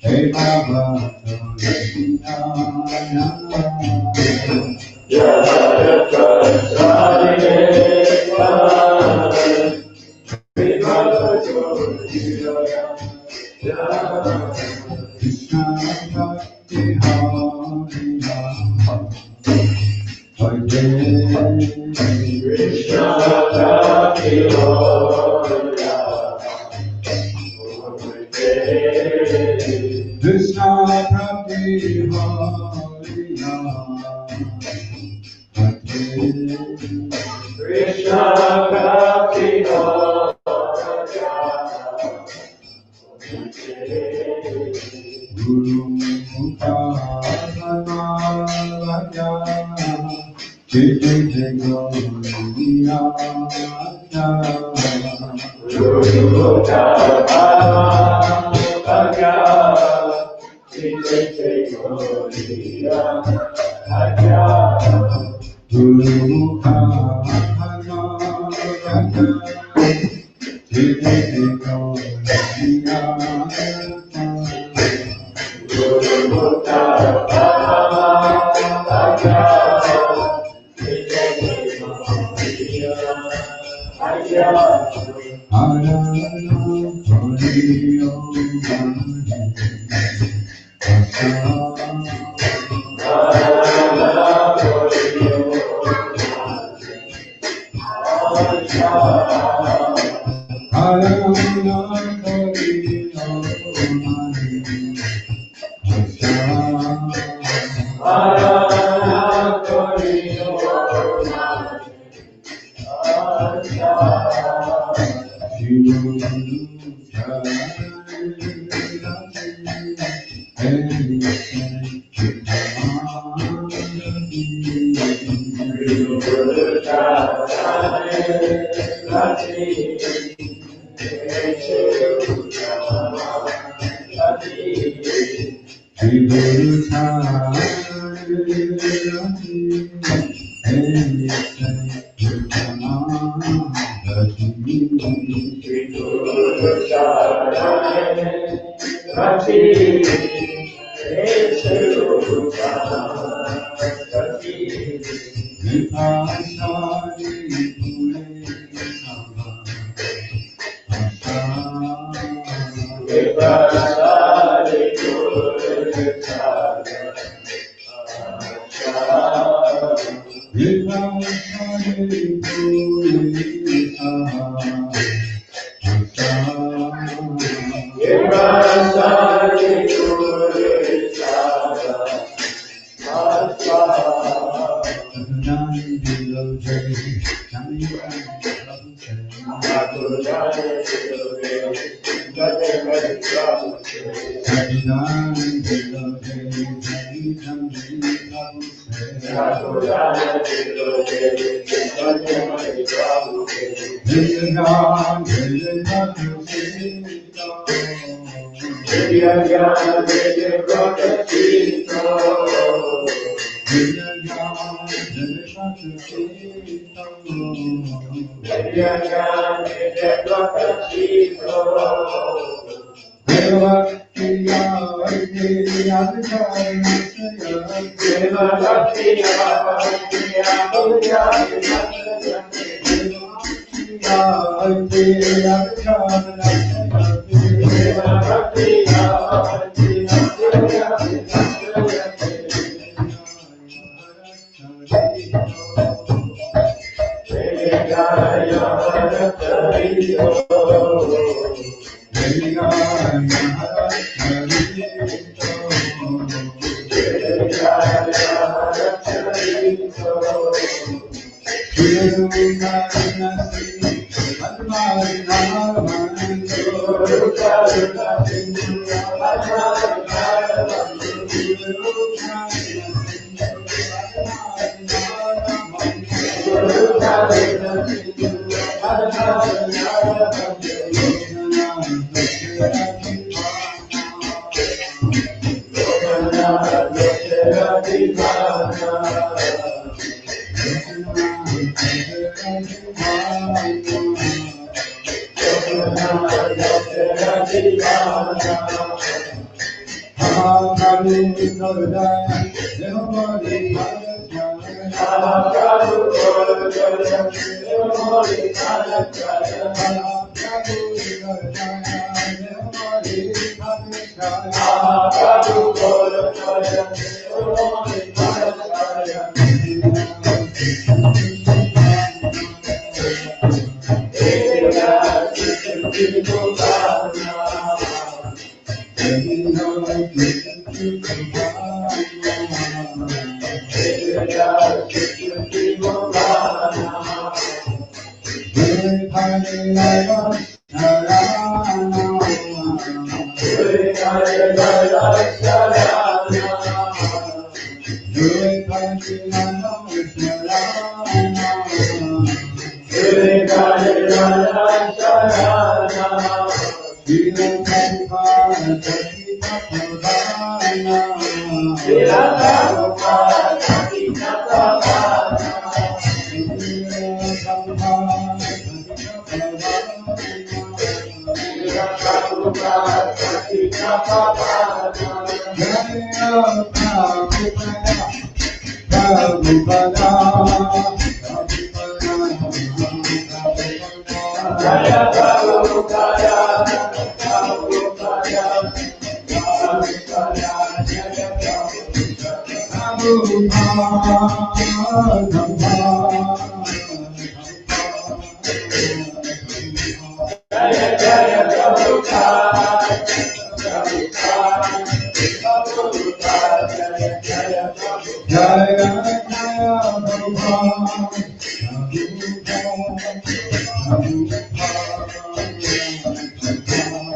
Hey Baba, Krishna Bhakti Krishna Bhakti Krishna Bhakti Krishna Bhakti Guru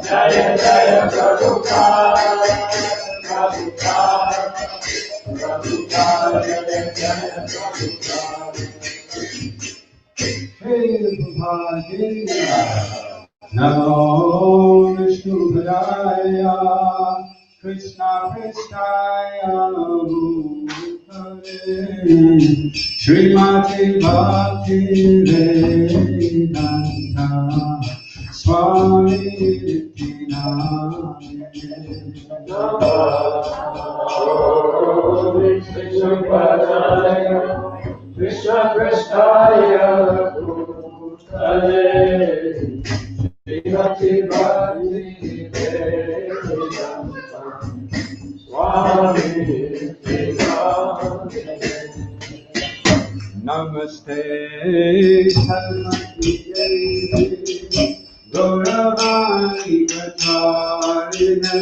Jaya Jaya Prabhupada, Prabhupada, Prabhupada, Jaya Jaya Prabhupada. Hey Prabhupada, Namo Vishnu Padaya, Krishna Krishnaya Bhutale, Srimati Bhakti Vedanta Swami Namo Vishnu Padaya, Krishna Krishnaya Bhutale, Srimati Bhakti Vedanta Swami Prabhupada. Namaste Saraswati Devi Gauravani Pracharine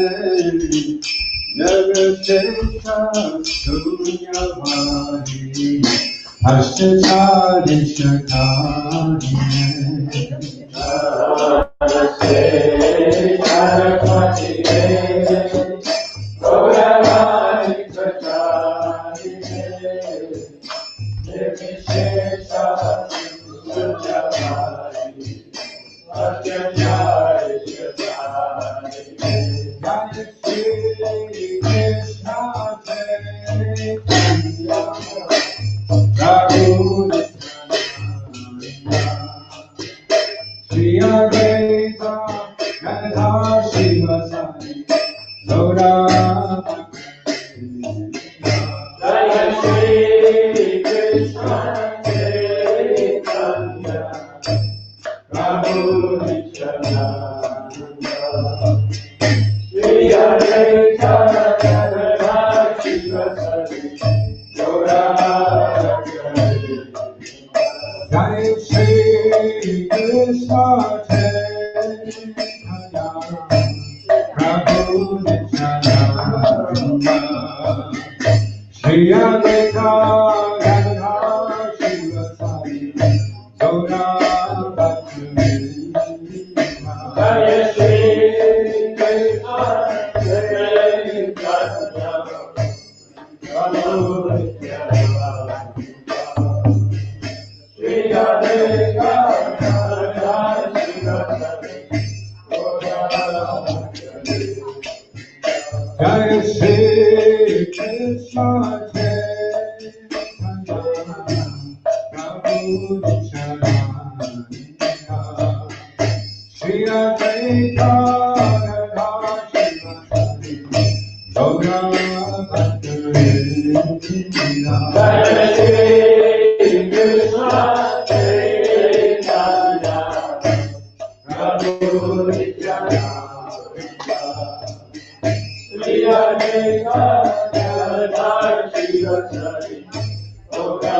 Namaste Sunyavadi Ashtachari Shakari Namaste Saraswati Devi Gauravani Pracharine Nirvishesha Sunyavadi Ashtachari Shakari. Jai Shri Krishna Chaitanya Prabhu Shri Advaita Gadadhar Shivasari Gaura Jaya Shri Krishna Chaitanya Prabhu Nityananda Shri Advaita Gadadhar Shivasari Gaura Jai Shri Krishna Chaitanya Prabhu Nityananda Shri Advaita Gadadhar Shivasari Gaura Jaya Shri Krishna Chaitanya Prabhu Nityananda Shri Advaita Gadadhar Shivasari Jai Shri Krishna Chaitanya Prabhu Nityananda Shri Advaita Gadadhar Shivasari Gaura Jaya Shri Krishna Chaitanya Prabhu Nityananda Shri Advaita Gadadhar Shivasari Gaura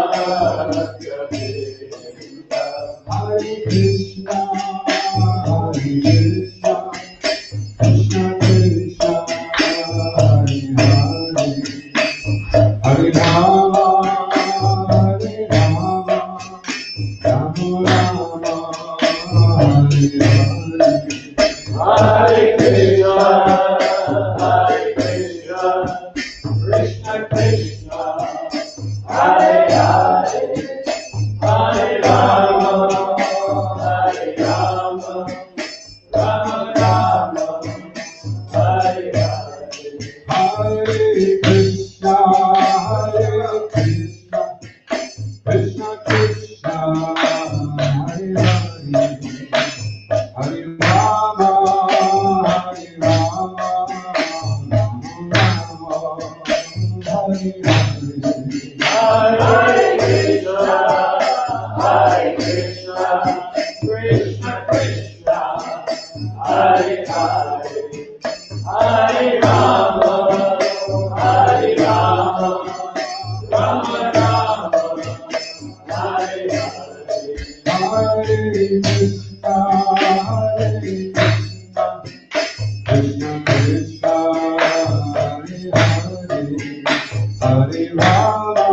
Hare Krishna, Krishna Krishna, Hare Hare, Hare Rama, Rama Rama, Hare Hare. Hare Krishna, Krishna Krishna, Hare Hare, Hare Rama, Rama Rama, Hare Hare. Hare Krishna, Krishna Krishna, Hare Hare, Hare Rama, Rama Rama, Hare Hare. Hare Krishna, Krishna Krishna, Hare Hare, Hare Rama, Rama Rama, Hare Hare. Hare Krishna, Krishna Krishna, Hare Hare, Hare Rama,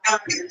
Hare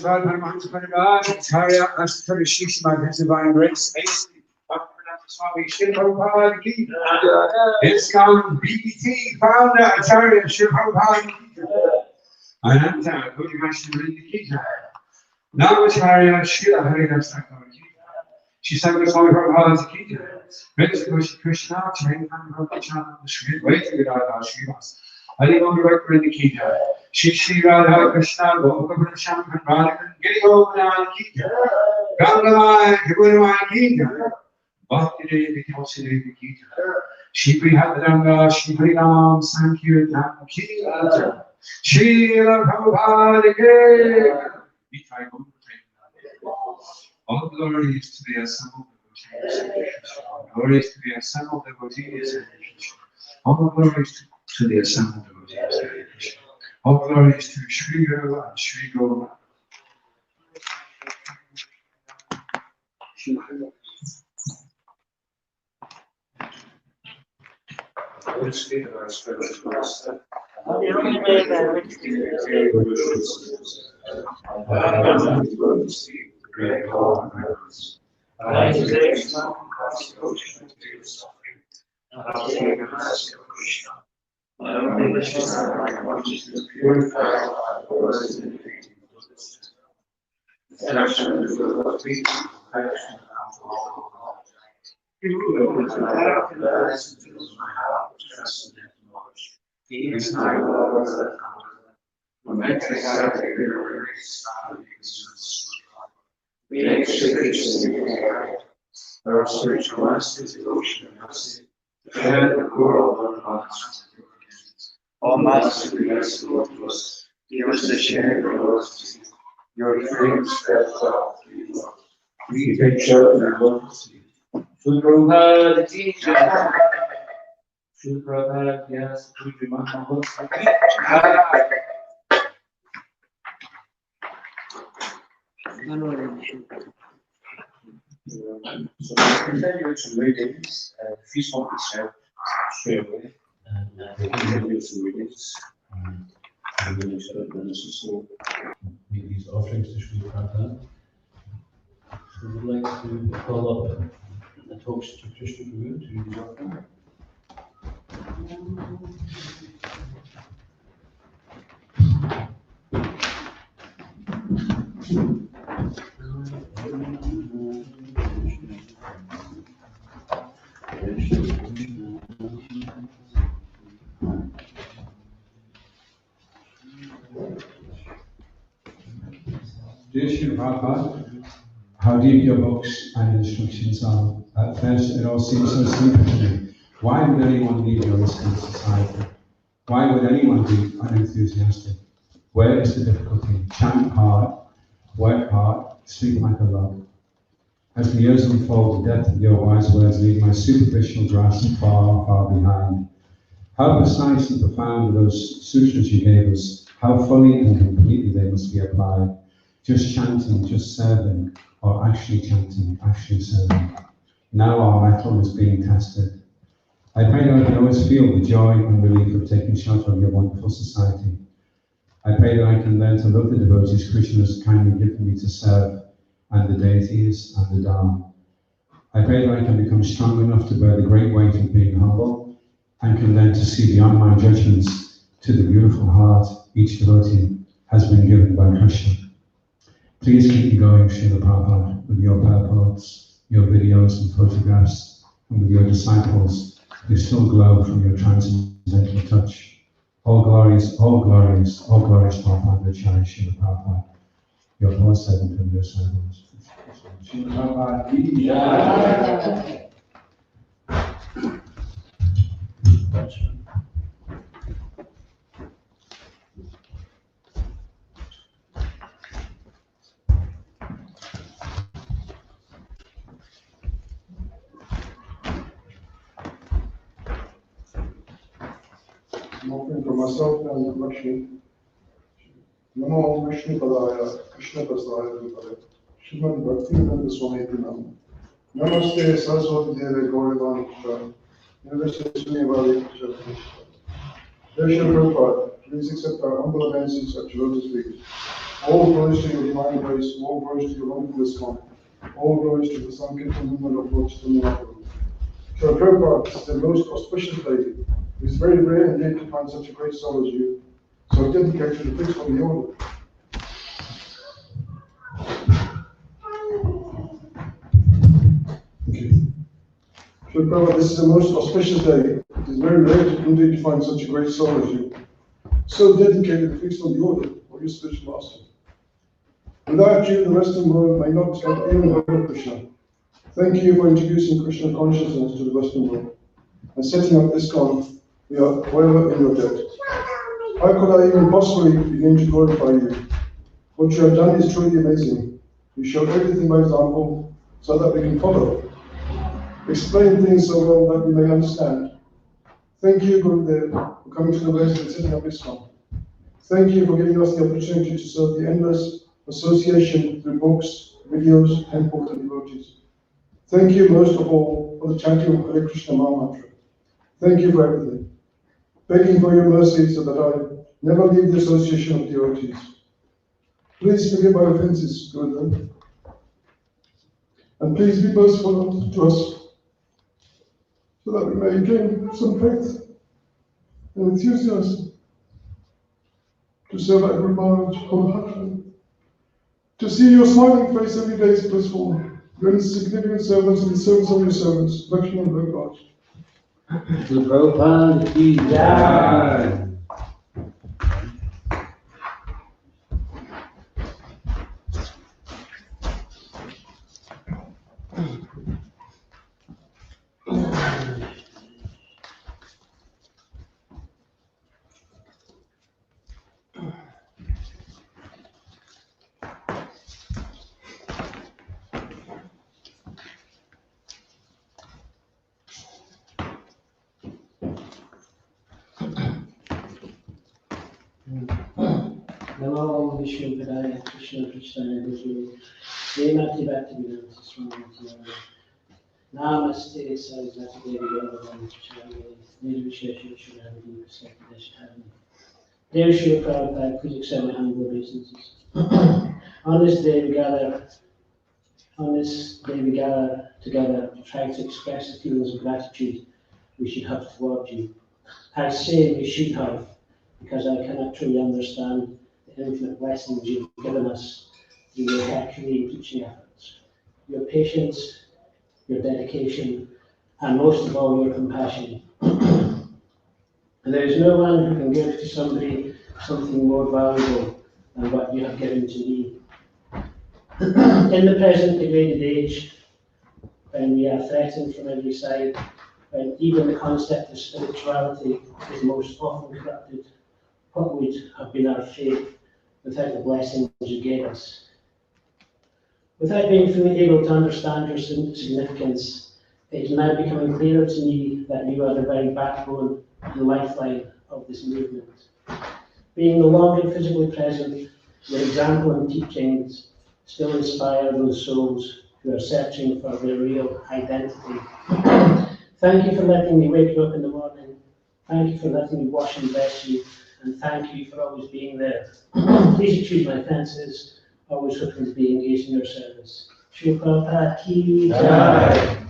Bhagavad-gita As It Is, His Divine Grace A.C. Bhaktivedanta Swami Prabhupada. ISKCON BBT founder-acarya Prabhupada. Ananta Bhagavad-gita Namaskar Srila Harinasa Srila Swami Prabhupada Gita. Vedic Krishna Chain Bhagavad-gita Vyasadeva Srila. Hariom Director in the Gita. Shri Radha Krishna Gopa Shankar Radha Giri Govardhan Gita. Gandamai Gurumai Gita. Bhaktivedanta Swami Gita. Shri Hadranga Shri Ram Sankirtan Gita. Srila Prabhupada. All glories to the assembled devotees. Glories to the assembled devotees. All glories to the assembled devotees. All glories to Sri Guru and Sri Guru. Let's get our spiritual master. Great God and heavens. I today come across the ocean to the suffering. I'll take a mercy of Krishna. My only wish is that my consciousness purify our words and feelings. Action is the peace, affection, and all. You open my heart and eyes and fills my heart with trust and knowledge. He is my Lord that comforter. When I take out of your grace, I we make scriptures in the air. Our spiritual master is the ocean of mercy. The head of the world on us. O Master, be merciful to us. Give us the share of us. Your grace steadfast. We take shelter in mercy. Prabhupada ki jai. Prabhupada, yes, So continue to readings. Feast one itself straight away. Continue to readings. And then make these offerings to Srila Prabhupada. So we'd like to call up the talks to Krishna Guru to do these offerings. Dear Srila Prabhupada, how deep your books and instructions are. At first, it all seems so simple to me. Why would anyone leave your ISKCON society? Why would anyone be unenthusiastic? Where is the difficulty? Chant hard, work hard, sleep like a log. As the years unfold, the depth of your wise words leave my superficial grasp far, far behind. How precise and profound are those sutras you gave us? How fully and completely they must be applied. Just chanting, just serving, or actually chanting, actually serving. Now our mettle is being tested. I pray that I can always feel the joy and relief of taking shelter of your wonderful society. I pray that I can learn to love the devotees Krishna has kindly given me to serve, and the deities and the Dharma. I pray that I can become strong enough to bear the great weight of being humble, and can learn to see beyond my judgments to the beautiful heart each devotee has been given by Krishna. Please keep me going, Srila Prabhupada, with your purports, your videos and photographs, and with your disciples who still glow from your transcendental touch. All glories, all glories, all glories to our founder-acarya, Srila Prabhupada, your poor servant and your servants. Srila Prabhupada ki jai. I'm offering for myself and Lakshmi. Namo Vishnu Padaya, Krishna Prasthaya Vipare, Srimad Bhaktivedanta Swami Prabhupada. Namaste Saraswati Deve Gaurivani Krishna, Namaste Sunyavadi Krishna. Dear Srila Prabhupada, please accept our humble obeisances at your lotus feet. All glories to your divine grace, all glories to your wonderful ISKCON, all glories to the Sankirtan movement of Lord Chaitanya Mahaprabhu. Srila Prabhupada, this is the most auspicious day. It is very rare indeed to find such a great soul as you, so dedicated to the fixed on the order. Srila Prabhupada, this is the most auspicious day. It is very rare indeed to find such a great soul as you, so dedicated to fixed on the order of your spiritual master. Without you, the Western world may not have even heard of Krishna. Thank you for introducing Krishna consciousness to the Western world and setting up ISKCON. We are forever in your debt. How could I even possibly begin to glorify you? What you have done is truly amazing. You showed everything by example so that we can follow. Explain things so well that we may understand. Thank you, Gurudev, for coming to the West and setting up ISKCON. Thank you for giving us the opportunity to serve the endless association through books, videos, temples, and devotees. Thank you most of all for the chanting of Hare Krishna Maha Mantra. Thank you for everything. Begging for your mercy so that I never leave the association of devotees. Please forgive my offenses, Gurudev. And please be merciful to us so that we may gain some faith and enthusiasm to serve at Guru Maharaj wholeheartedly. To see your smiling face every day is blissful. Your insignificant servants and the servants of your servants, Lakshmi and Bhagavad. Srila Prabhupada ki jai. Namo Vishnu Padaya Krishna Krishna Guru Srimati Bhaktivedanta Swami Prabhupada Namaste Saraswati Devi Gauravani Chari Nirvishesha Shuddhavadi Kasakadeshthavani. Dear Srila Prabhupada, please accept my humble obeisances. On this day we gather together to try to express the feelings of gratitude we should have towards you. I say we should have, because I cannot truly understand the infinite blessings you've given us through your Herculean teaching efforts, your patience, your dedication, and most of all, your compassion. And there is no one who can give to somebody something more valuable than what you have given to me. In the present degraded age, when we are threatened from every side, when even the concept of spirituality is most often corrupted, what would have been our fate without the blessings you gave us? Without being fully able to understand your significance, it is now becoming clearer to me that you are the very backbone and lifeline of this movement. Being no longer physically present, your example and teachings still inspire those souls who are searching for their real identity. Thank you for letting me wake you up in the morning. Thank you for letting me wash and dress you. And thank you for always being there. Please excuse my offences, always hoping to be engaged in your service. Srila Prabhupada ki jai.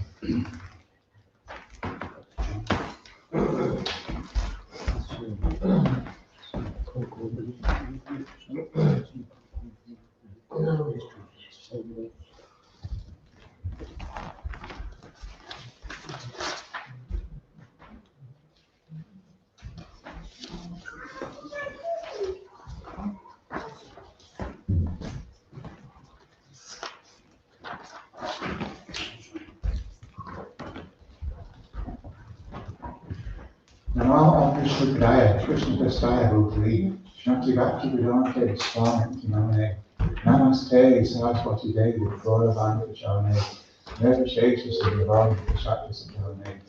Namo Vishnu Padaya Krishna Prasthaya Bhutali Shanti Bhaktivedanta Swami Prabhupada Namaste Saraswati Devi Gauravani Chari Nirvishesha Srila Srila.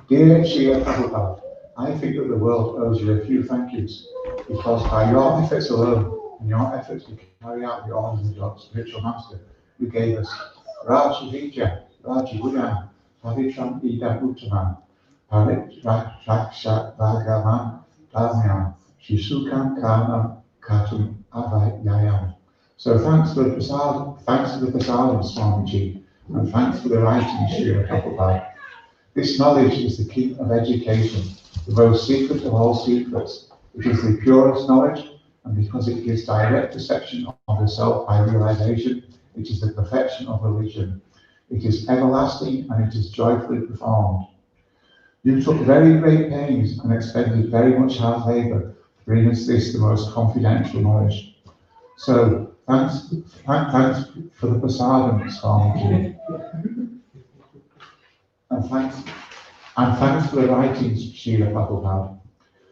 Dear Srila Prabhupada, I think that the world owes you a few thank yous, because by your efforts alone and your efforts to carry out the orders of your spiritual master, you gave us Rajavija, Rajavudan, Pavitram Ida Uttaman, Paritraksha Bhagavan Dhamyam, Shisukam Karnam Katum Avayayam. So thanks for the prasadam, Swamiji, and thanks for the writing, Srila Prabhupada. This knowledge is the key of education, the most secret of all secrets. It is the purest knowledge, and because it gives direct perception of the self by realization, it is the perfection of religion. It is everlasting and it is joyfully performed. You took very great pains and expended very much hard labor to bring us this, the most confidential knowledge. So thanks for the prasadam, Swamiji. And thanks for the writings, Srila Prabhupada.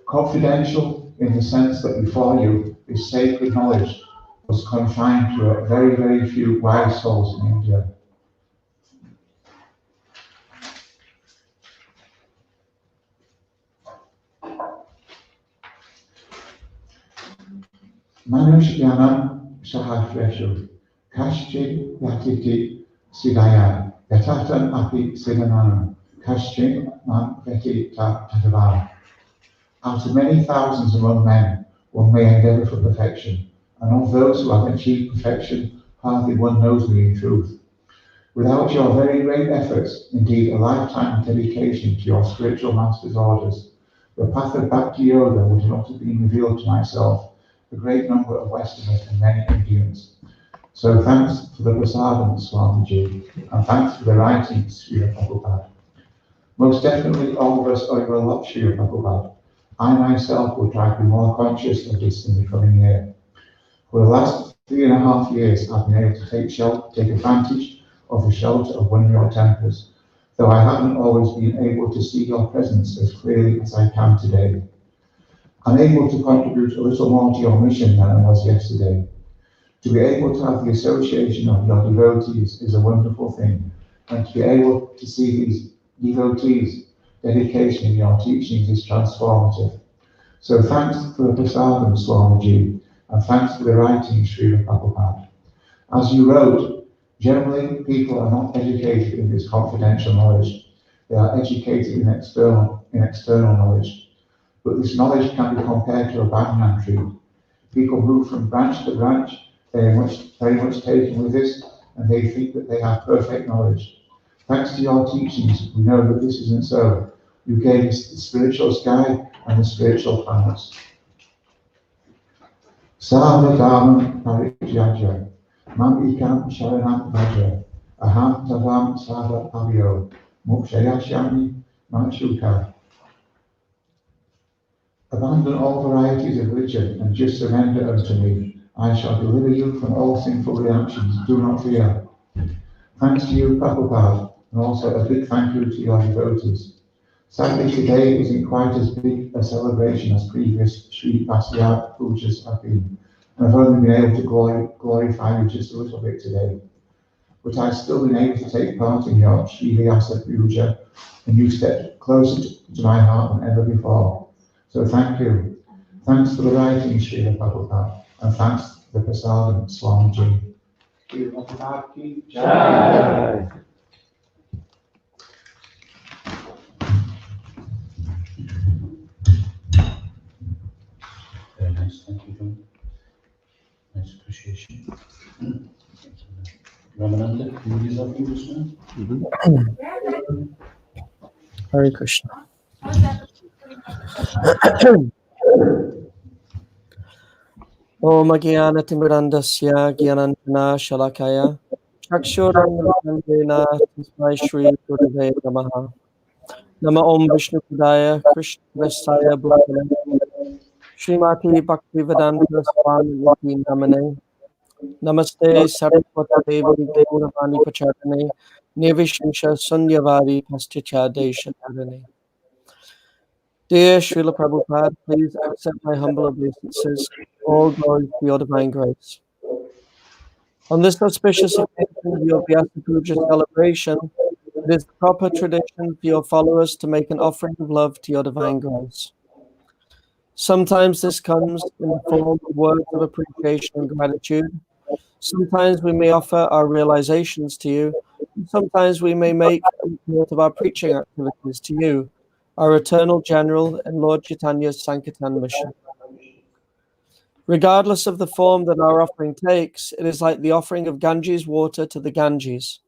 Confidential in the sense that before you, this sacred knowledge was confined to a very, very few wise souls in India. Manushyanam Sahasreshu Kashchid Yatiti Sidaya Yatatan Api Sidananam Kashchid Man Veti Tadavar. Out of many thousands among men, one may endeavour for perfection, and of those who have achieved perfection, hardly one knows me in truth. Without your very great efforts, indeed a lifetime of dedication to your spiritual master's orders, the path of Bhakti Yoga would not have been revealed to myself, a great number of Westerners and many Indians. So thanks for the prasadam, Swamiji, and thanks for the writings, Srila Prabhupada. Most definitely all of us owe you a lot, Srila Prabhupada. I myself will try to be more conscious of this in the coming year. For the last 3.5 years, I've been able to take advantage of the shelter of one of your temples, though I haven't always been able to see your presence as clearly as I can today. I'm able to contribute a little more to your mission than I was yesterday. To be able to have the association of your devotees is a wonderful thing, and to be able to see these devotees dedication in your teachings is transformative. So thanks for the prasadam, Swamiji, and thanks for the writing, Srila Prabhupada. As you wrote, generally people are not educated in this confidential knowledge. They are educated in external knowledge. But this knowledge can be compared to a banyan tree. People move from branch to branch, very much taken with this, and they think that they have perfect knowledge. Thanks to your teachings, we know that this isn't so. You gave us the spiritual sky and the spiritual planets. Sarva dharma parijajya, mam ikam sharanam vaja, aham tavam sarva pavyo, mokshayashyami machuka. Abandon all varieties of religion and just surrender unto me. I shall deliver you from all sinful reactions. Do not fear. Thanks to you, Prabhupada, and also a big thank you to your devotees. Sadly, today isn't quite as big a celebration as previous Sri Vyasa Pujas have been, and I've only been able to glorify you just a little bit today. But I've still been able to take part in your Sri Vyasa Puja, and you've stepped closer to my heart than ever before. So thank you. Thanks for the writing, Srila Prabhupada, and thanks for the prasadam, Swamiji. Jai. Very nice, thank you, John. Nice appreciation. Ramananda, can you use that for just now? Hare Krishna. Om Jnana-timirandasya Jnanandjana Shalakaya Chakshurannamandena Tasmai Shri Gurave Namaha. Nama Om Vishnu Padaya Krishna Vestaya Bhutale Srimati Bhaktivedanta Swami Namane Namaste Saraswati Devi Gauravani Pacharane Nirvishesha Sunyavari Pasticha Desha Dharane. Dear Srila Prabhupada, please accept my humble obeisances. All glory to your divine grace. On this auspicious occasion of your Vyasa Puja celebration, it is the proper tradition for your followers to make an offering of love to your divine grace. Sometimes this comes in the form of words of appreciation and gratitude. Sometimes we may offer our realizations to you. Sometimes we may make a report of our preaching activities to you, our eternal general and Lord Chaitanya's Sankirtan mission. Regardless of the form that our offering takes, it is like the offering of Ganges water to the Ganges.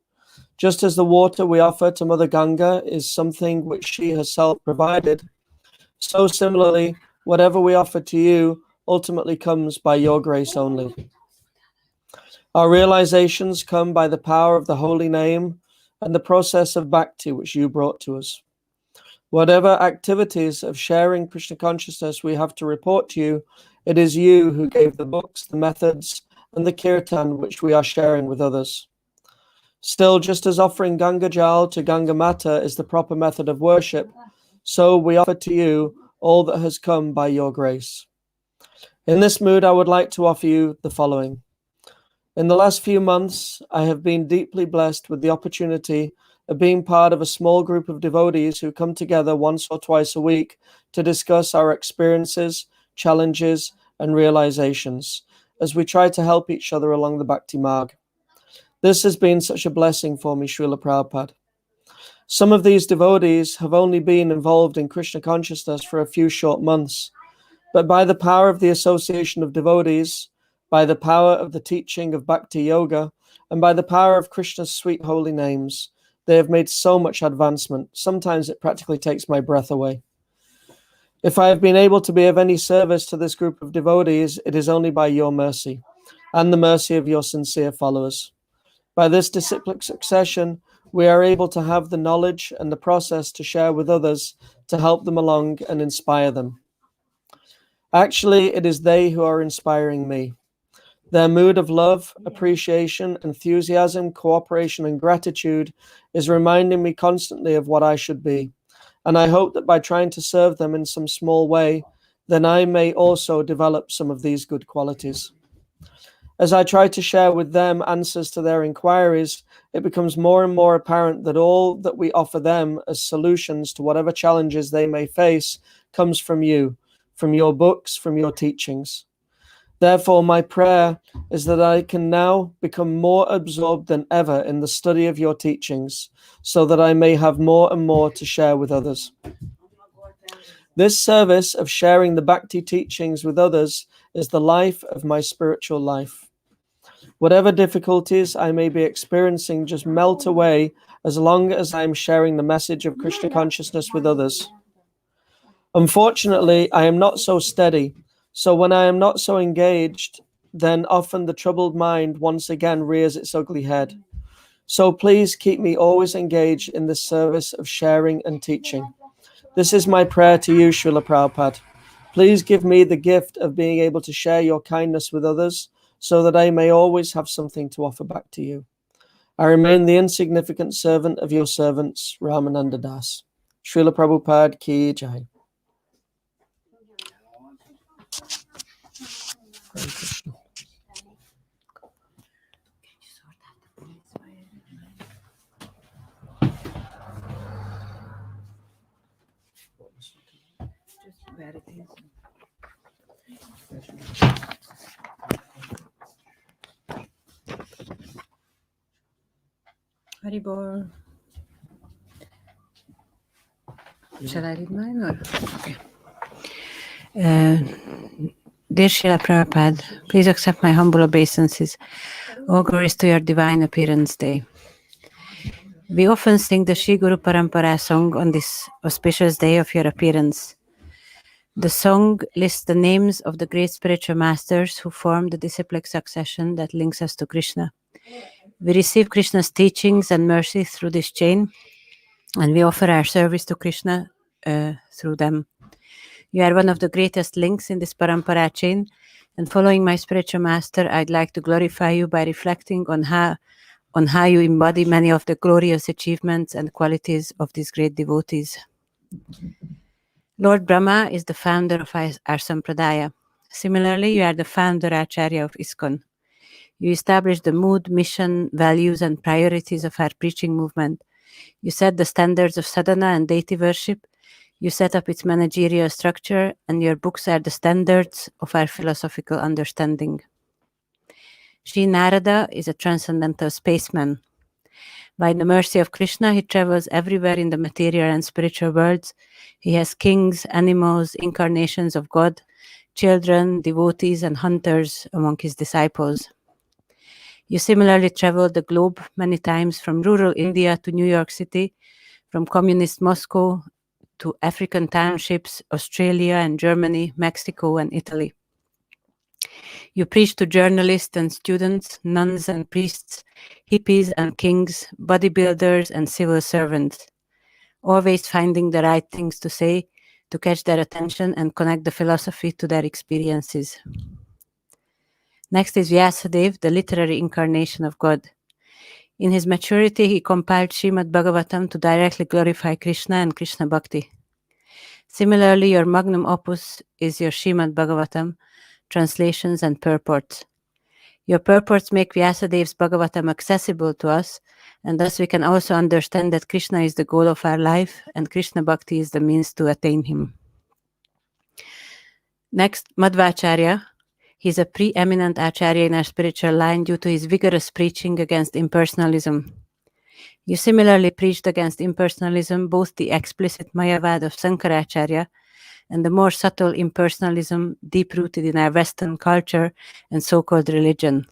Just as the water we offer to Mother Ganga is something which she herself provided, so similarly, whatever we offer to you ultimately comes by your grace only. Our realizations come by the power of the holy name and the process of bhakti which you brought to us. Whatever activities of sharing Krishna consciousness we have to report to you, it is you who gave the books, the methods, and the kirtan which we are sharing with others. Still, just as offering Ganga Jal to Ganga Mata is the proper method of worship, so we offer to you all that has come by your grace. In this mood, I would like to offer you the following. In the last few months, I have been deeply blessed with the opportunity of being part of a small group of devotees who come together once or twice a week to discuss our experiences, challenges, and realizations as we try to help each other along the Bhakti Marg. This has been such a blessing for me, Srila Prabhupada. Some of these devotees have only been involved in Krishna consciousness for a few short months, but by the power of the association of devotees, by the power of the teaching of Bhakti Yoga, and by the power of Krishna's sweet holy names, they have made so much advancement. Sometimes it practically takes my breath away. If I have been able to be of any service to this group of devotees, it is only by your mercy and the mercy of your sincere followers. By this disciplic succession, we are able to have the knowledge and the process to share with others to help them along and inspire them. Actually, it is they who are inspiring me. Their mood of love, appreciation, enthusiasm, cooperation, and gratitude is reminding me constantly of what I should be. And I hope that by trying to serve them in some small way, then I may also develop some of these good qualities. As I try to share with them answers to their inquiries, it becomes more and more apparent that all that we offer them as solutions to whatever challenges they may face comes from you, from your books, from your teachings. Therefore, my prayer is that I can now become more absorbed than ever in the study of your teachings, so that I may have more and more to share with others. This service of sharing the Bhakti teachings with others is the life of my spiritual life. Whatever difficulties I may be experiencing just melt away as long as I am sharing the message of Krishna consciousness with others. Unfortunately, I am not so steady, so when I am not so engaged, then often the troubled mind once again rears its ugly head. So please keep me always engaged in this service of sharing and teaching. This is my prayer to you, Srila Prabhupada. Please give me the gift of being able to share your kindness with others, so that I may always have something to offer back to you. I remain the insignificant servant of your servants, Ramananda Das. Srila Prabhupada ki jai. Hare Krishna. Where it is. Haribol. Shall I read mine or? Okay. Dear Srila Prabhupada, please accept my humble obeisances. All glories to your divine appearance day. We often sing the Shri Guru Parampara song on this auspicious day of your appearance. The song lists the names of the great spiritual masters who form the disciplic succession that links us to Krishna. We receive Krishna's teachings and mercy through this chain, and we offer our service to Krishna through them. You are one of the greatest links in this parampara chain, and following my spiritual master, I'd like to glorify you by reflecting on how you embody many of the glorious achievements and qualities of these great devotees. Lord Brahma is the founder of our Sampradaya. Similarly, you are the founder-acarya of ISKCON. You establish the mood, mission, values, and priorities of our preaching movement. You set the standards of sadhana and deity worship. You set up its managerial structure, and your books are the standards of our philosophical understanding. Sri Narada is a transcendental spaceman. By the mercy of Krishna, he travels everywhere in the material and spiritual worlds. He has kings, animals, incarnations of God, children, devotees, and hunters among his disciples. You similarly traveled the globe many times, from rural India to New York City, from communist Moscow to African townships, Australia and Germany, Mexico and Italy. You preach to journalists and students, nuns and priests, hippies and kings, bodybuilders and civil servants, always finding the right things to say to catch their attention and connect the philosophy to their experiences. Next is Vyasadeva, the literary incarnation of God. In his maturity, he compiled Srimad Bhagavatam to directly glorify Krishna and Krishna Bhakti. Similarly, your magnum opus is your Srimad Bhagavatam, translations and purports. Your purports make Vyasadeva's Bhagavatam accessible to us, and thus we can also understand that Krishna is the goal of our life and Krishna Bhakti is the means to attain him. Next, Madhvacharya. He is a preeminent acharya in our spiritual line due to his vigorous preaching against impersonalism. You similarly preached against impersonalism, both the explicit Mayavad of Sankaracharya and the more subtle impersonalism deep-rooted in our Western culture and so-called religion.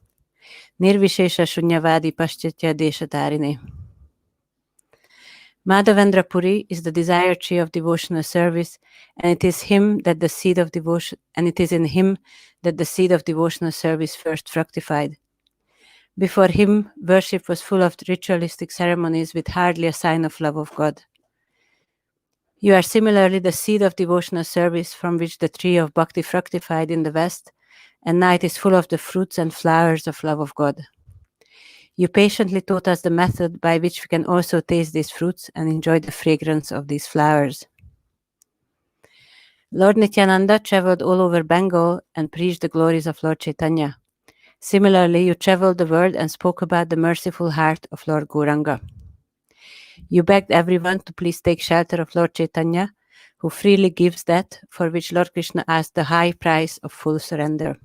Nirvishesha Shunyavadi Paschitya Deshatarine. Madhavendra Puri is the desired tree of devotional service, and it is him that the seed of devotion, and it is in him that the seed of devotional service first fructified. Before him, worship was full of ritualistic ceremonies with hardly a sign of love of God. You are similarly the seed of devotional service from which the tree of bhakti fructified in the West, and now it is full of the fruits and flowers of love of God. You patiently taught us the method by which we can also taste these fruits and enjoy the fragrance of these flowers. Lord Nityananda traveled all over Bengal and preached the glories of Lord Chaitanya. Similarly, you traveled the world and spoke about the merciful heart of Lord Gauranga. You begged everyone to please take shelter of Lord Chaitanya, who freely gives that for which Lord Krishna asked the high price of full surrender.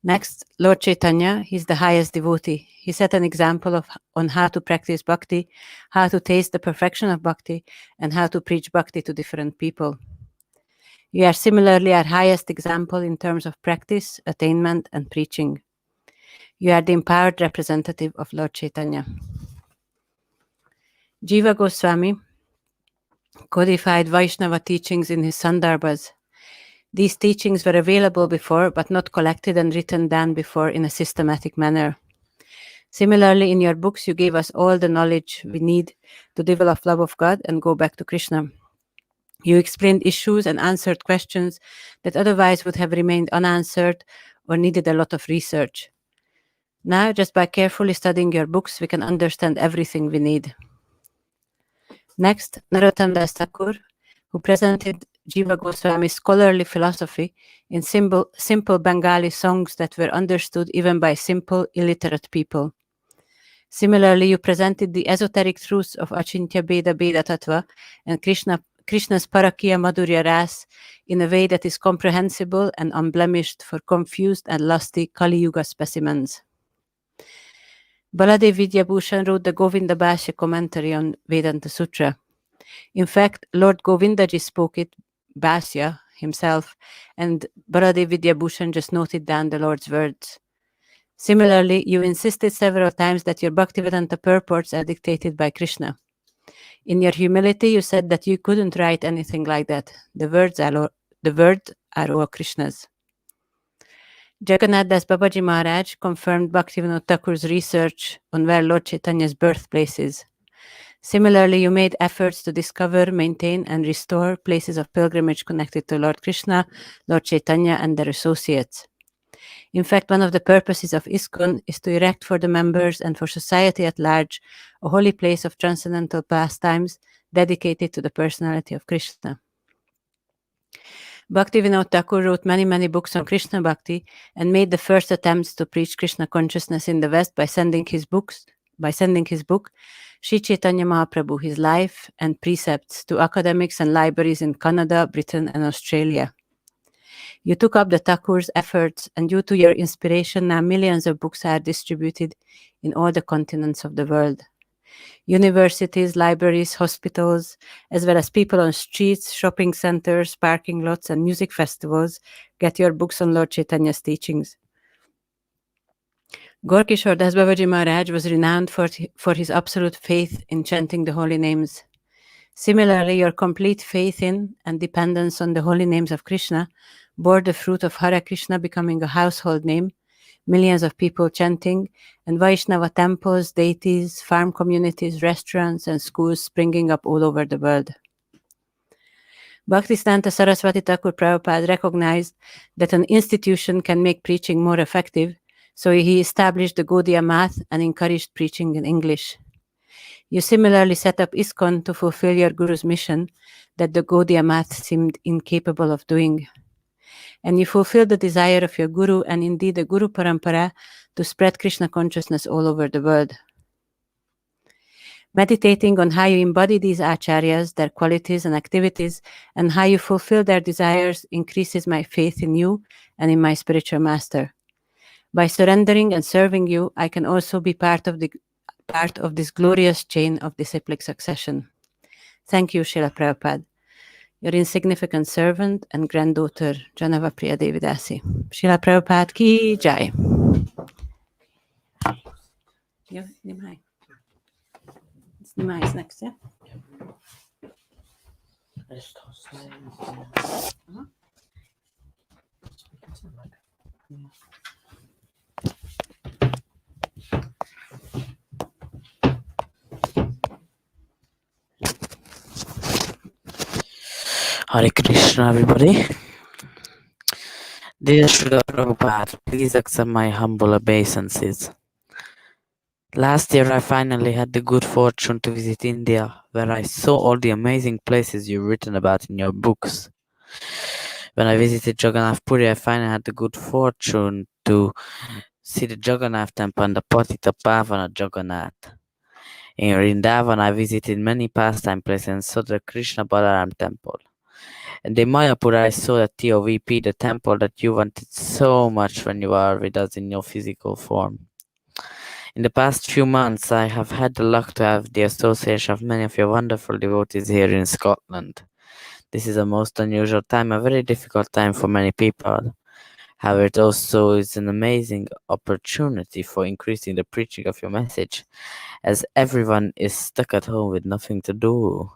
Next, Lord Chaitanya, he is the highest devotee. He set an example on how to practice bhakti, how to taste the perfection of bhakti, and how to preach bhakti to different people. You are similarly our highest example in terms of practice, attainment, and preaching. You are the empowered representative of Lord Chaitanya. Jiva Goswami codified Vaishnava teachings in his Sandarbhas. These teachings were available before, but not collected and written down before in a systematic manner. Similarly, in your books, you gave us all the knowledge we need to develop love of God and go back to Krishna. You explained issues and answered questions that otherwise would have remained unanswered or needed a lot of research. Now, just by carefully studying your books, we can understand everything we need. Next, Narottam Das Thakur, who presented Jiva Goswami's scholarly philosophy in simple Bengali songs that were understood even by simple, illiterate people. Similarly, you presented the esoteric truths of Achintya Beda Beda Tattva and Krishna's Parakya Madhurya Ras in a way that is comprehensible and unblemished for confused and lusty Kali Yuga specimens. Baladev Vidyabhushan wrote the Govinda Bhashya commentary on Vedanta Sutra. In fact, Lord Govindaji spoke it Bhashya himself, and Baladev Vidyabhushan just noted down the Lord's words. Similarly, you insisted several times that your Bhaktivedanta purports are dictated by Krishna. In your humility, you said that you couldn't write anything like that. The words are all Krishna's. Jagannath Das Babaji Maharaj confirmed Bhaktivinoda Thakur's research on where Lord Chaitanya's birthplace is. Similarly, you made efforts to discover, maintain, and restore places of pilgrimage connected to Lord Krishna, Lord Chaitanya, and their associates. In fact, one of the purposes of ISKCON is to erect for the members and for society at large a holy place of transcendental pastimes dedicated to the personality of Krishna. Bhaktivinoda Thakur wrote many books on Krishna Bhakti and made the first attempts to preach Krishna consciousness in the West by sending his book, Sri Chaitanya Mahaprabhu, his life and precepts, to academics and libraries in Canada, Britain, and Australia. You took up the Thakur's efforts, and due to your inspiration, now millions of books are distributed in all the continents of the world. Universities, libraries, hospitals, as well as people on streets, shopping centers, parking lots, and music festivals get your books on Lord Chaitanya's teachings. Gorkishore Das Babaji Maharaj was renowned for his absolute faith in chanting the holy names. Similarly, your complete faith in and dependence on the holy names of Krishna bore the fruit of Hare Krishna becoming a household name, millions of people chanting, and Vaishnava temples, deities, farm communities, restaurants, and schools springing up all over the world. Bhaktisiddhanta Saraswati Thakur Prabhupada recognized that an institution can make preaching more effective, so he established the Gaudiya Math and encouraged preaching in English. You similarly set up ISKCON to fulfill your Guru's mission that the Gaudiya Math seemed incapable of doing. And you fulfilled the desire of your Guru and indeed the Guru Parampara to spread Krishna consciousness all over the world. Meditating on how you embody these acharyas, their qualities and activities, and how you fulfill their desires increases my faith in you and in my spiritual master. By surrendering and serving you, I can also be part of this glorious chain of disciplic succession. Thank you, Srila Prabhupada. Your insignificant servant and granddaughter, Janava Priya Devi Dasi. Srila Prabhupada ki jai. Nimai. Nimai is next, yeah? Hare Krishna, everybody. Dear Srila Prabhupada, please accept my humble obeisances. Last year, I finally had the good fortune to visit India, where I saw all the amazing places you've written about in your books. When I visited Jagannath Puri, I finally had the good fortune to to see the Jagannath temple and the Patita Pavana Jagannath. In Vrindavan, I visited many pastime places and saw the Krishna Balaram temple. And in Mayapur, I saw the TOVP, the temple that you wanted so much when you are with us in your physical form. In the past few months, I have had the luck to have the association of many of your wonderful devotees here in Scotland. This is a most unusual time, a very difficult time for many people. However, it also is an amazing opportunity for increasing the preaching of your message, as everyone is stuck at home with nothing to do.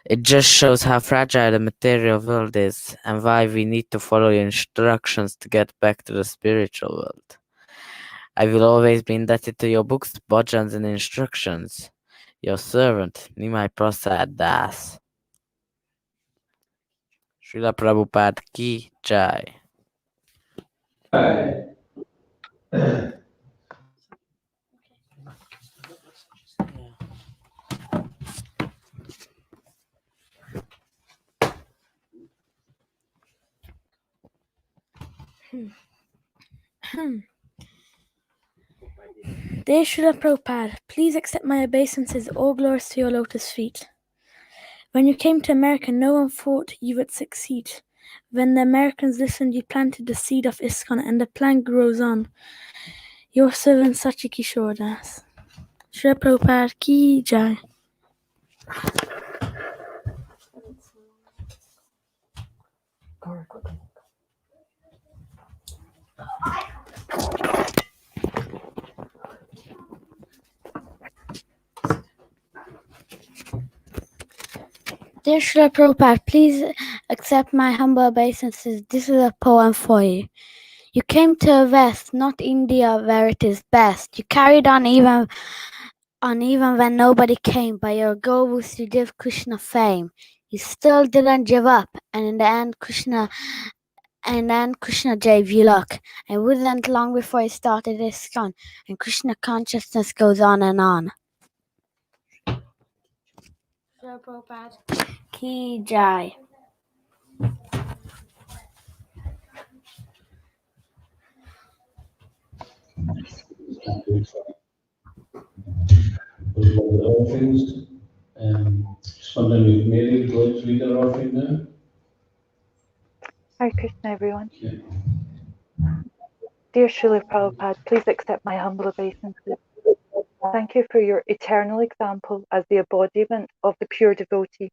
It just shows how fragile the material world is and why we need to follow your instructions to get back to the spiritual world. I will always be indebted to your books, bhajans, and instructions. Your servant, Nimai Prasad Das. Srila Prabhupada Ki Jai. Dear Srila Prabhupada, please accept my obeisances, all glories to your lotus feet. When you came to America, no one thought you would succeed. When the Americans listened, you planted the seed of ISKCON, and the plant grows on. Your servant Sachi Kishore Das. Srila Prabhupada Ki Jai. Dear Srila Prabhupada, please accept my humble obeisances. This is a poem for you. You came to the West, not India, where it is best. You carried on even when nobody came. By your goal was to give Krishna fame. You still didn't give up, and in the end, Krishna gave you luck. And wasn't long before you started ISKCON, and Krishna consciousness goes on and on. Srila Prabhupada Ki Jai. Those are the offerings. Just wondering if Mary would like to read our offering now. Hare Krishna, everyone. Yeah. Dear Srila Prabhupada, please accept my humble obeisances. Thank you for your eternal example as the embodiment of the pure devotee.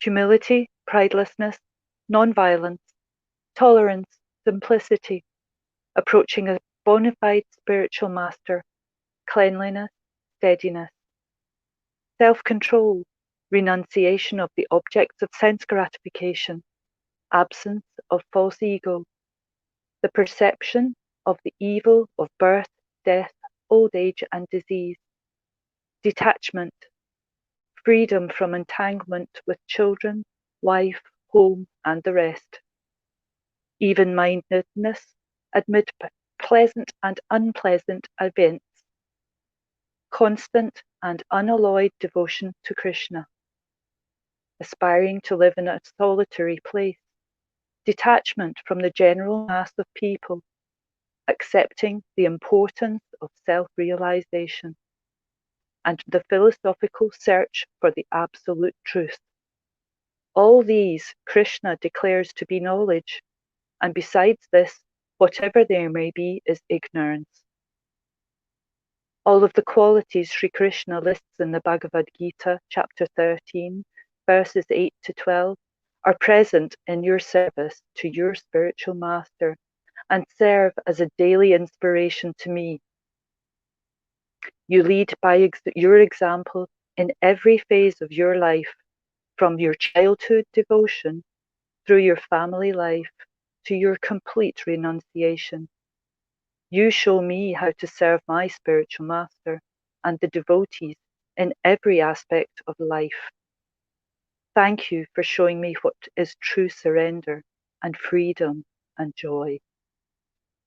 Humility, pridelessness, non-violence, tolerance, simplicity, approaching a bona fide spiritual master, cleanliness, steadiness, self-control, renunciation of the objects of sense gratification, absence of false ego, the perception of the evil of birth, death, old age and disease, detachment, freedom from entanglement with children, wife, home and the rest, even-mindedness amid pleasant and unpleasant events, constant and unalloyed devotion to Krishna, aspiring to live in a solitary place, detachment from the general mass of people, accepting the importance of self-realization, and the philosophical search for the absolute truth. All these Krishna declares to be knowledge, and besides this, whatever there may be is ignorance. All of the qualities Sri Krishna lists in the Bhagavad-gita, chapter 13, verses 8 to 12, are present in your service to your spiritual master and serve as a daily inspiration to me. You lead by your example in every phase of your life, from your childhood devotion through your family life to your complete renunciation. You show me how to serve my spiritual master and the devotees in every aspect of life. Thank you for showing me what is true surrender and freedom and joy.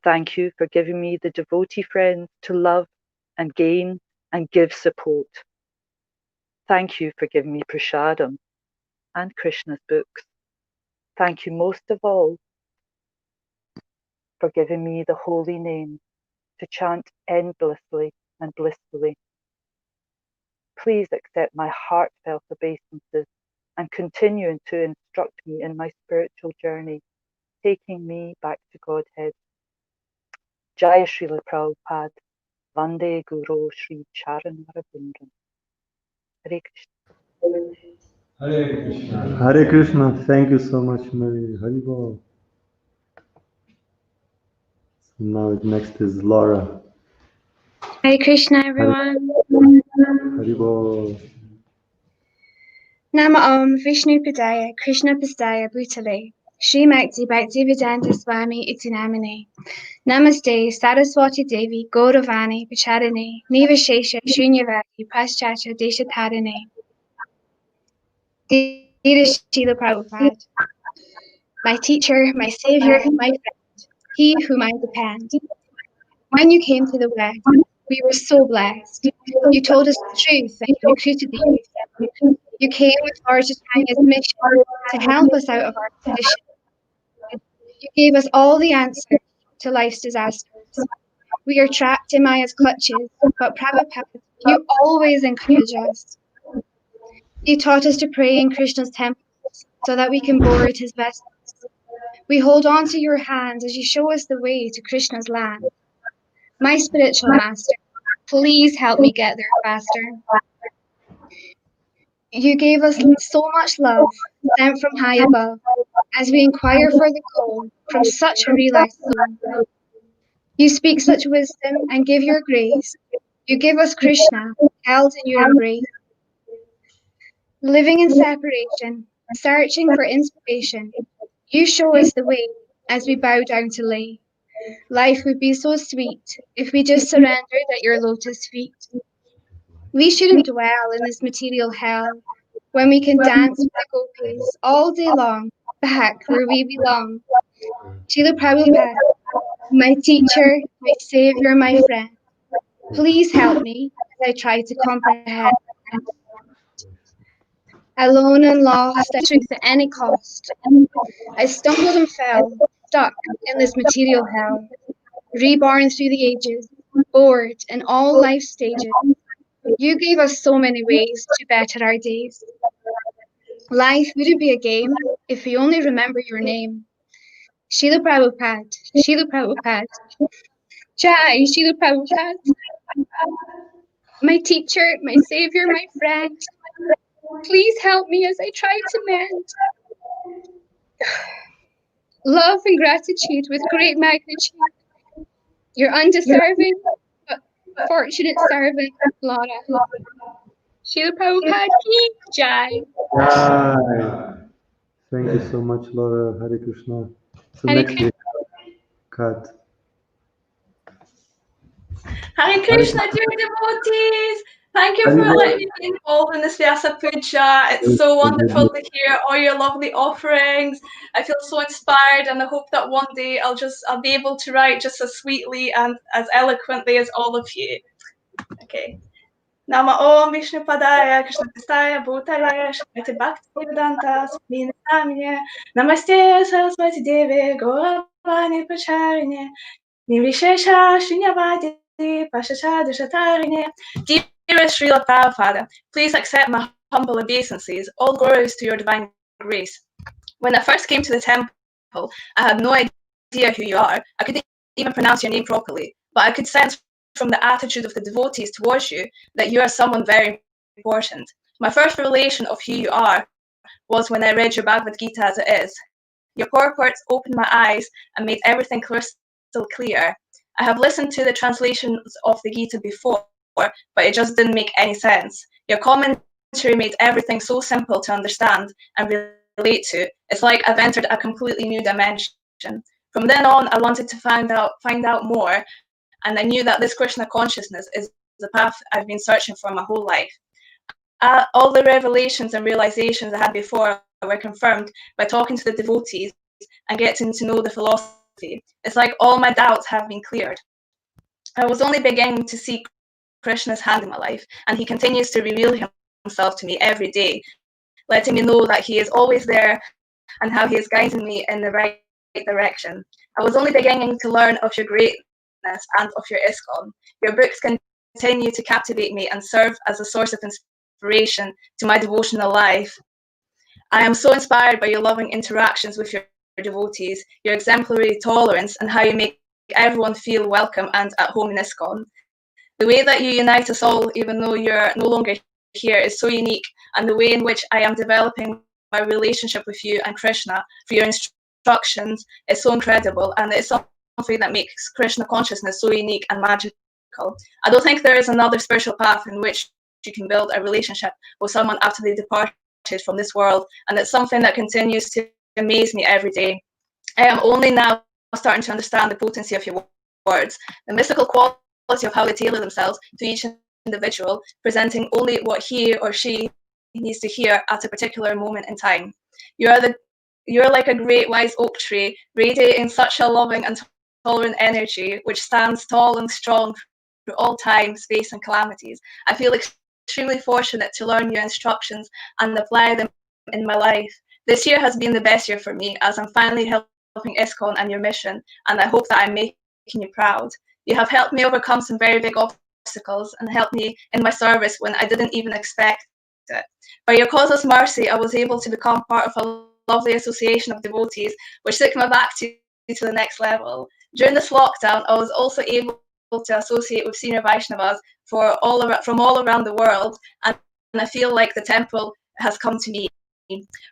Thank you for giving me the devotee friends to love and gain and give support. Thank you for giving me prasadam and Krishna's books. Thank you most of all for giving me the holy name to chant endlessly and blissfully. Please accept my heartfelt obeisances and continue to instruct me in my spiritual journey, taking me back to Godhead. Jai Srila Prabhupada, Vande Guru Sri Charan Arabindram. Hare Krishna. Hare Krishna. Hare Krishna. Thank you so much, Mary. Haribol. So now next is Laura. Hare Krishna, everyone. Haribol. Nama Om Vishnu Padaya Krishna Pastaya Bhutale Srimati Bhaktivedanta Swami Iti Namine Namaste Saraswati Devi Gauravani Pacharane Nivashesha Shunyavati Paschacha Deshatarane. Dear Srila Prabhupada, my teacher, my savior, my friend, he whom I depend. When you came to the West, we were so blessed. You told us the truth and you recruited the youth. You came with Lord Chaitanya's mission to help us out of our condition. You gave us all the answers to life's disasters. We are trapped in Maya's clutches, but Prabhupada, you always encourage us. You taught us to pray in Krishna's temples so that we can board his vessels. We hold on to your hand as you show us the way to Krishna's land. My spiritual master, please help me get there faster. You gave us so much love sent from high above as we inquire for the goal from such a realized soul. You speak such wisdom and give your grace. You give us Krishna held in your embrace. Living in separation, searching for inspiration, you show us the way as we bow down to lay. Life would be so sweet if we just surrendered at your lotus feet. We shouldn't dwell in this material hell when we can dance with the gopis all day long, back where we belong. Srila Prabhupada, my teacher, my savior, my friend, please help me as I try to comprehend. Alone and lost, I truth at any cost. I stumbled and fell, stuck in this material hell, reborn through the ages, bored in all life stages. You gave us so many ways to better our days. Life wouldn't be a game if we only remember your name. Srila Prabhupada, Srila Prabhupada, Jai Srila Prabhupada, my teacher, my savior, my friend, please help me as I try to mend. Love and gratitude with great magnitude. You're undeserving, but fortunate servant, Laura. Srila Prabhupada ki Jai. Thank you so much, Laura. Hare Krishna. So Hare next is Kat. Hare Krishna, dear devotees! Thank you for letting me be involved in this Vyasa Puja. It's so wonderful to hear all your lovely offerings. I feel so inspired, and I hope that one day I'll be able to write just as sweetly and as eloquently as all of you. Okay. Nama Om Vishnu Padaya Krishna Pastaya Bhutale Srimati Bhaktivedanta Swami Prabhupada Namaste Saraswati Devi Gauravani Pacharine Nirvishesha Shunyavadi Pashacha Deshatarine. Dearest Srila Prabhupada, please accept my humble obeisances. All glories to your divine grace. When I first came to the temple, I had no idea who you are. I couldn't even pronounce your name properly, but I could sense from the attitude of the devotees towards you that you are someone very important. My first revelation of who you are was when I read your Bhagavad-gita As It Is. Your purports opened my eyes and made everything crystal clear. I have listened to the translations of the Gita before, but it just didn't make any sense. Your commentary made everything so simple to understand and relate to. It's like I've entered a completely new dimension. From then on, I wanted to find out more, and I knew that this Krishna consciousness is the path I've been searching for my whole life. All the revelations and realizations I had before were confirmed by talking to the devotees and getting to know the philosophy. It's like all my doubts have been cleared. I was only beginning to see Krishna's hand in my life, and he continues to reveal himself to me every day, letting me know that he is always there and how he is guiding me in the right direction. I was only beginning to learn of your greatness and of your ISKCON. Your books continue to captivate me and serve as a source of inspiration to my devotional life. I am so inspired by your loving interactions with your devotees, your exemplary tolerance, and how you make everyone feel welcome and at home in ISKCON. The way that you unite us all, even though you're no longer here, is so unique, and the way in which I am developing my relationship with you and Krishna for your instructions is so incredible, and it's something that makes Krishna consciousness so unique and magical. I don't think there is another spiritual path in which you can build a relationship with someone after they departed from this world, and it's something that continues to amaze me every day. I am only now starting to understand the potency of your words, the mystical quality of how they tailor themselves to each individual, presenting only what he or she needs to hear at a particular moment in time. You're like a great wise oak tree, radiating such a loving and tolerant energy, which stands tall and strong through all time, space, and calamities. I feel extremely fortunate to learn your instructions and apply them in my life. This year has been the best year for me, as I'm finally helping ISKCON and your mission, and I hope that I'm making you proud. You have helped me overcome some very big obstacles and helped me in my service when I didn't even expect it. By your causeless mercy, I was able to become part of a lovely association of devotees, which took me back to the next level. During this lockdown, I was also able to associate with senior Vaishnavas from all around the world, and I feel like the temple has come to me.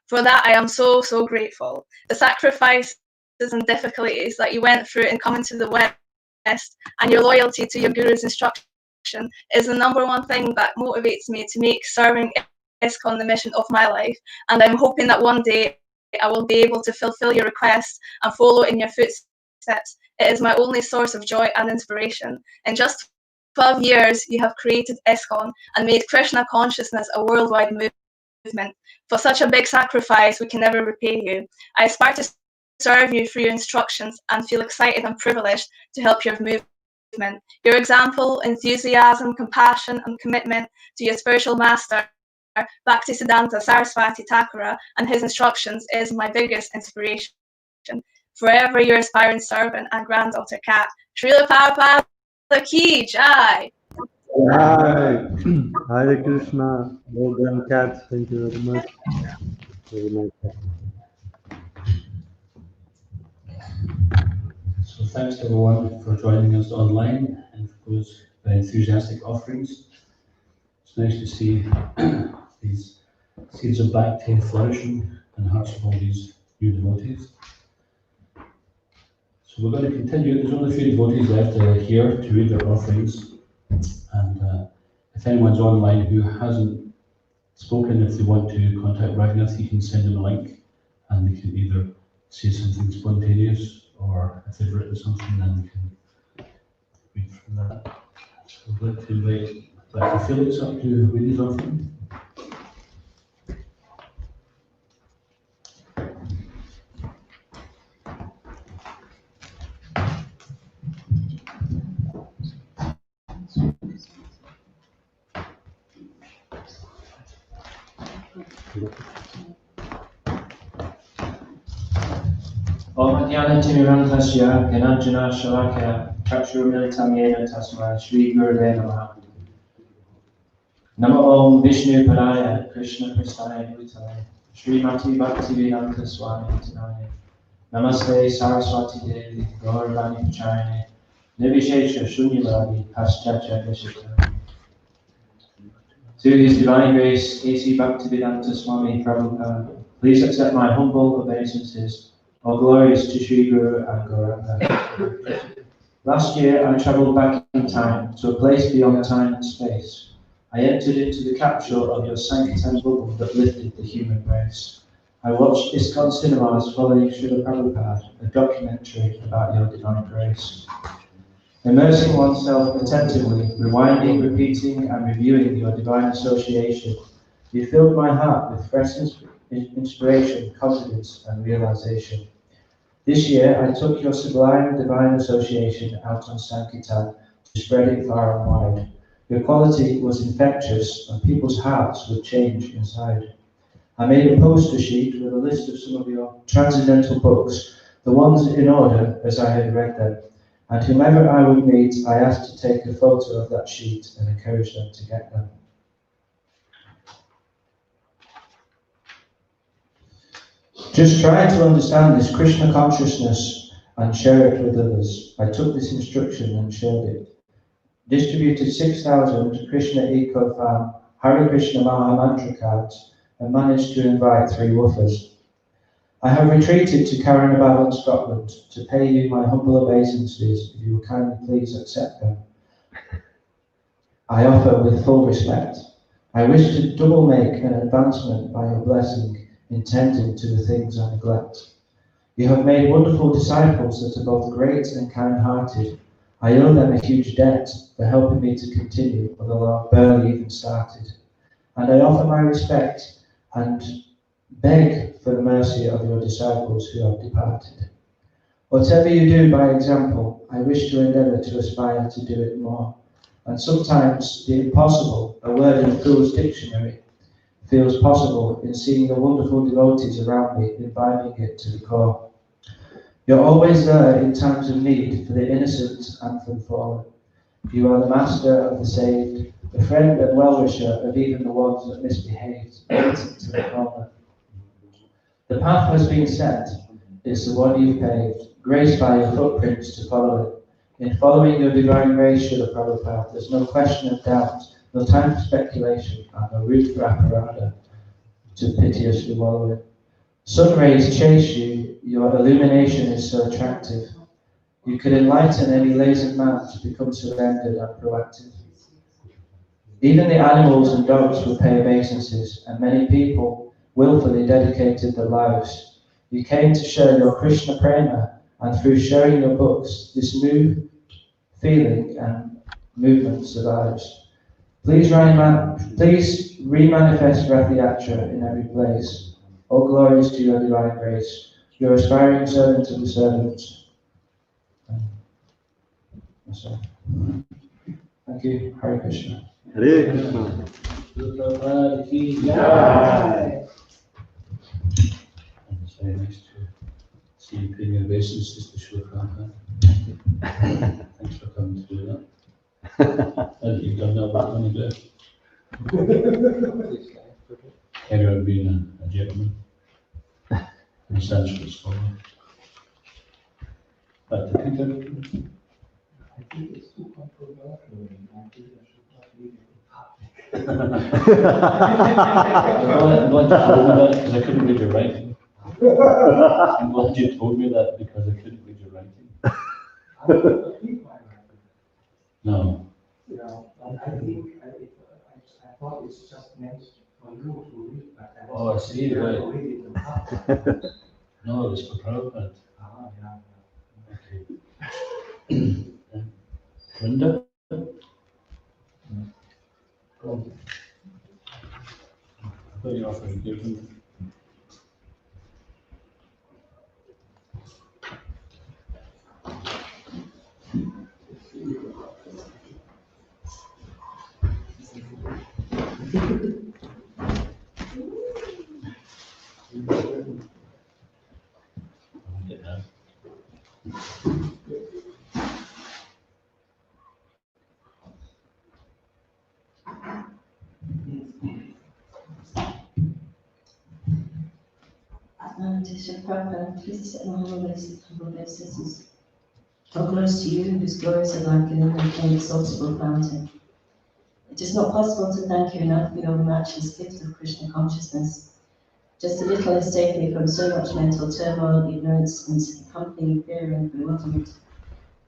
For that, I am so, so grateful. The sacrifices and difficulties that you went through in coming to the West and your loyalty to your Guru's instruction is the number one thing that motivates me to make serving ISKCON the mission of my life. And I'm hoping that one day I will be able to fulfill your requests and follow in your footsteps. It is my only source of joy and inspiration. In just 12 years, you have created ISKCON and made Krishna consciousness a worldwide movement. For such a big sacrifice, we can never repay you. I aspire to serve you through your instructions and feel excited and privileged to help your movement. Your example, enthusiasm, compassion, and commitment to your spiritual master, Bhaktivedanta Saraswati Thakura, and his instructions is my biggest inspiration. Forever your aspiring servant and granddaughter Kat. Srila Prabhupada ki jai. Hi. Hare Krishna. Well done, Kat. Thank you very much. Very nice. So thanks to everyone for joining us online and for those enthusiastic offerings. It's nice to see these seeds of bhakti flourishing in the hearts of all these new devotees. So we're going to continue. There's only a few devotees left here to read their offerings. And if anyone's online who hasn't spoken, if they want to contact Raghunath, you can send them a link and they can either say something spontaneous, or if they've written something, then we can read from that. So I'd like to invite Dr. Felix up to read his offering. Om Jnana-Timirantasya Gananjana Shalakya Chakshurumilitam Yena Tasmai Shri Gurudeva Namaha. Namo Om Vishnu Padaya Krishna Prasthaya Bhutale Srimati Bhaktivedanta Swami Prabhupada. Namaste Saraswati Devi Gauravani Pacharine Nivishesha Shunyavadi Paschatya Vishita. To His Divine Grace A.C. Bhaktivedanta Swami Prabhupada, please accept my humble obeisances. All glorious to Sri Guru and Gauranga. Last year I travelled back in time to a place beyond time and space. I entered into the capsule of your sanctum bubble that lifted the human race. I watched ISKCON cinemas following Srila Prabhupada, a documentary about your divine grace. Immersing oneself attentively, rewinding, repeating and reviewing your divine association, you filled my heart with fresh inspiration, confidence and realization. This year I took your sublime divine association out on Sankirtan to spread it far and wide. Your quality was infectious and people's hearts would change inside. I made a poster sheet with a list of some of your transcendental books, the ones in order as I had read them, and whomever I would meet, I asked to take a photo of that sheet and encourage them to get them. Just try to understand this Krishna consciousness and share it with others. I took this instruction and shared it. Distributed 6,000 Krishna Eco-Farm Hare Krishna Maha Mantra cards and managed to invite 3 woofers. I have retreated to Carnaval, Scotland, to pay you my humble obeisances, if you will kindly please accept them. I offer with full respect. I wish to double make an advancement by your blessing, intended to the things I neglect. You have made wonderful disciples that are both great and kind-hearted. I owe them a huge debt for helping me to continue, although I've barely even started. And I offer my respect and beg for the mercy of your disciples who have departed. Whatever you do by example, I wish to endeavour to aspire to do it more. And sometimes the impossible, a word in a fool's dictionary, feels possible in seeing the wonderful devotees around me, imbibing it to the core. You're always there in times of need for the innocent and for the fallen. You are the master of the saved, the friend and well-wisher of even the ones that misbehaved, innocent to the corner. The path has been set, it's the one you've paved, graced by your footprints to follow it. In following your divine grace, Srila Prabhupada, there's no question of doubt, no time for speculation, and no room for aparada to piteously wallow in. Sun rays chase you, your illumination is so attractive. You could enlighten any lazy man to become surrendered and proactive. Even the animals and dogs would pay obeisances, and many people willfully dedicated their lives. You came to share your Krishna prema, and through sharing your books, this new feeling and movement survives. Please re-manifest Rathayatra in every place. All glories to your divine grace, your aspiring servant of the servants. Thank you. Hare Krishna. Hare Krishna. It's very nice to see you paying your obeisances to Srila Prabhupada. Thanks for coming to do that. And you've done that about money there. Everyone being a gentleman. And Sanskrit's following. But I think I think it's too controversial. I think I should not leave it in public. I'm glad you told me that because I couldn't read your writing. I'm glad you told me that because I couldn't read your writing. I don't read my writing. No. You know, I think I thought it's just meant for you to read, but Oh, I see, I right. don't read it in public. No, it's for Prabhupada. Ah, yeah. Okay. Linda? Oh. I thought you offered to give them. Srila Prabhupada, please accept my humble obeisances. How close to you, whose glories are like an inexhaustible fountain. It is not possible to thank you enough for your matchless gift of Krishna consciousness. Just a little has saved me from so much mental turmoil, ignorance, and accompanying fear and bewilderment.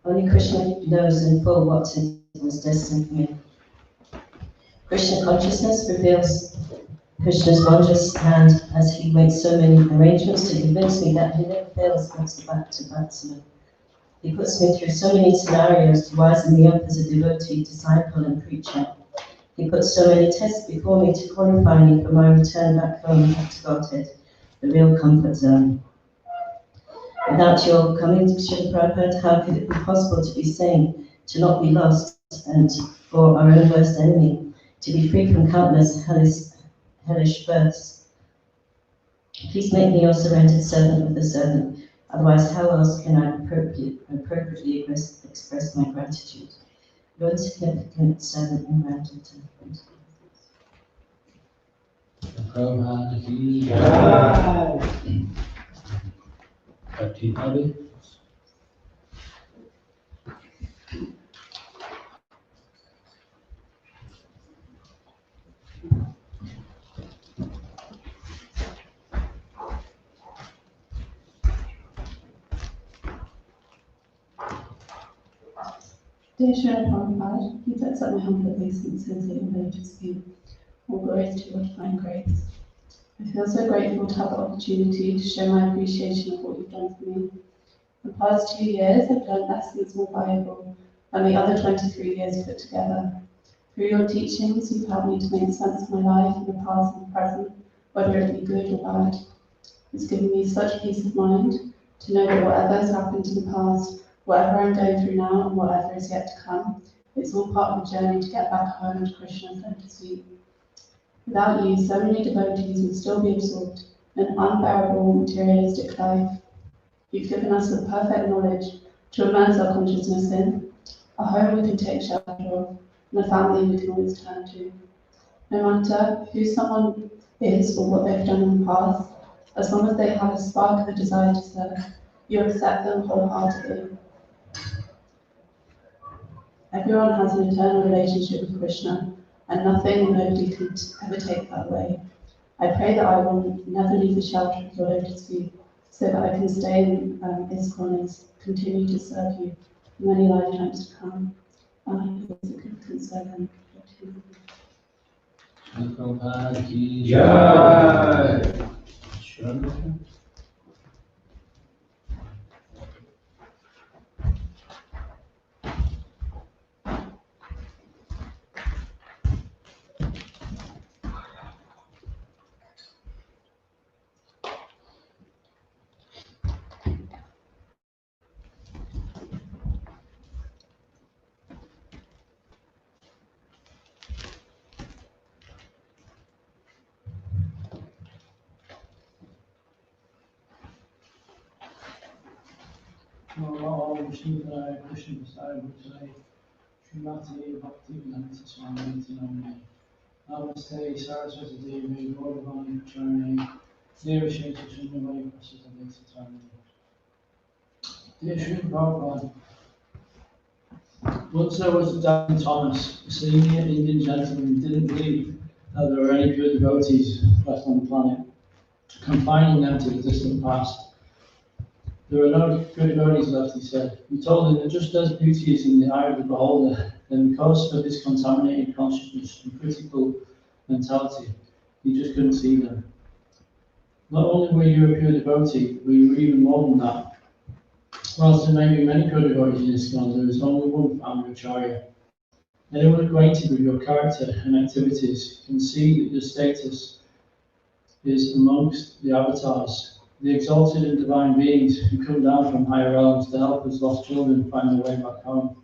Only Krishna knows in full what it was destined for me. Krishna consciousness reveals Krishna's wondrous hand as he makes so many arrangements to convince me that he never fails but to back to Vyasadeva. He puts me through so many scenarios to wisen me up as a devotee, disciple, and preacher. He puts so many tests before me to qualify me for my return back home to Godhead, the real comfort zone. Without your coming to Srila Prabhupada, how could it be possible to be sane, to not be lost, and for our own worst enemy, to be free from countless hellish births? Please make me your surrendered servant of the servant. Otherwise, how else can I appropriately express my gratitude? Your insignificant servant in gratitude. Prabhupada ki jai. Bhaktivedanta. Dear Srila Prabhupada, please accept my humble obeisances at your lotus feet. All glories to your divine grace. I feel so grateful to have the opportunity to show my appreciation of what you've done for me. The past 2 years, I've learned lessons more valuable than the other 23 years put together. Through your teachings, you've helped me to make sense of my life in the past and the present, whether it be good or bad. It's given me such peace of mind to know that whatever has happened in the past, whatever I'm going through now, and whatever is yet to come, it's all part of the journey to get back home to Krishna's lotus feet. Without you, so many devotees would still be absorbed in an unbearable materialistic life. You've given us the perfect knowledge to immerse our consciousness in, a home we can take shelter of, and a family we can always turn to. No matter who someone is or what they've done in the past, as long as they have a spark of a desire to serve, you accept them wholeheartedly. Everyone has an eternal relationship with Krishna, and nothing or nobody can ever take that away. I pray that I will never leave the shelter of your lotus feet, so that I can stay in ISKCON and continue to serve you for many lifetimes to come. And I feel significant servant. Prabhupada ki jai. Srila. Krishna Srimati Bhaktivedanta Swami Prabhupada. Namaste Saraswati Devi Gauravani Pacharani Deva Shri Sundravai Prasita Deksatani. Dear Sri Prabhupada, once there was a Dan Thomas, a senior Indian gentleman who didn't believe that there were any pure devotees left on the planet, confining them to the distant past. There are no good devotees left, he said. He told him that just as beauty is in the eye of the beholder, then because of his contaminated consciousness and critical mentality, he just couldn't see them. Not only were you a pure devotee, but you were even more than that. Whilst there may be many pure devotees in ISKCON, there is only one founder-acarya. Anyone acquainted with your character and activities can see that your status is amongst the avatars, the exalted and divine beings who come down from higher realms to help us lost children find their way back home.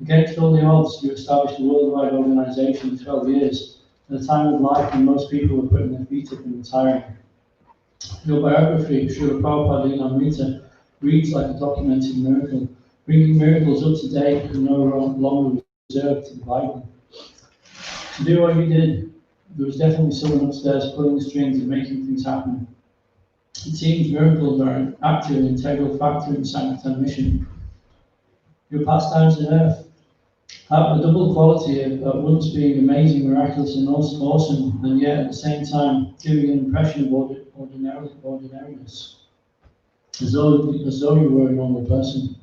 Against all the odds, you established a worldwide organization in 12 years, at a time of life when most people were putting their feet up and retiring. Your biography, Srila Prabhupada Linamrita, reads like a documented miracle, bringing miracles up to date and no longer reserved to the Bible. To do what you did, there was definitely someone upstairs pulling the strings and making things happen. It seems miracles are an active and integral factor in Sankirtan mission. Your pastimes on earth have a double quality of at once being amazing, miraculous, and awesome, and yet at the same time giving an impression of ordinariness, as though you were a normal person.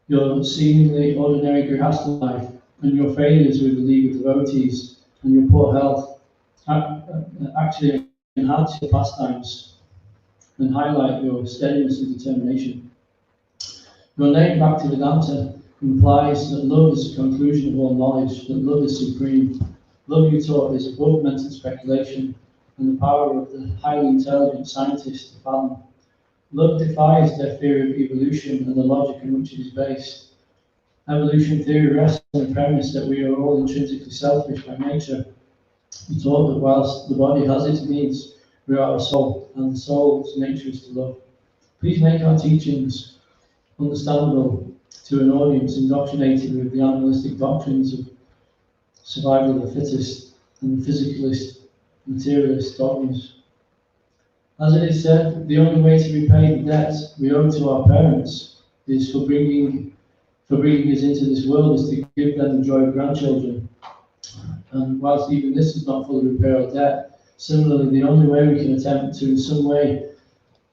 Your seemingly ordinary grihastha life and your failures with the League of Devotees and your poor health actually enhance your pastimes and highlight your steadiness and determination. Your name, Bhaktivedanta, implies that love is the conclusion of all knowledge, that love is supreme. Love, you taught, is above mental speculation and the power of the highly intelligent scientists to fathom. Love defies their theory of evolution and the logic in which it is based. Evolution theory rests on the premise that we are all intrinsically selfish by nature. You taught that whilst the body has its needs, we are a soul, and the soul's nature is to love. Please make our teachings understandable to an audience indoctrinated with the animalistic doctrines of survival of the fittest and the physicalist, materialist dogmas. As it is said, the only way to repay the debt we owe to our parents is for bringing us into this world is to give them the joy of grandchildren. And whilst even this does not fully repay our debt, similarly, the only way we can attempt to in some way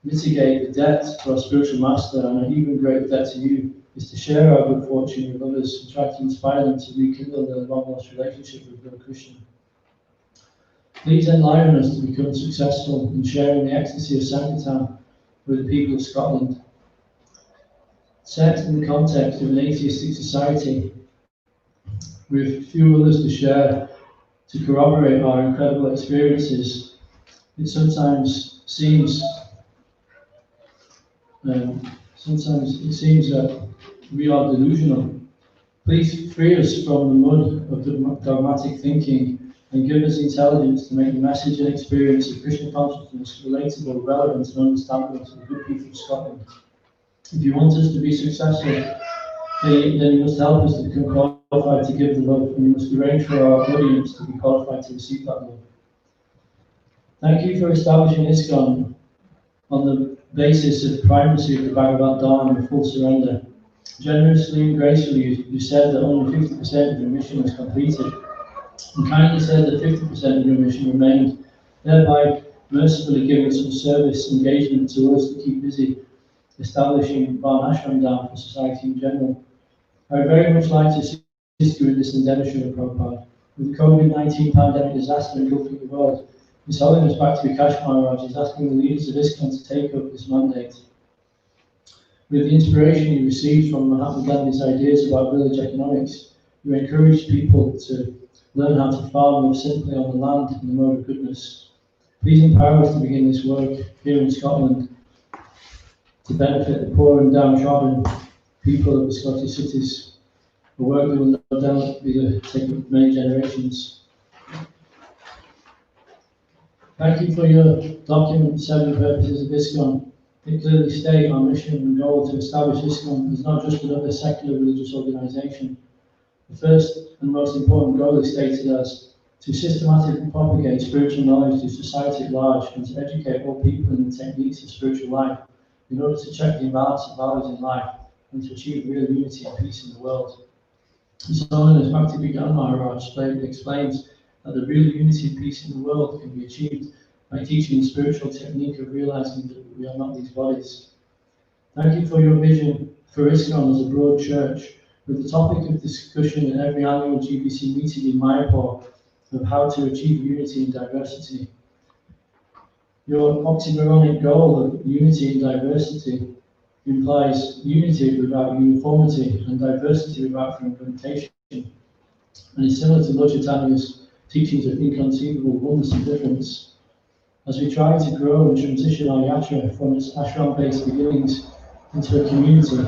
mitigate the debt to our spiritual master and an even greater debt to you is to share our good fortune with others and try to inspire them to rekindle their long-lost relationship with Lord Krishna. Please enliven us to become successful in sharing the ecstasy of Sankirtan with the people of Scotland. Set in the context of an atheistic society, with few others to share, to corroborate our incredible experiences, it sometimes seems that we are delusional. Please free us from the mud of dogmatic thinking and give us intelligence to make the message and experience of Krishna consciousness relatable, relevant, and understandable to the good people of Scotland. If you want us to be successful, then you must help us to become qualified to give the love, and you must arrange for our audience to be qualified to receive that love. Thank you for establishing ISKCON on the basis of primacy of the Bhagavad-gita and full surrender. Generously and gracefully, you said that only 50% of your mission was completed, and kindly said that 50% of your mission remained, thereby mercifully giving some service engagement to us to keep busy establishing Bona down for society in general. I would very much like to assist you in this endeavour, Srila Prabhupada. With the COVID-19 pandemic disaster engulfing the world, His Holiness Bhakti Maharaj is asking the leaders of ISKCON to take up this mandate. With the inspiration you received from Mahatma Gandhi's ideas about village economics, you encouraged people to learn how to farm, live simply on the land in the mode of goodness. Please empower us to begin this work here in Scotland to benefit the poor and downtrodden people of the Scottish cities, a work that will no doubt take many generations. Thank you for your document, 7 Purposes of ISKCON. They clearly state our mission and goal to establish ISKCON as not just another secular religious organisation. The first and most important goal is stated as to systematically propagate spiritual knowledge to society at large and to educate all people in the techniques of spiritual life in order to check the imbalance of values in life and to achieve real unity and peace in the world. His Holiness Bhaktivedanta Maharaj explains that the real unity and peace in the world can be achieved by teaching the spiritual technique of realizing that we are not these bodies. Thank you for your vision for ISKCON as a broad church, with the topic of discussion at every annual GBC meeting in Mayapur of how to achieve unity and diversity. Your oxymoronic goal of unity and diversity implies unity without uniformity and diversity without fragmentation, and is similar to Lord Chaitanya's teachings of inconceivable oneness and difference. As we try to grow and transition our yatra from its ashram-based beginnings into a community,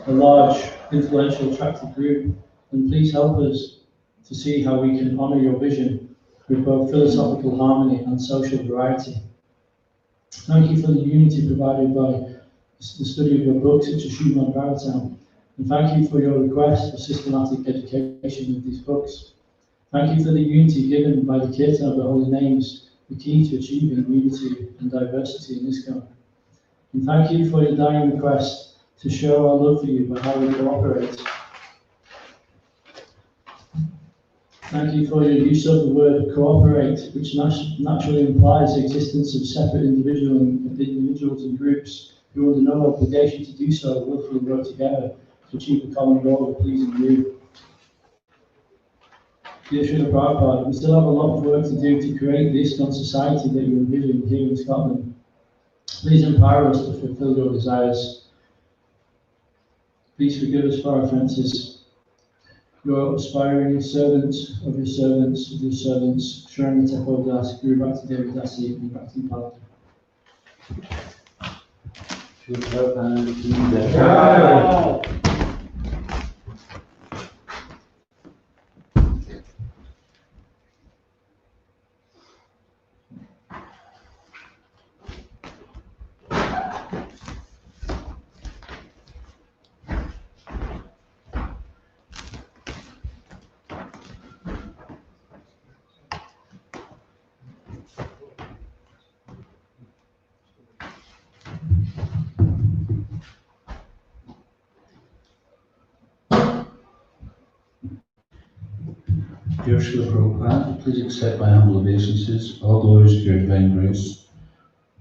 a large, influential, attractive group, then please help us to see how we can honour your vision with both philosophical harmony and social variety. Thank you for the unity provided by the study of your books, such as Srimad Bhagavatam, and thank you for your request for systematic education of these books. Thank you for the unity given by the Kirtan of the Holy Names, the key to achieving unity and diversity in ISKCON. And thank you for your dying request to show our love for you by how we cooperate. Thank you for your use of the word cooperate, which naturally implies the existence of separate individuals and groups who, under no obligation to do so, willfully work together to achieve the common goal of pleasing you. Dear Srila Prabhupada, we still have a lot of work to do to create the ISKCON society that you envision here in Scotland. Please empower us to fulfill your desires. Please forgive us for our offences. Your aspiring servants of your servants of your servants, Sharma Tapodas, Guru Bhaktivedanta A.C. and Bhaktivedanta. Dear Srila Prabhupada, please accept my humble obeisances. All glories to your divine grace.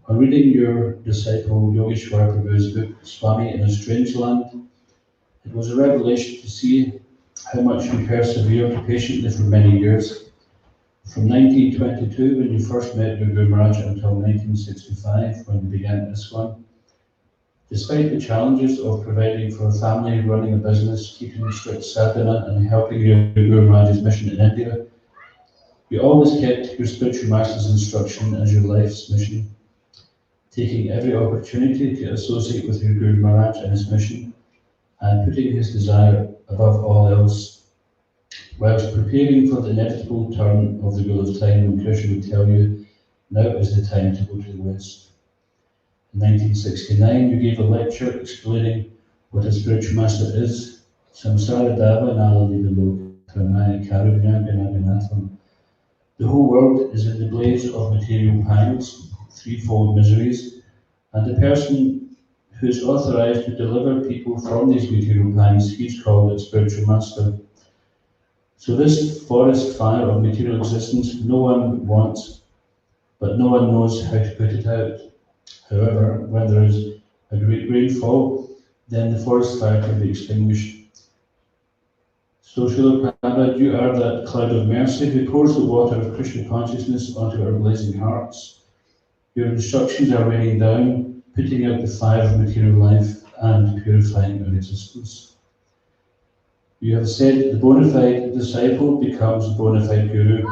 On reading your disciple Yogeshwar Prabhu's book, Swami in a Strange Land, it was a revelation to see how much you persevered patiently for many years. From 1922, when you first met your Guru Maharaj, until 1965, when you began ISKCON, despite the challenges of providing for a family, running a business, keeping strict sadhana, and helping your Guru Maharaj's mission in India, you always kept your spiritual master's instruction as your life's mission, taking every opportunity to associate with your Guru Maharaj and his mission, and putting his desire above all else, whilst preparing for the inevitable turn of the wheel of time when Krishna would tell you, now is the time to go to the West. In 1969, you gave a lecture explaining what a spiritual master is. Samsara dava nalalivilok pranaya karunyaganatham. The whole world is in the blaze of material pangs, threefold miseries, and the person who is authorized to deliver people from these material pangs, he's called a spiritual master. So this forest fire of material existence, no one wants, but no one knows how to put it out. However, when there is a great rainfall, then the forest fire can be extinguished. So Srila Prabhupada, you are that cloud of mercy who pours the water of Krishna consciousness onto our blazing hearts. Your instructions are raining down, putting out the fire of material life and purifying our existence. You have said the bona fide disciple becomes bona fide guru.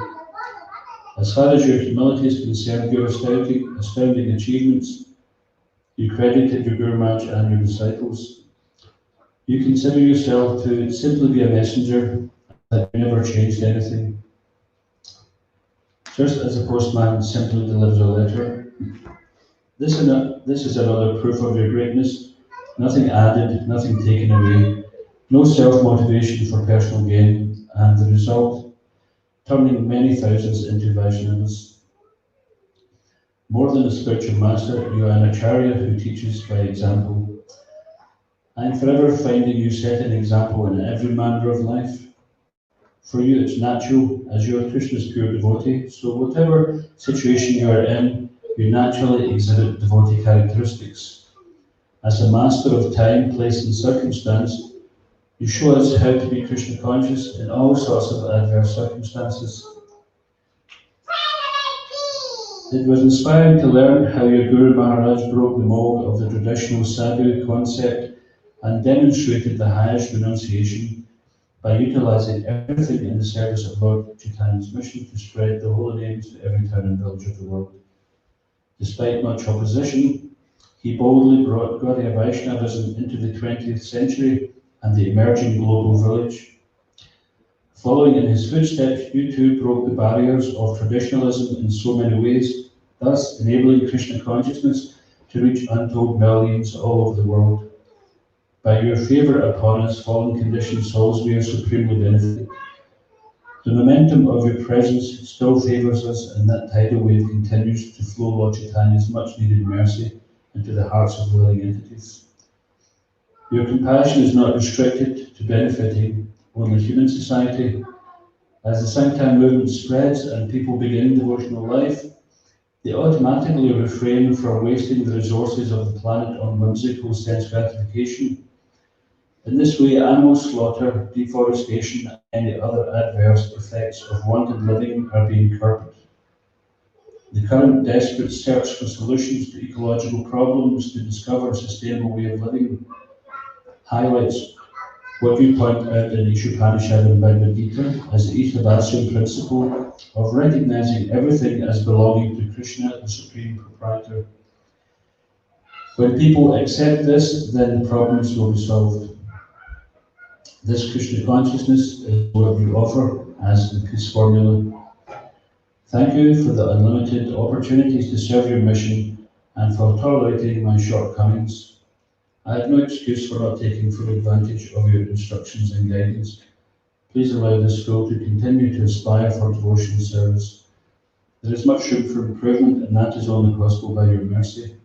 As far as your humility is concerned, your astounding achievements, you credited your Guru Maharaj and your disciples. You consider yourself to simply be a messenger, that you never changed anything. Just as a postman simply delivers a letter. This is another proof of your greatness. Nothing added, nothing taken away. No self-motivation for personal gain, and the result, turning many thousands into Vaishnavas. More than a spiritual master, you are an Acharya who teaches by example. I am forever finding you set an example in every manner of life. For you it's natural, as you are Krishna's pure devotee, so whatever situation you are in, you naturally exhibit devotee characteristics. As a master of time, place and circumstance, you show us how to be Krishna conscious in all sorts of adverse circumstances. It was inspiring to learn how your Guru Maharaj broke the mold of the traditional sadhu concept and demonstrated the highest renunciation by utilizing everything in the service of Lord Chaitanya's mission to spread the holy names to every town and village of the world. Despite much opposition, he boldly brought Gaudiya Vaishnavism into the 20th century and the emerging global village. Following in his footsteps, you too broke the barriers of traditionalism in so many ways, thus enabling Krishna consciousness to reach untold millions all over the world. By your favour upon us, fallen conditioned souls, we are supremely benefited. The momentum of your presence still favours us, and that tidal wave continues to flow Lord Chaitanya's much needed mercy into the hearts of living entities. Your compassion is not restricted to benefiting only human society. As the Sankirtan movement spreads and people begin devotional life, they automatically refrain from wasting the resources of the planet on whimsical sense gratification. In this way, animal slaughter, deforestation, and any other adverse effects of wanted living are being curbed. The current desperate search for solutions to ecological problems to discover a sustainable way of living highlights what you point out in Ishopanishad and Bhagavad-gita as the Ishtavasya principle of recognizing everything as belonging to Krishna, the Supreme Proprietor. When people accept this, then the problems will be solved. This Krishna consciousness is what you offer as the peace formula. Thank you for the unlimited opportunities to serve your mission and for tolerating my shortcomings. I have no excuse for not taking full advantage of your instructions and guidance. Please allow this school to continue to aspire for devotional service. There is much room for improvement, and that is only possible by your mercy.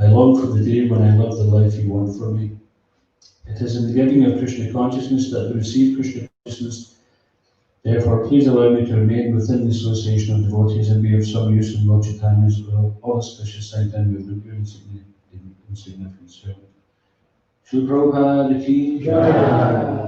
I long for the day when I live the life you want for me. It is in the giving of Krishna consciousness that we receive Krishna consciousness. Therefore, please allow me to remain within the association of devotees and be of some use in Lord Chaitanya's will, auspicious sight and movement, your insignificant servant. Srila Prabhupada ki jai.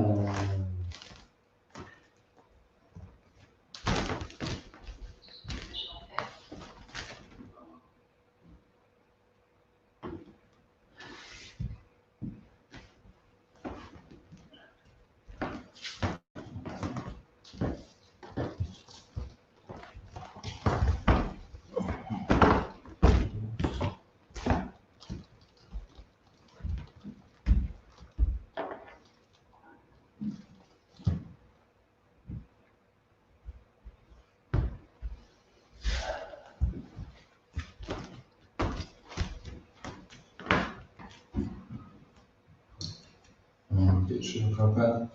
Srila Prabhupada,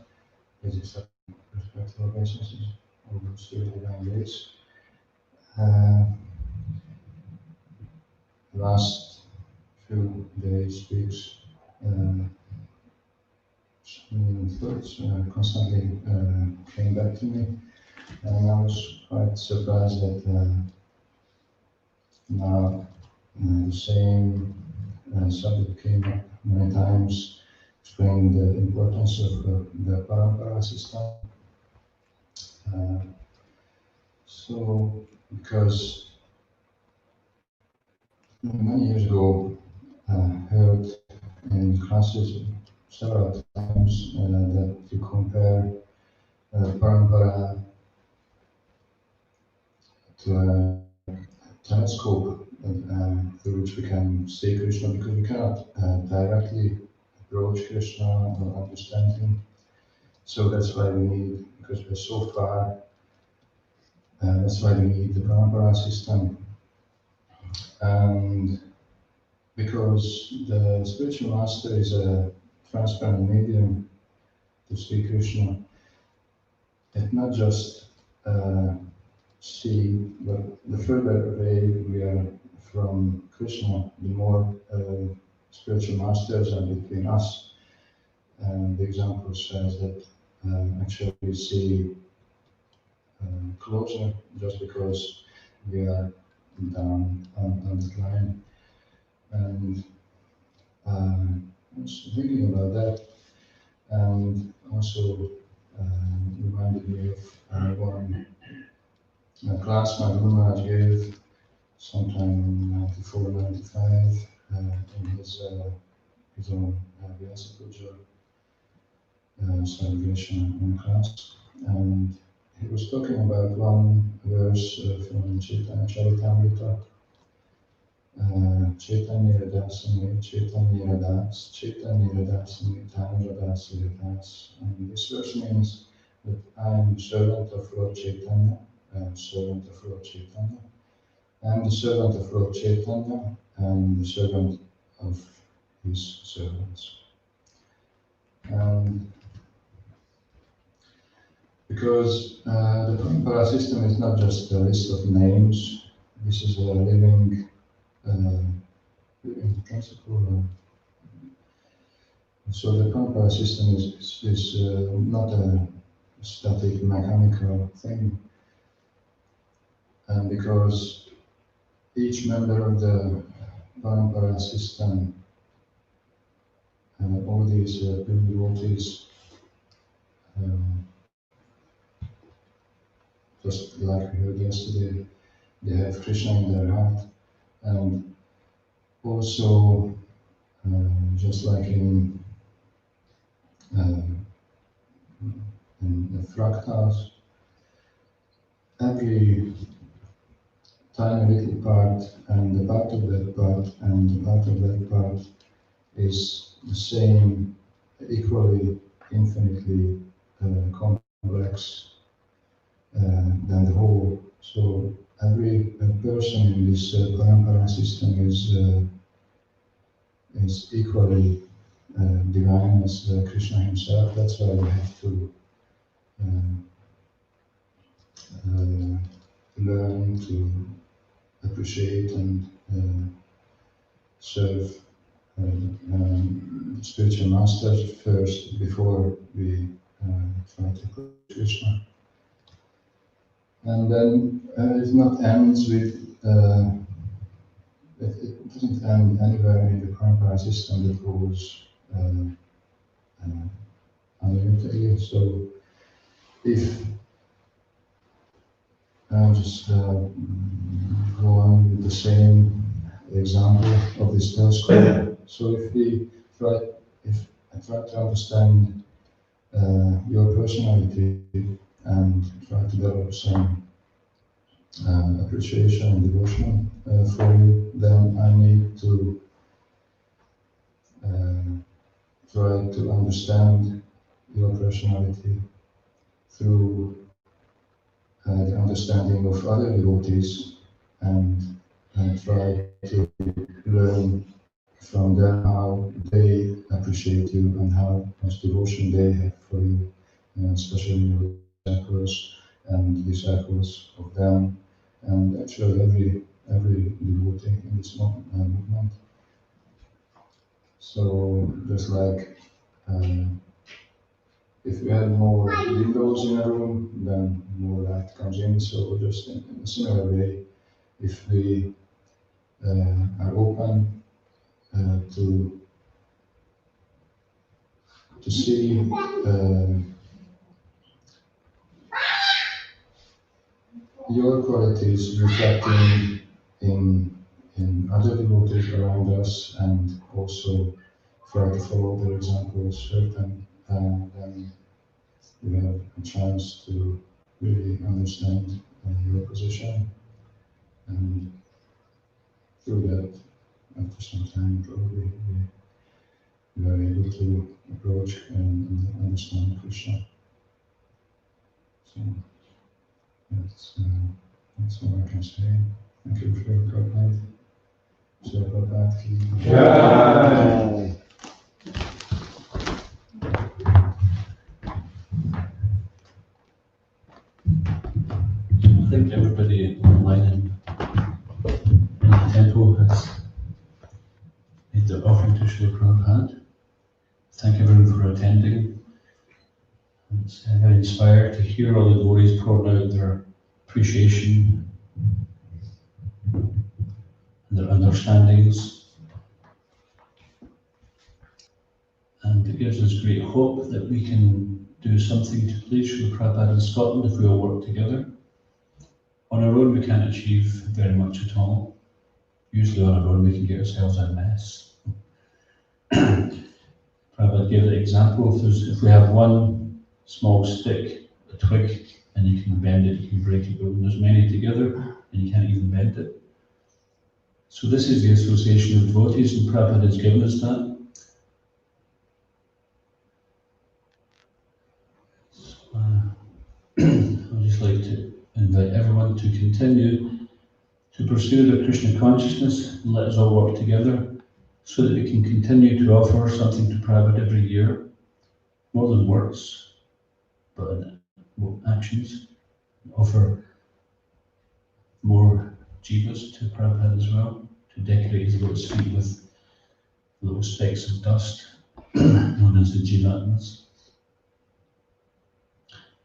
please accept respectful obeisances of His Divine Grace. The last few days, weeks, thoughts constantly came back to me, and I was quite surprised that now the same subject came up many times, explaining the importance of the parampara system. So, because many years ago, heard in classes several times that you compare parampara to a telescope through which we can see Krishna, because we cannot directly approach Krishna or understand him. So that's why we need, because we're so far, that's why we need the parampara system. And because the spiritual master is a transparent medium to see Krishna, it not just see, but the further away we are from Krishna, the more spiritual masters are between us. And the example says that actually we see closer just because we are down on the line. And I was thinking about that, and also reminded me of one class my Guru Maharaj gave sometime in 94, 95 in his own Vyasa Puja celebration in class. And he was talking about one verse from Chaitanya Charitamrita. Chaitanya Radasami, Chaitanya Radas, Chaitanya Radasami, Tam Radasi Radas. And this verse means that I am the servant of Lord Chaitanya, I am the servant of Lord Chaitanya, I am the servant of Lord Chaitanya, and the servant of his servants. And because the parampara system is not just a list of names, this is a living principle. So the parampara system is not a static mechanical thing. And because each member of the parampara system, all these devotees, just like we heard yesterday, they have Krishna in their heart. And also, just like in the fractals, every tiny little part and the part of that part and the part of that part is the same, equally, infinitely complex than the whole. So every person in this parampara system is equally divine as Krishna himself. That's why we have to learn to appreciate and serve spiritual masters first before we try to approach Krishna. And then it not ends with, it doesn't end anywhere in the Parampara system that goes unlimitedly. So if I'll just go on with the same example of this telescope. So if I try to understand your personality and try to develop some appreciation and devotion for you, then I need to try to understand your personality through the understanding of other devotees and try to learn from them how they appreciate you and how much devotion they have for you, especially your disciples and disciples of them, and actually every devotee in this movement. So just like if we have more windows in a room, then more light comes in. So just in a similar way, if we are open to see your qualities reflecting in other devotees around us, and also try to follow their examples, certain, then we have a chance to really understand your position, and through that, after some time, probably we are able to approach and understand Krishna. So that's all I can say. Thank you for your comment. So Prabhupada ki jai. I think everybody online in the temple has made their offering to Srila Prabhupada. Thank everyone for attending. It's very inspired to hear all the devotees pour out their appreciation and their understandings. And it gives us great hope that we can do something to please Srila Prabhupada in Scotland if we all work together. On our own we can't achieve very much at all. Usually on our own we can get ourselves a mess. Prabhupada gave the example, if we have one small stick, a twig, and you can bend it, you can break it, but when there's many together, and you can't even bend it. So this is the association of devotees, and Prabhupada has given us that. So, I'd just like to invite everyone to continue to pursue their Krishna consciousness, and let us all work together so that we can continue to offer something to Prabhupada every year, more than words, but actions. Offer more jivas to Prabhupada as well, to decorate his lotus feet with little specks of dust, known as the jivatmas.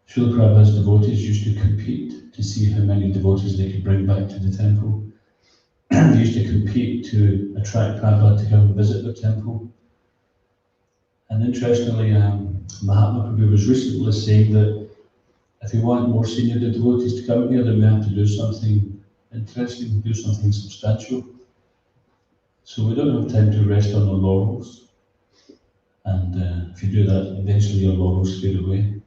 Srila Prabhupada's devotees used to compete to see how many devotees they could bring back to the temple. They used to compete to attract Prabhupada to come and visit the temple. And interestingly, Mahatma Prabhu was recently saying that if we want more senior devotees to come here, then we have to do something interesting, do something substantial. So we don't have time to rest on our laurels. And if you do that, eventually your laurels fade away.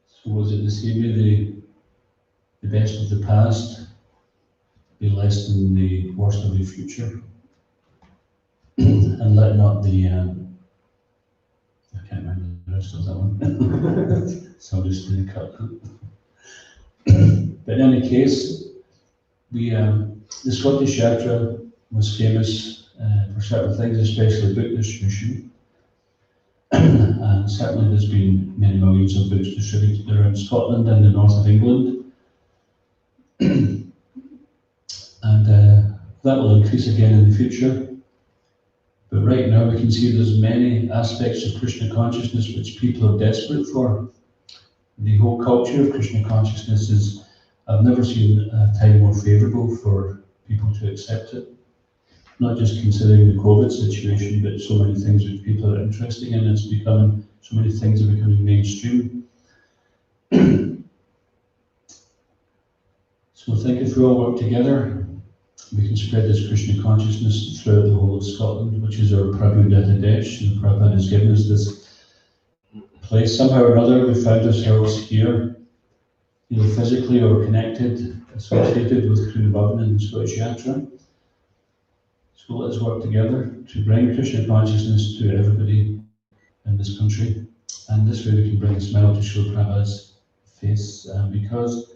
So was it the same way, the best of the past be less than the worst of the future? And let not the, I can't remember the rest of that one, so I'll just do the cut. But in any case, the Scottish Yatra was famous for certain things, especially book distribution. And certainly there's been many millions of books distributed around Scotland and the north of England. and that will increase again in the future. But right now we can see there's many aspects of Krishna consciousness which people are desperate for. The whole culture of Krishna consciousness is, I've never seen a time more favourable for people to accept it. Not just considering the COVID situation, but so many things which people are interested in. It's becoming, so many things are becoming mainstream. So I think if we all work together, we can spread this Krishna consciousness throughout the whole of Scotland, which is our Prabhupada Desh. And Prabhupada has given us this place. Somehow or another, we found ourselves here, either physically or connected, associated with Krishna Bhavan and Scottish Yatra. So let us work together to bring Krishna consciousness to everybody in this country. And this way we can bring a smile to Srila Prabhupada's face, because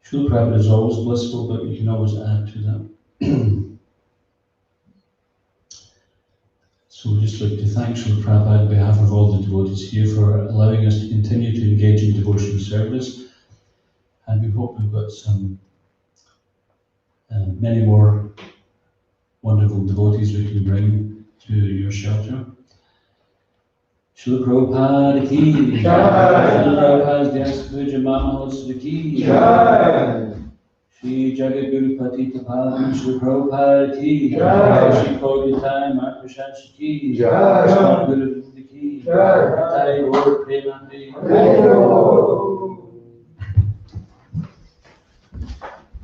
Srila Prabhupada is always blissful, but you can always add to that. So we'd just like to thank Srila Prabhupada on behalf of all the devotees here for allowing us to continue to engage in devotional service. And we hope we've got some many more wonderful devotees we can bring to your shelter. Srila Prabhupada ki Jai. Srila Prabhupada's Vyasa Puja Mahotsav ki Jai. Shri Jagadguru Patita Pavan Srila Prabhupada ki Jai. Shri Kogitai Markashanshi ki Jai. Shri Guru Vrinda ki Jai. Jai Gaur Premanandi.